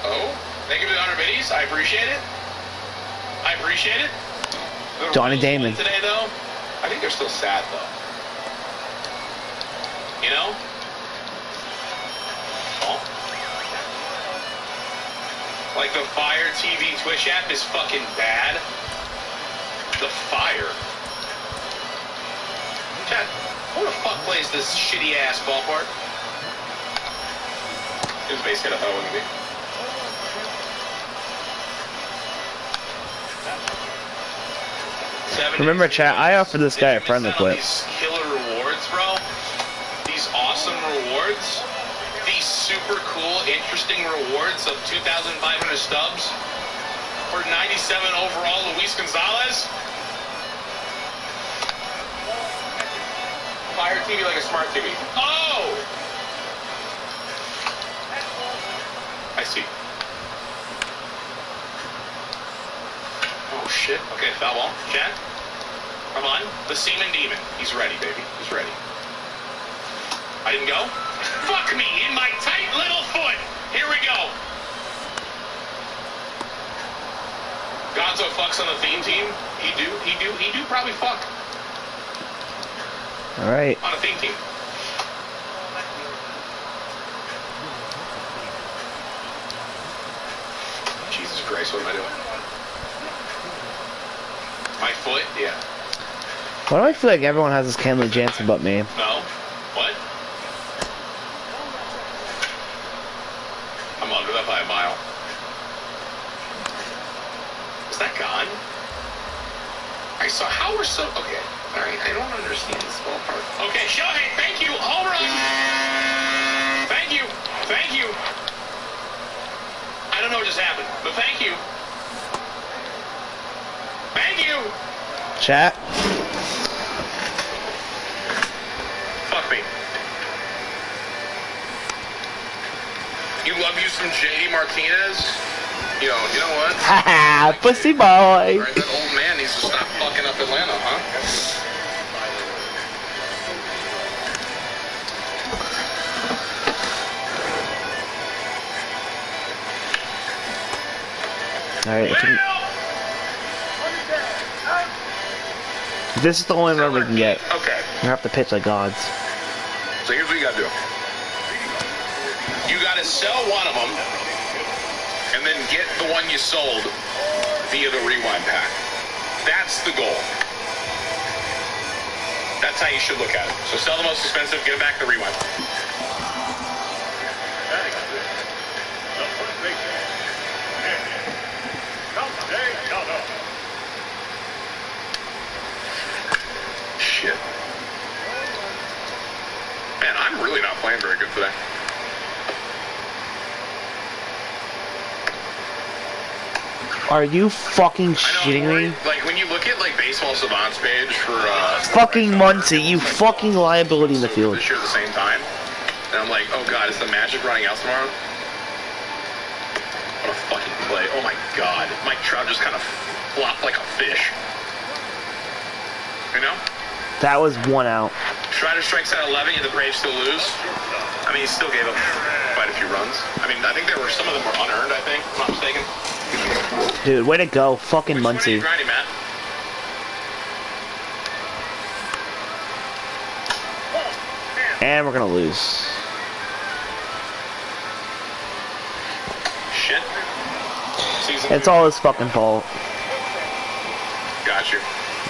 Oh, thank you for the 100 biddies. I appreciate it. Johnny Damon. Today, though, I think they're still sad, though. You know? Oh. Like, the Fire TV Twitch app is fucking bad. The Fire. Chat, who the fuck plays this shitty-ass ballpark? His base hit a hoe in me. Remember, chat, I offered this guy a friendly clip. These killer rewards, bro. These awesome rewards. These super cool, interesting rewards of 2,500 stubs for 97 overall Luis Gonzalez. Fire TV like a smart TV. Oh! I see. Oh shit. Okay, foul ball. Chad. Come on. The Seaman Demon. He's ready, baby. He's ready. I didn't go? Fuck me in my tight little foot. Here we go. Gonzo fucks on the theme team. He do probably fuck. Alright. On a theme team. Jesus Christ, what am I doing? My foot? Yeah. Why do I feel like everyone has this Kenley Jansen but me? No. What? I'm under that by a mile. Is that gone? I saw how we're so okay. Alright, I don't understand this ballpark. Okay, Shohei, thank you! Home run! Thank you! Thank you! I don't know what just happened, but thank you! Thank you! Chat. Fuck me. You love you some JD Martinez? You know what? Haha, pussy boy. Alright, that old man needs to stop fucking up Atlanta, huh? Alright, this is the only run we can get. Okay. We have to pitch like gods. So here's what you gotta do. You gotta sell one of them, and then get the one you sold via the rewind pack. That's the goal. That's how you should look at it. So sell the most expensive, get back the rewind. Shit. Man, I'm really not playing very good today. Are you fucking shitting me? Like, when you look at, like, Baseball Savant's page for, Fucking Muncie, you fucking liability in the field. this year at the same time, and I'm like, oh god, is the Magic running out tomorrow? What a fucking play. Oh my god. Mike Trout just kind of flopped like a fish. You know? That was 1 out. Strider strikes at 11, and the Braves still lose. I mean, he still gave up quite a few runs. I mean, I think there were, some of them were unearned, I think, if I'm not mistaken. Dude, way to go. Fucking Muncie. Grinding, Matt. And we're gonna lose. Shit. It's all his fucking fault. Got you.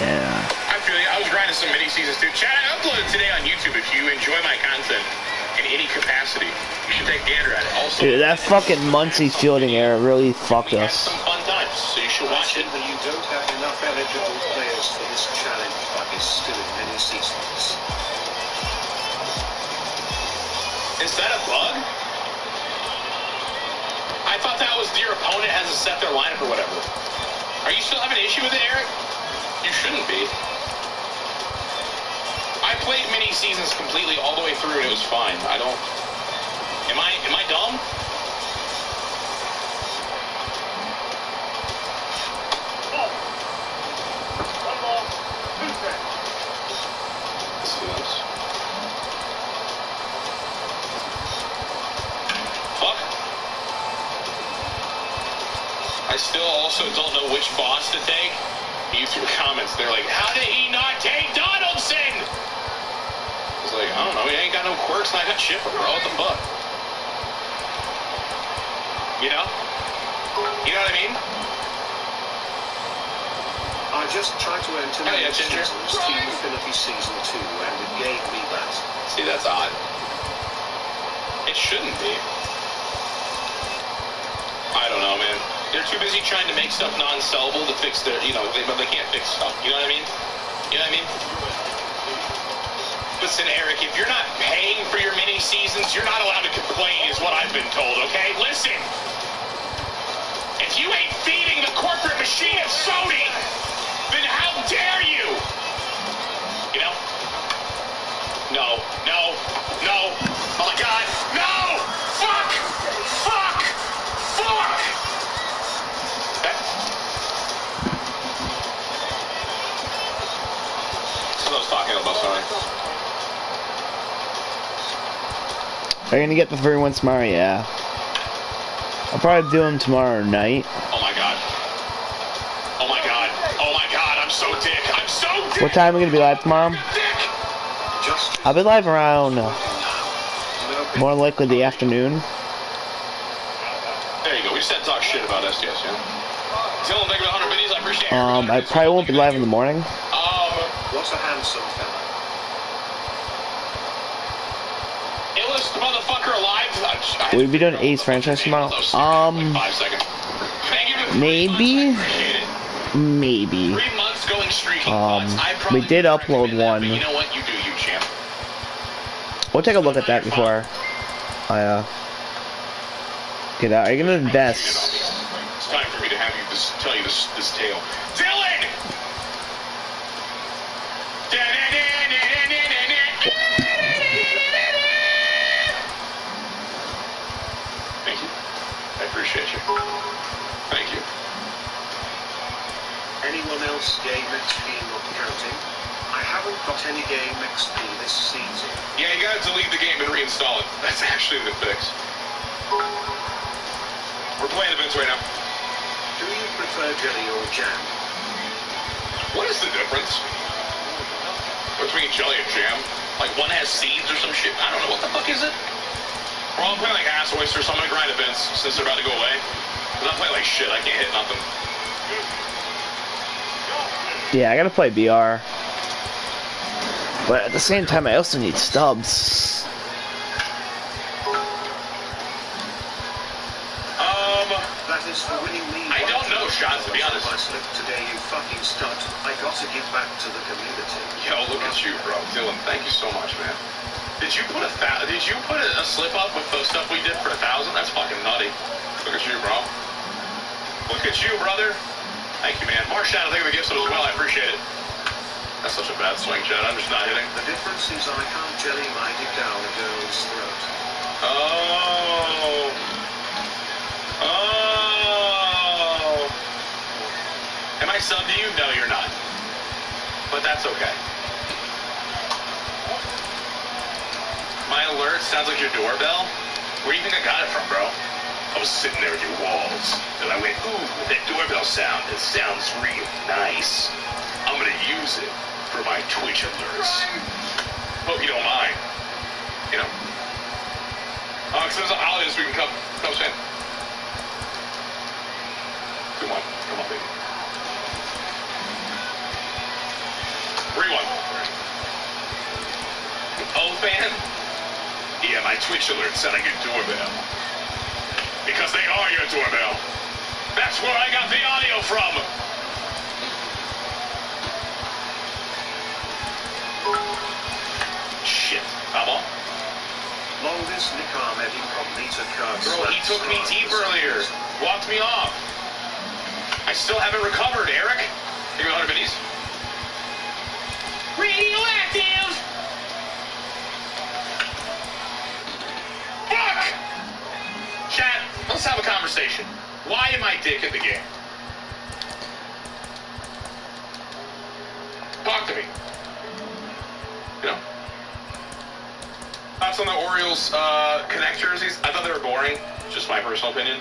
Yeah. I feel you. I was grinding some mini seasons too. Chad, I uploaded today on YouTube. If you enjoy my content in any capacity, you should take a gander at it. Also, Dude, that fucking Muncie fielding error really fucked us. some fun times, so you should watch it. You don't have enough eligible players for this challenge, but is still in many seasons. Is that a bug? I thought that was your opponent has to set their lineup or whatever. Are you still having an issue with it, Eric? You shouldn't be. I played mini seasons completely all the way through and it was fine. I don't. Am I dumb? Let's do this. Fuck. I still also don't know which boss to take. YouTube comments, they're like, how did he not take Donaldson? I was like, I don't know, he ain't got no quirks and I got Chipper, bro. What the fuck? You know? You know what I mean? I just tried to enter yeah, Ginger. Team Affinity Season 2 and it gave me that. See, that's odd. It shouldn't be. I don't know, man. They're too busy trying to make stuff non-sellable to fix their, you know, they can't fix stuff. You know what I mean? You know what I mean? Listen, Eric, if you're not paying for your mini seasons, you're not allowed to complain, is what I've been told, okay? Listen! If you ain't feeding the corporate machine of Sony, then how dare you? You know? No, no, no. Oh my god, no! Fuck! Fuck! Fuck! Okay. That's what I was talking about, sorry. Are you gonna get the 3-1 tomorrow? Yeah. I'll probably do them tomorrow night. Oh my god. Oh my god. Oh my god, I'm so dick. I'm so dick! What time are we gonna be live tomorrow? I'll be live around more than likely the afternoon. There you go. We just had to talk shit about SDS, yeah? Dylan, thank you for the 100 videos. I appreciate it. I probably won't be live in the morning. What a handsome fella. Illest motherfucker alive. We'll be doing Ace franchise tomorrow. Maybe. Maybe. 3 months going streaking. We did upload one. You know what? You do, you champ. We'll take a look at that before I get out. Are you gonna invest? It's time for me to have you tell you this tale. Dylan! Thank you. I appreciate you. Thank you. Anyone else game XP not counting? I haven't got any game XP this season. Yeah, you gotta delete the game and reinstall it. That's actually the fix. We're playing events right now. Do you prefer jelly or jam? What is the difference between jelly and jam? Like one has seeds or some shit? I don't know. What the fuck is it? We're all playing like ass oysters, so I'm gonna grind events since they're about to go away. Because I'm playing like shit. I can't hit nothing. Yeah, I gotta play BR. But at the same time, I also need stubs. That is for winning me. I don't know, Sean, to be honest. I slipped today, you fucking stud. I gotta give back to the community. Yo, look at you, bro. Dylan, thank you so much, man. Did you put a slip up with the stuff we did for 1,000? That's fucking nutty. Look at you, bro. Look at you, brother. Thank you, man. More shout out, thank you for the gifts as well. I appreciate it. That's such a bad swing, Chad. I'm just not hitting. The difference is I can't jelly my dick down a girl's throat. Oh. Oh. Am I sub to you? No, you're not. But that's okay. My alert sounds like your doorbell. Where do you think I got it from, bro? I was sitting there at your walls, and I went, ooh, that doorbell sound, it sounds real nice. I'm gonna use it for my Twitch alerts. Hope you don't mind. You know. Because there's a holiday this week, come spin. Come on, baby. Rewind. Oh, fan? Yeah, my Twitch alert sound like your doorbell. Because they are your doorbell. That's where I got the audio from. Shit. I'm on. Longest Nick Ahmed incognito card. Bro, he took me deep earlier. Walked me off. I still haven't recovered, Eric. Give me 100 minis. Radioactive! Fuck! Chat, let's have a conversation. Why am I dick at the game? Talk to me. You know? Thoughts on the Orioles Connect jerseys? I thought they were boring. Just my personal opinion.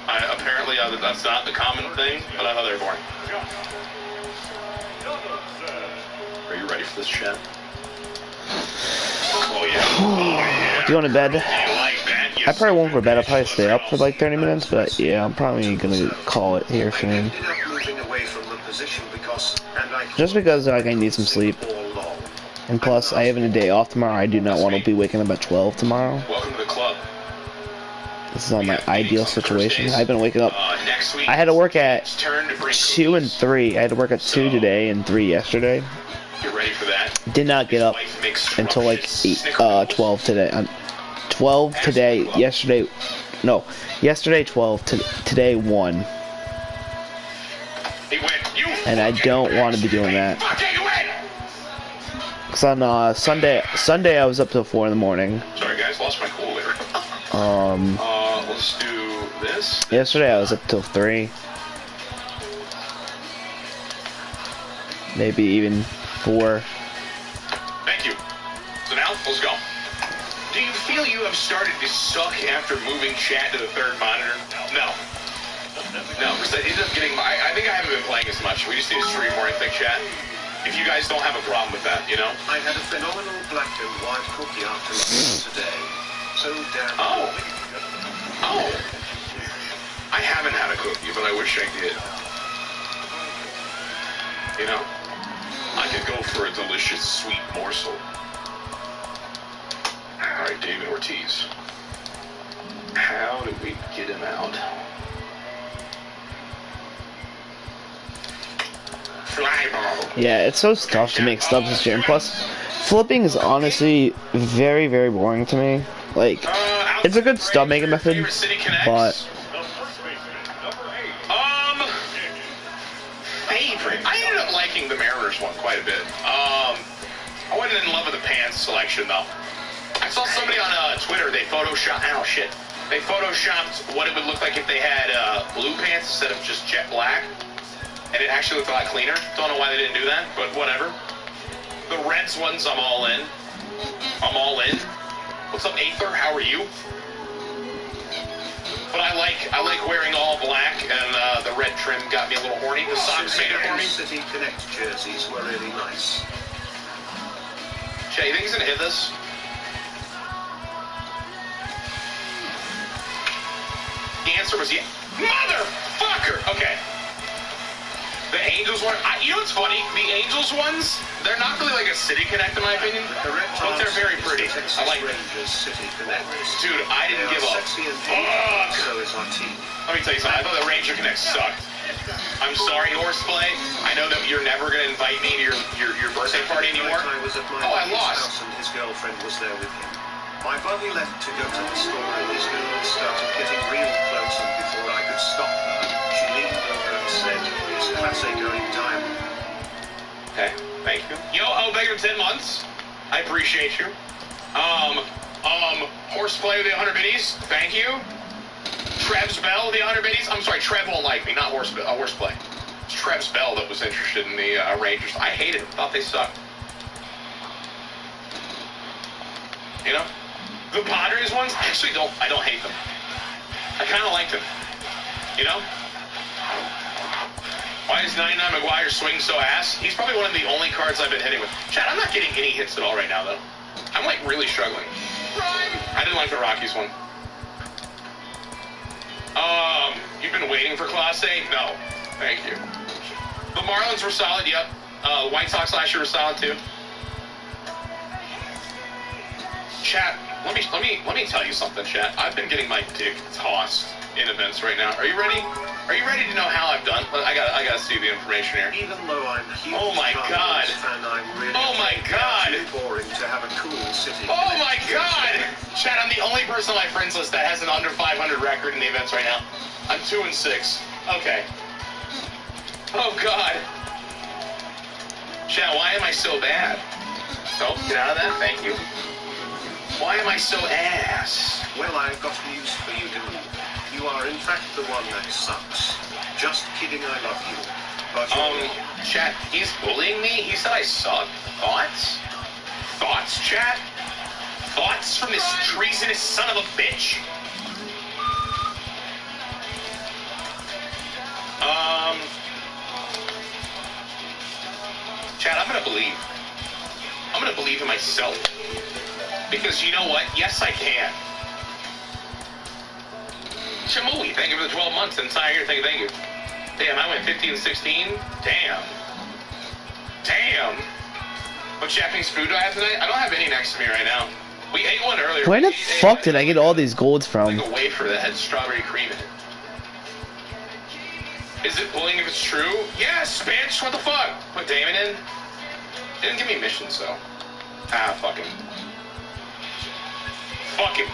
Apparently, that's not the common thing, but I thought they were boring. Are you ready for this, chat? Oh, yeah. Oh, yeah. Do you want to bed? You like that? Yes. I probably won't go to bed. I'll probably stay up for like 30 minutes, but yeah, I'm probably gonna call it here soon. Just because like, I need some sleep. And plus, I have a day off tomorrow. I do not want to be waking up at 12 tomorrow. Welcome to the club. This is not my ideal situation. I've been waking up. I had to work at 2 and 3. I had to work at 2 today and 3 yesterday. Get ready for that. Did not get up until like 12 today. 12 today. Yesterday. No. Yesterday 12. Today 1. And I don't want to be doing that. Cause on Sunday I was up till 4 in the morning. Sorry guys, lost my cool there. Let's do this. Yesterday I was up till 3. Maybe even 4. Thank you. So now, let's go. Do you feel you have started to suck after moving chat to the third monitor? No. No, because I ended up getting I think I haven't been playing as much. We just need to stream more, I think, chat. If you guys don't have a problem with that, you know? I had a phenomenal black and white cookie after today. So damn. Oh. I haven't had a cookie, but I wish I did. You know? I could go for a delicious sweet morsel. Alright, David Ortiz. How do we get him out? Fly ball. Yeah, it's so tough to make stubs this year. And plus, flipping is honestly very, very boring to me. Like, it's a good stub making method, but favorite. I ended up liking the Mariners one quite a bit. I wasn't in love with the pants selection though. I saw somebody on Twitter. They photoshopped. Oh shit! They photoshopped what it would look like if they had blue pants instead of just jet black, and it actually looked a lot cleaner. Don't know why they didn't do that, but whatever. The Reds ones, I'm all in. I'm all in. What's up, Aether? How are you? But I like wearing all black, and the red trim got me a little horny. The socks made it for me. City Connect jerseys were really nice. Jay, you think he's gonna hit this? The answer was yeah. Motherfucker! Okay. The Angels one, you know what's funny? The Angels ones, they're not really like a City Connect in my opinion, but they're very pretty. I like them. Dude, I didn't give up. Fuck! Let me tell you something, I thought the Ranger Connect sucked. I'm sorry, Horseplay. I know that you're never going to invite me to your birthday party anymore. Oh, I lost. And his girlfriend was there with him. My buddy left to go to the store and his girl started getting real close, and before I could stop her, she leaned over and said, "Is Class A going diamond?" Okay, thank you. Yo, Bigger 10 months. I appreciate you. Horseplay with the 100 biddies. Thank you. Trev's Bell, the 100 biddies. I'm sorry, Trev won't like me, not Horseplay. It's Trev's Bell that was interested in the Rangers. I hated them. Thought they sucked. You know? The Padres ones, actually I don't hate them. I kind of like them. You know? Why is 99 McGuire swing so ass? He's probably one of the only cards I've been hitting with. Chad, I'm not getting any hits at all right now, though. I'm, like, really struggling. I didn't like the Rockies one. You've been waiting for Class A? No. Thank you. The Marlins were solid, yep. The White Sox last year were solid, too. Chat, let me tell you something, chat. I've been getting my dick tossed in events right now. Are you ready? Are you ready to know how I've done? I gotta see the information here. Even though I'm a huge oh my god! Fan, I'm really boring to have a cool city. Oh my god! Chat, I'm the only person on my friends list that has an under 500 record in the events right now. I'm 2-6. Okay. Oh god. Chat, why am I so bad? Oh, get out of that. Thank you. Why am I so ass? Well, I've got news for you, Dylan. You are in fact the one that sucks. Just kidding, I love you. But chat, he's bullying me? He said I suck. Thoughts? Thoughts, chat? Thoughts from this treasonous son of a bitch? Chat, I'm gonna believe. I'm gonna believe in myself. Because you know what? Yes, I can. Chamui, thank you for the 12 months. Entire year, thank you. Damn, I went 15-16. Damn. Damn. What Japanese food do I have tonight? I don't have any next to me right now. We ate one earlier. Where the fuck did I get all these golds from? Like a wafer that had strawberry cream in it. Is it bullying if it's true? Yes, bitch. What the fuck? Put Damon in. Didn't give me missions though. Ah, fuck him. Fuck him.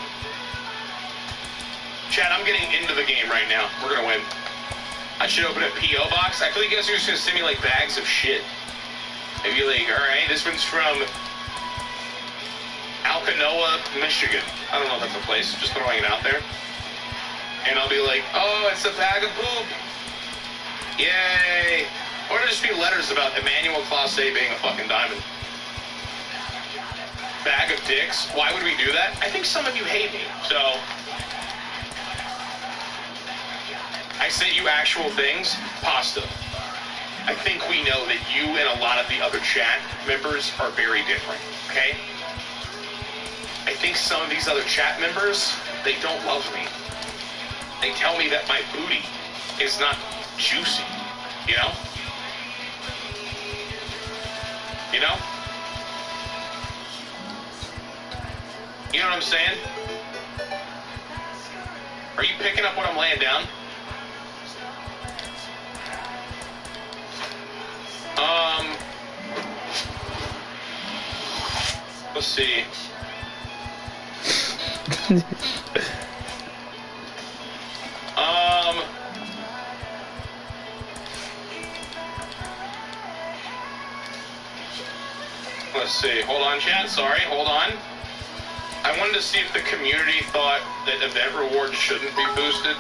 Chad, I'm getting into the game right now. We're gonna win. I should open a P.O. box. I feel like you guys are just gonna send me like bags of shit. Maybe like, alright, this one's from Alcanoa, Michigan. I don't know if that's a place, just throwing it out there. And I'll be like, oh, it's a bag of poop. Yay. Or it'll just be letters about Emmanuel Clase being a fucking diamond. Bag of dicks. Why would we do that? I think some of you hate me, so I sent you actual things. Pasta. I think we know that you and a lot of the other chat members are very different, okay? I think some of these other chat members, they don't love me. They tell me that my booty is not juicy, you know? You know? You know what I'm saying? Are you picking up what I'm laying down? Let's see. Let's see. Hold on, chat. Sorry. Hold on. I wanted to see if the community thought that event rewards shouldn't be boosted.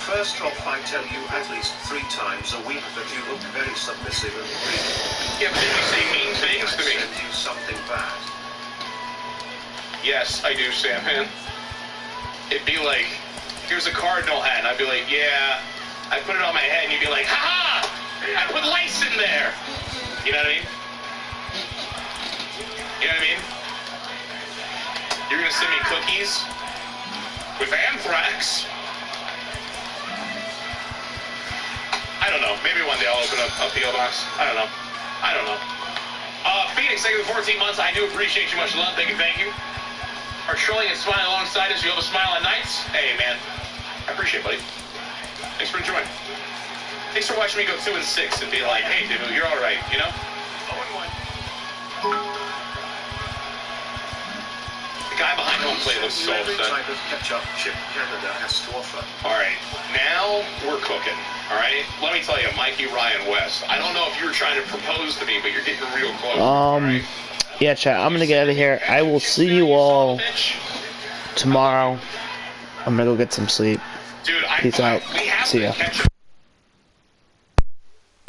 First off, I tell you at least 3 times a week that you look very submissive and weak. Yeah, but then you say mean things to me. I send you something bad. Yes, I do, Sandman. it'd be like, here's a cardinal hat, and I'd be like, yeah. I'd put it on my head, and you'd be like, ha-ha! I put lice in there! You know what I mean? You know what I mean? You're gonna send me cookies with anthrax. I don't know. Maybe one day I'll open up a P.O. box. I don't know. Phoenix, thank you for 14 months. I do appreciate you. Much love. Thank you. Are trolling and smiling alongside us. You have a smile on nights. Hey, man. I appreciate it, buddy. Thanks for enjoying. Thanks for watching me go 2-6 and be like, hey, dude, you're all right, you know? 0-1. The guy behind home plate looks so upset. Type of ketchup chip Canada has to offer. All right, now we're cooking. All right, let me tell you, Mikey Ryan West. I don't know if you were trying to propose to me, but you're getting real close. Right? Yeah, chat. I'm gonna get out of here. I will see you all tomorrow. I'm gonna go get some sleep. Dude, peace out. See ya.